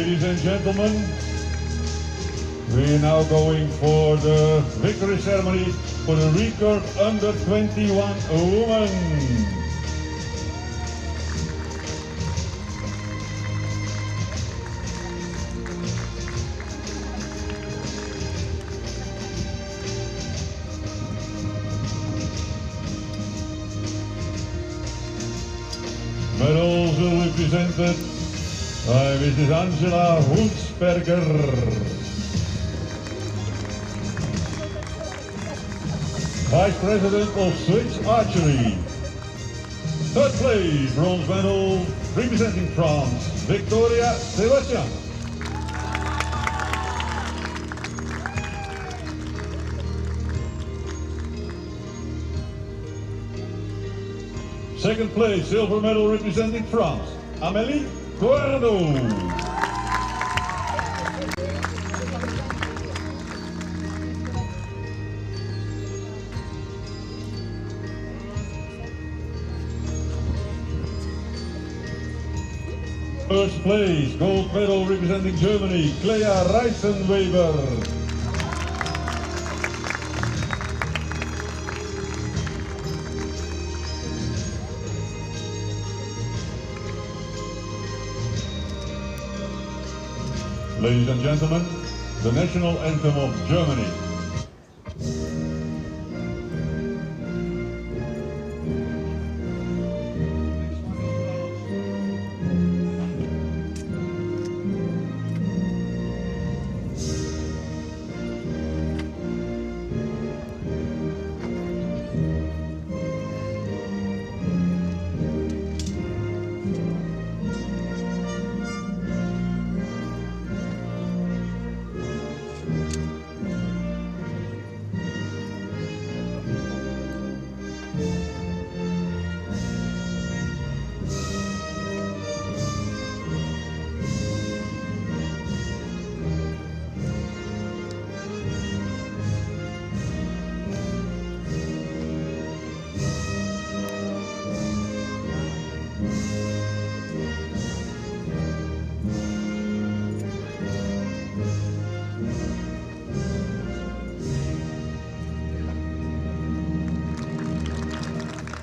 Ladies and gentlemen, we're now going for the victory ceremony for the Recurve under 21 women. Medals will be presented by Mrs. Angela Hunsberger. Vice President of Switch Archery. Third place, bronze medal representing France, Victoria Sebastian. Second place, silver medal representing France, Amélie Guardo. First place, gold medal representing Germany, Clea Reisenweber. Ladies and gentlemen, the national anthem of Germany.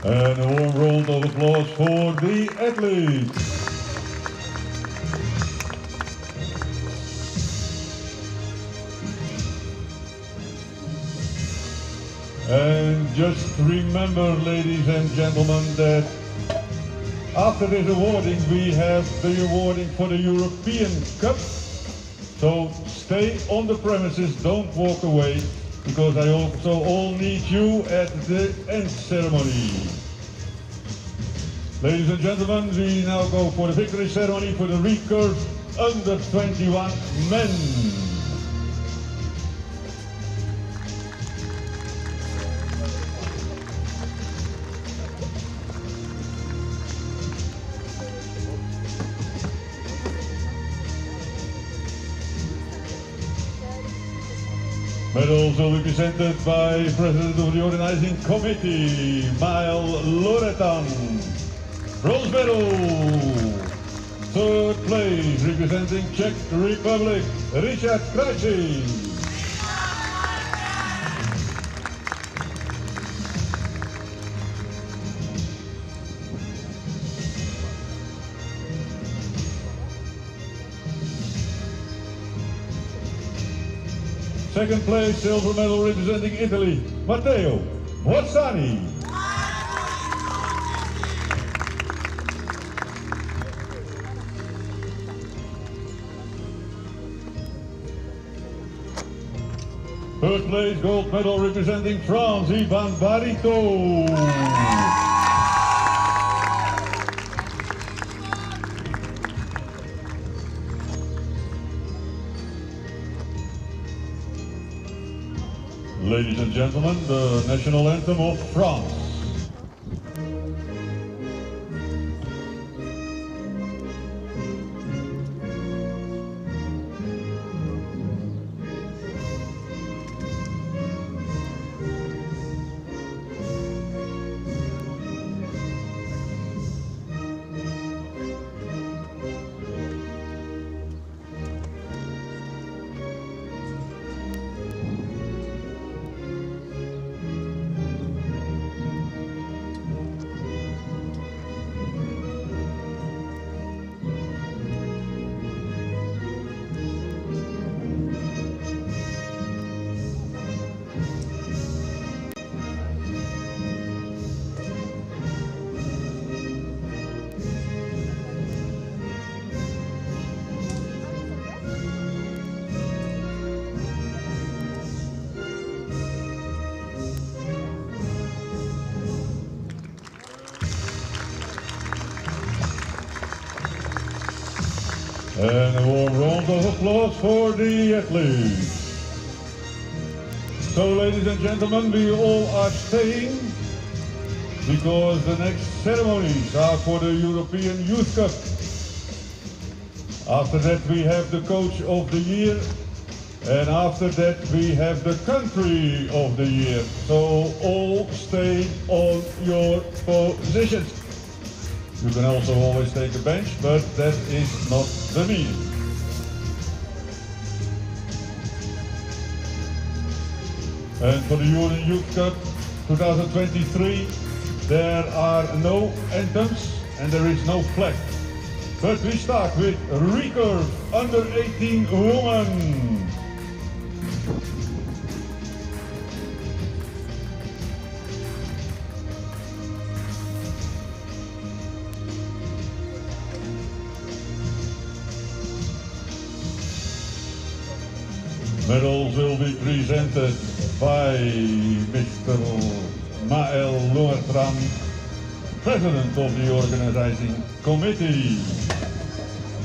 And a warm round of applause for the athletes. And just remember, ladies and gentlemen, that after this awarding, we have the awarding for the European Cup. So stay on the premises, don't walk away, because I also all need you at the end ceremony. Ladies and gentlemen, we now go for the victory ceremony for the Recurve under 21 men. Medals will be presented by President of the Organizing Committee, Mael Loretan. Bronze medal, third place, representing Czech Republic, Richard Krajci. Second place, silver medal representing Italy, Matteo Borsani. Third place, gold medal representing France, Ivan Barito. Ladies and gentlemen, the national anthem of France. And a warm round of applause for the athletes. So, ladies and gentlemen, we all are staying because the next ceremonies are for the European Youth Cup. After that we have the Coach of the Year, and after that we have the Country of the Year. So all stay on your positions. You can also always take a bench, but that is not the meaning. And for the European Youth Cup 2023, there are no anthems and there is no flag. But we start with Recurve under 18 women. Medals will be presented by Mr. Maël Loertram, President of the Organizing Committee.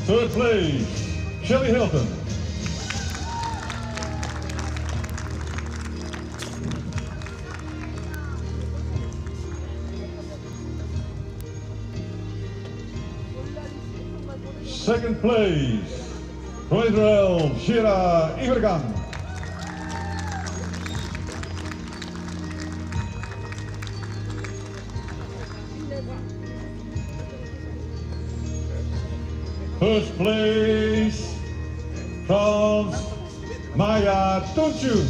Third place, Shelley Hilton. Second place, from Israel, Shira Ivergan. First place, France, Maya Tinshu.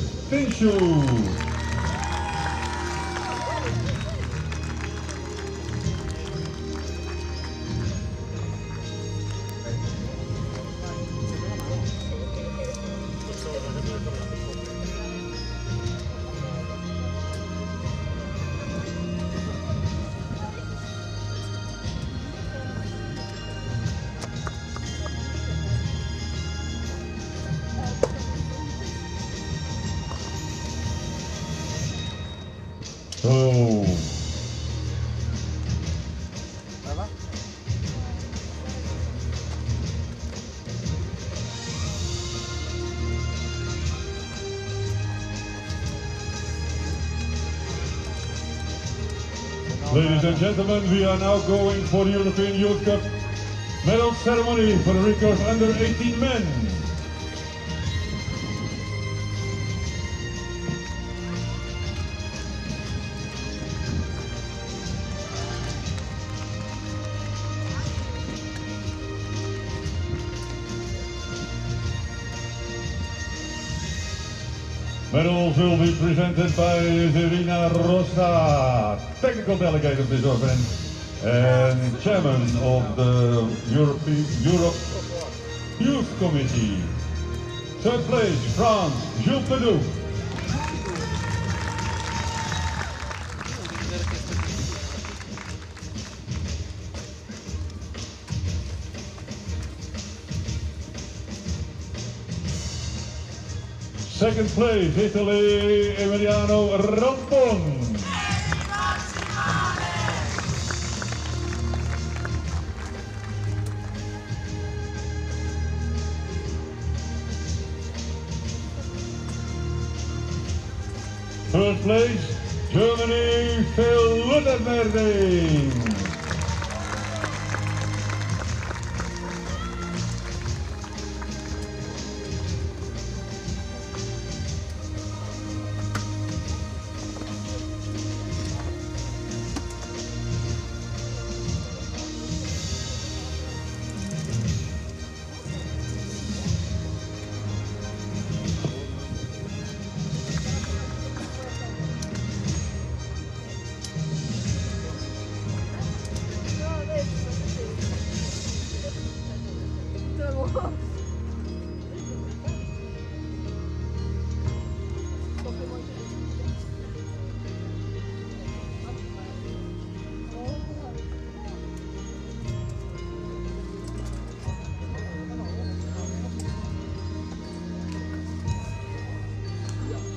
So, ladies and gentlemen, we are now going for the European Youth Cup medal ceremony for the Recurve under 18 men. Medals will be presented by Zerina Rosa, technical delegate of this event and chairman of the Europe Youth Committee. Third place, France, Jules Pedou. Second place, Italy, Emiliano Rampon. First place, Germany, Phil Luttenberding.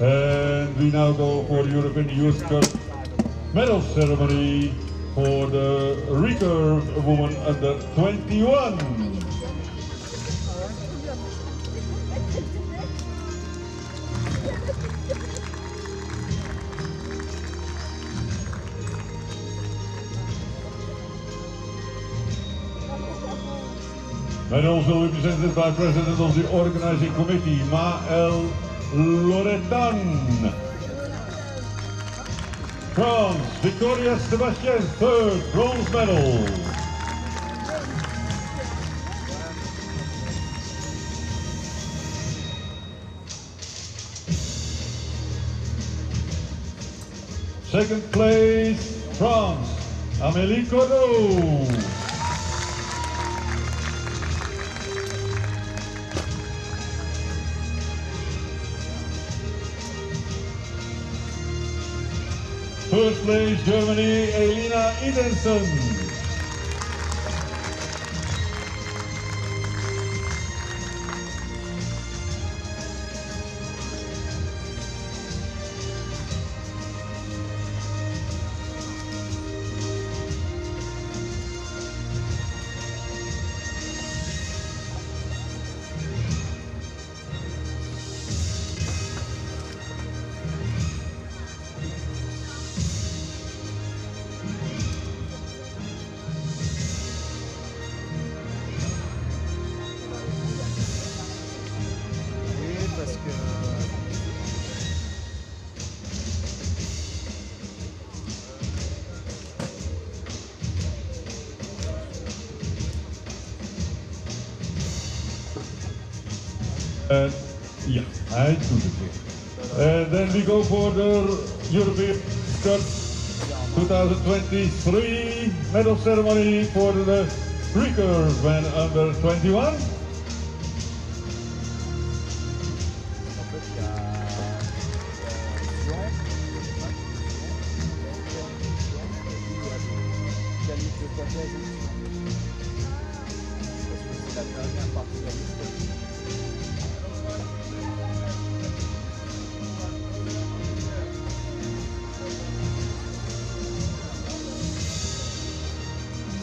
And we now go for the European Youth Cup medal ceremony for the Recurve woman under 21. Medals will be presented by President of the Organizing Committee, Maël Loretan. France, Victoria Sebastian, third bronze medal. Second place, France, Amélie Cordeau. First place, Germany, Elina Idensen. Yeah, I do it. And then we go for the European Cup 2023 medal ceremony for the Recurve men under 21.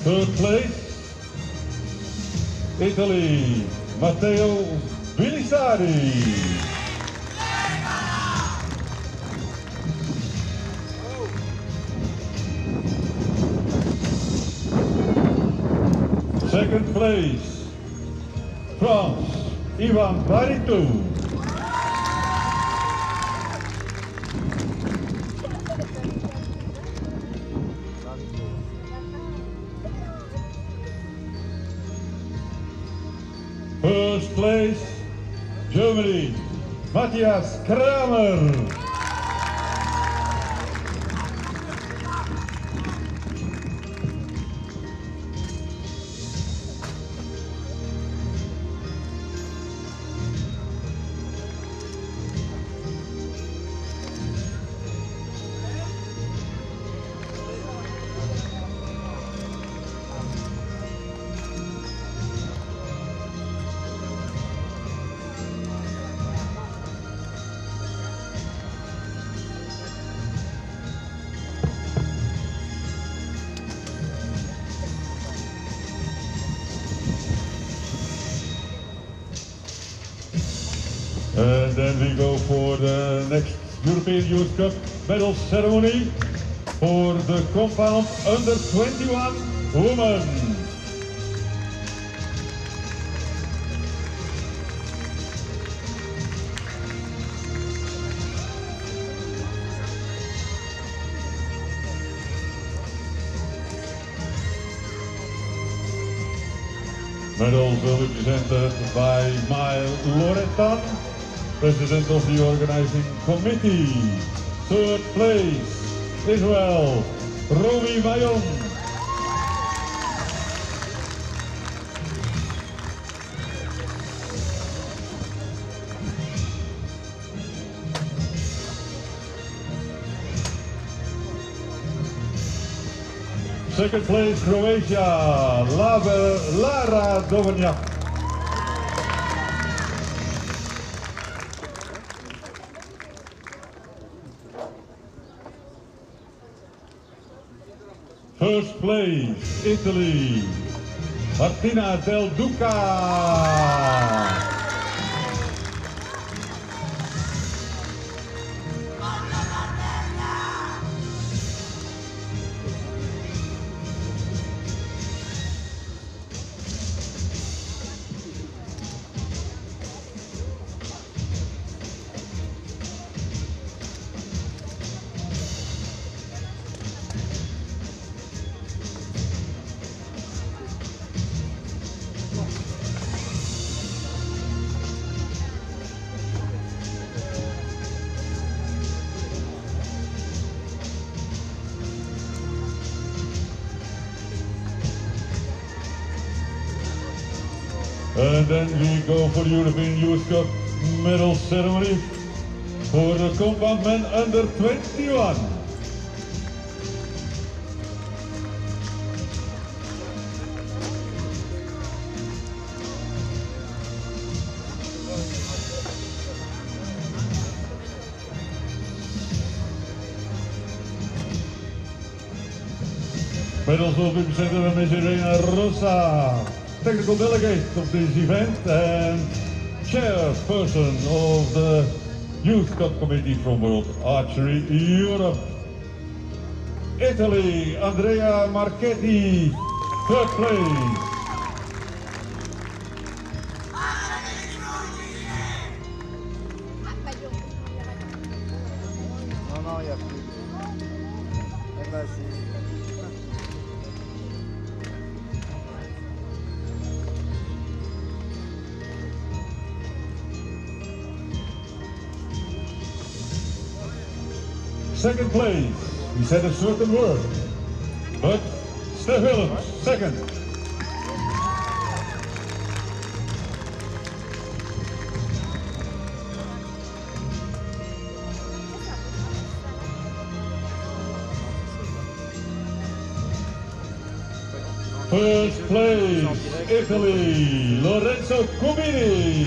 Third place, Italy, Matteo Belisari. Second place, France, Ivan Baritou. First place, Germany, Matthias Kramer. And then we go for the next European Youth Cup medal ceremony for the compound under 21 women. Medals will be presented by Maël Loretan, President of the Organizing Committee. Third place, Israel, Romy Mayon. Second place, Croatia, Lara Dovnjak. First place, Italy, Martina Del Duca. And then we go for the European Youth Cup medal ceremony for the compound men under 21. Medals will be presented by Ms. Irena Rosa, technical delegate of this event and chairperson of the Youth Cup Committee from World Archery Europe. Italy, Andrea Marchetti, third place. Non, il n'y a plus. Eh ben, c'est... Second place, he said a certain word, but Steph Willems, second. First place, Italy, Lorenzo Cubini.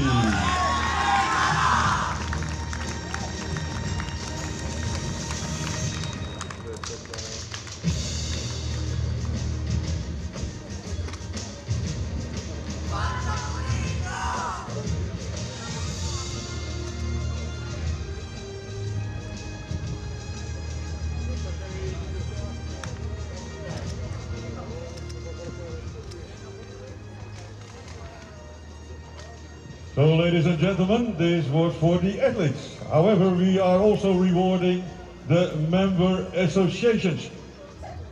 So, ladies and gentlemen, this was for the athletes. However, we are also rewarding the member associations,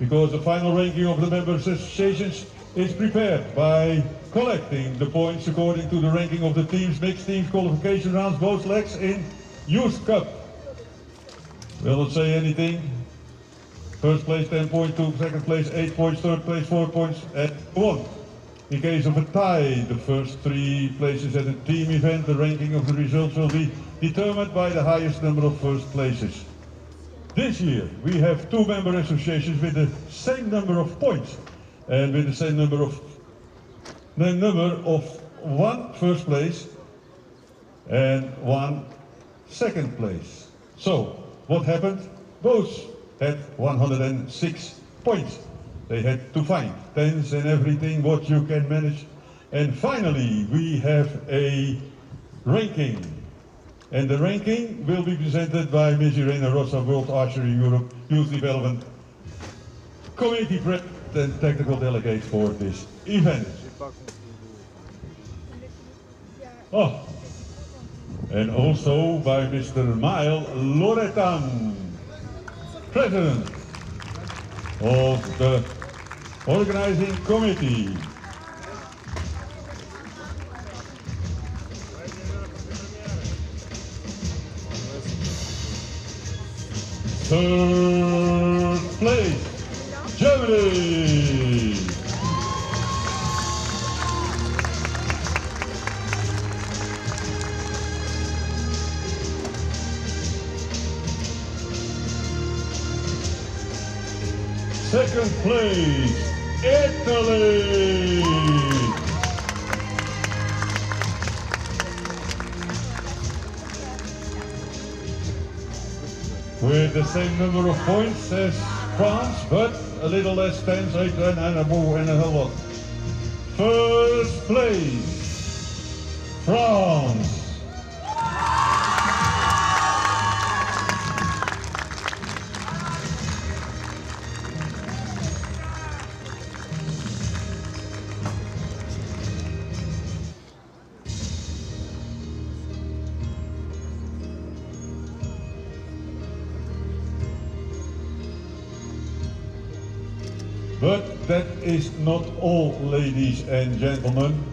because the final ranking of the member associations is prepared by collecting the points according to the ranking of the teams, mixed teams, qualification rounds, both legs in Youth Cup. Will not say anything. First place 10.2, second place 8 points, third place 4 points and 1. In case of a tie, the first 3 places at a team event, the ranking of the results will be determined by the highest number of first places. This year we have 2 member associations with the same number of points and with the same number of 1 first place and 1 second place. So what happened? Both had 106 points. They had to find tens and everything what you can manage. And finally we have a ranking. And the ranking will be presented by Ms. Irena Rosa, World Archery Europe Youth Development Committee President and Technical Delegate for this event. Oh, and also by Mr. Mael Loretan, President of the Organizing Committee. Third place, Germany. Second place, Italy. With the same number of points as France, but a little less tens, 8 and a whole lot. First place, France. But that is not all, ladies and gentlemen,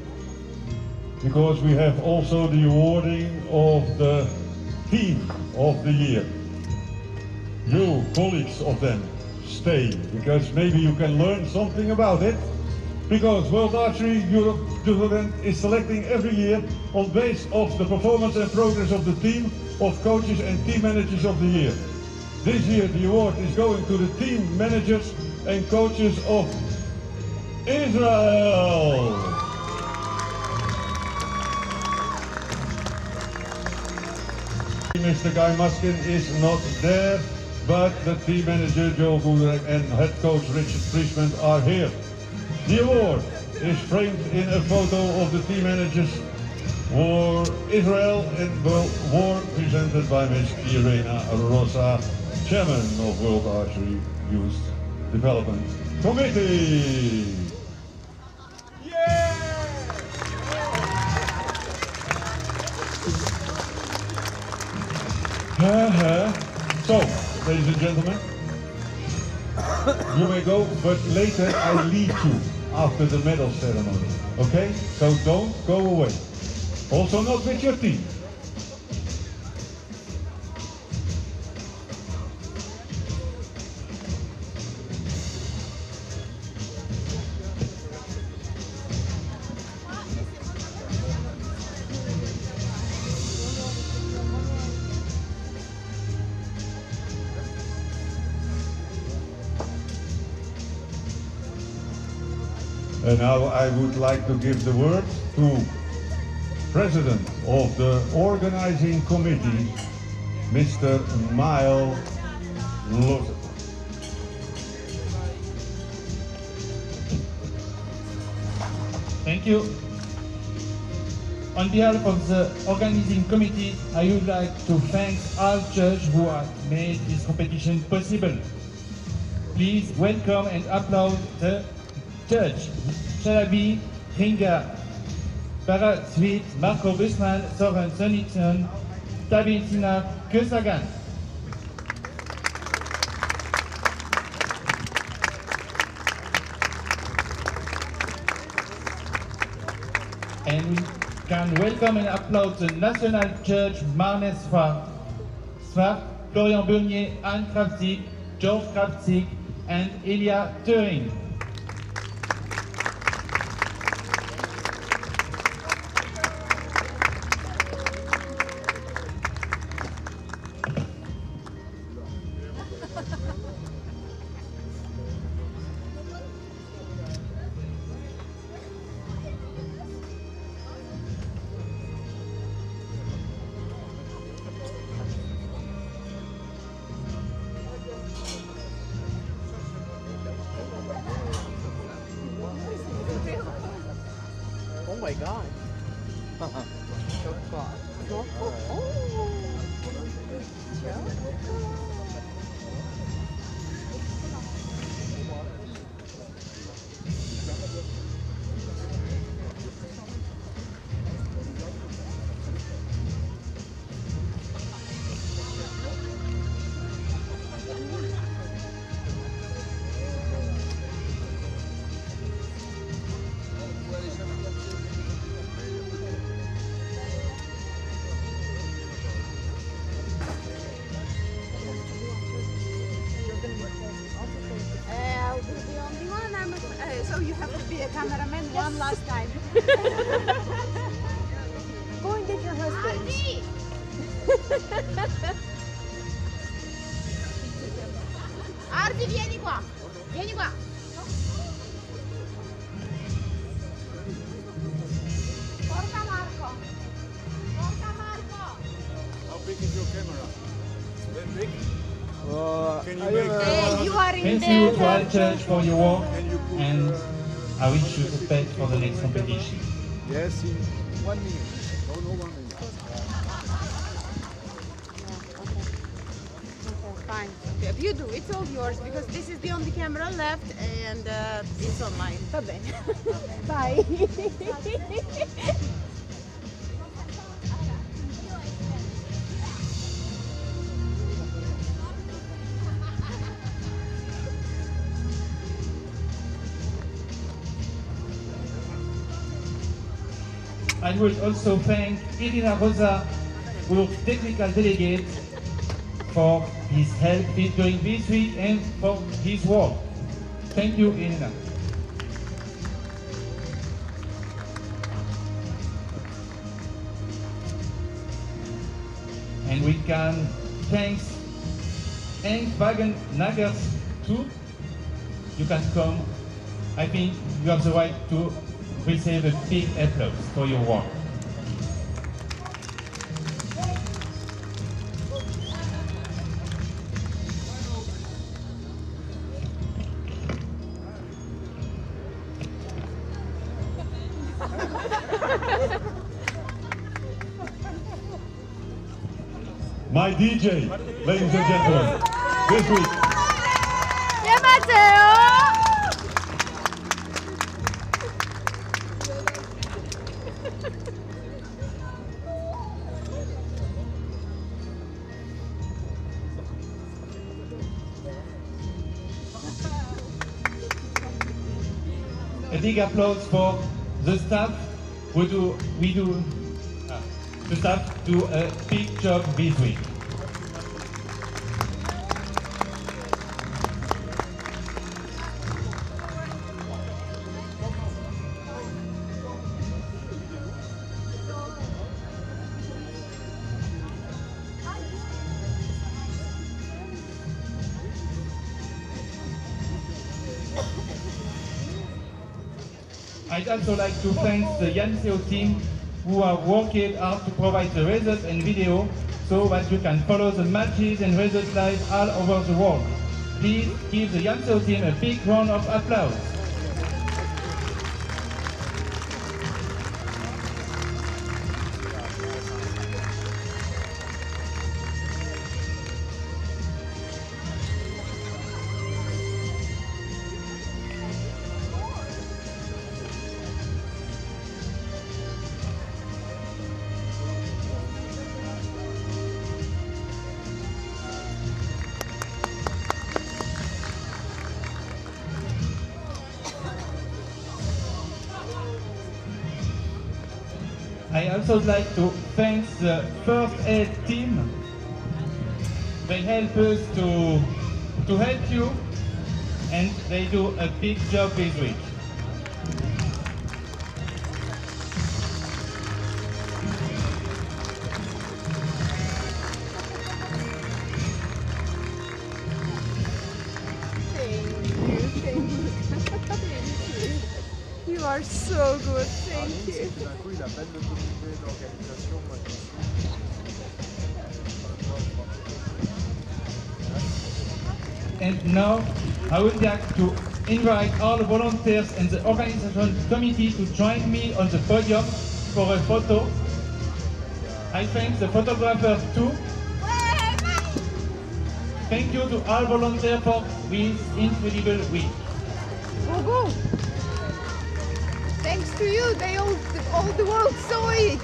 because we have also the awarding of the team of the year. You, colleagues of them, stay, because maybe you can learn something about it. Because World Archery Europe tournament is selecting every year on base of the performance and progress of the team of coaches and team managers of the year. This year the award is going to the team managers and coaches of Israel. Mr. Guy Muskin is not there, but the team manager Joe Gudrek and head coach Richard Friesman are here. The award is framed in a photo of the team managers for Israel and war presented by Ms. Irena Rosa, Chairman of World Archery Youth Development Committee. So, ladies and gentlemen, you may go, but later I lead you after the medal ceremony, okay? So don't go away. Also not with your team. And now I would like to give the word to President of the Organizing Committee, Mr. Miles Lozet. Thank you. On behalf of the Organizing Committee, I would like to thank all judges who have made this competition possible. Please welcome and applaud the judge, Shalabi Ringa, Bharat Sweet, Marco Busman, Soren Sonnitson, Tabitina Kösagan. And we can welcome and applaud the National Judge Marnes Swart, Florian Beunier, Anne Kraftzig, George Kraftzig, and Elia Turing. Oh my god. So you have to be a cameraman one last time. Go and get your husband. Ardi, vieni qua. Vieni qua. Porta Marco. Porta Marco. How big is your camera? Very big? Can you make Hey, you are in Thank you to all there. judges for your work, and I wish you the best for the next competition. Yes, in 1 minute. Oh, no, 1 minute. Okay, fine. Okay, you do. It's all yours because this is the only camera left and it's on mine. Va bene. Bye. I would also thank Irina Rosa, our technical delegate, for his help during this week and for his work. Thank you, Irina. we can thank Henk Wagenagers too. You can come. I think you have the right to receive a big applause for your work. My DJ, ladies and gentlemen, this week. 예, 맞아요. A big applause for the staff the staff do a big job this week. I'd also like to thank the Yanseo team who are working hard to provide the results and video so that you can follow the matches and results live all over the world. Please give the Yanseo team a big round of applause. I also like to thank the first aid team. They help us to help you, and they do a big job this week. You are so good, thank you. D'un coup, il appelle le comité d'organisation. And now I would like to invite all the volunteers and the organization committee to join me on the podium for a photo. I thank the photographers too. Thank you to all volunteers for this incredible week. Go, go. Thanks to you, all the world saw it.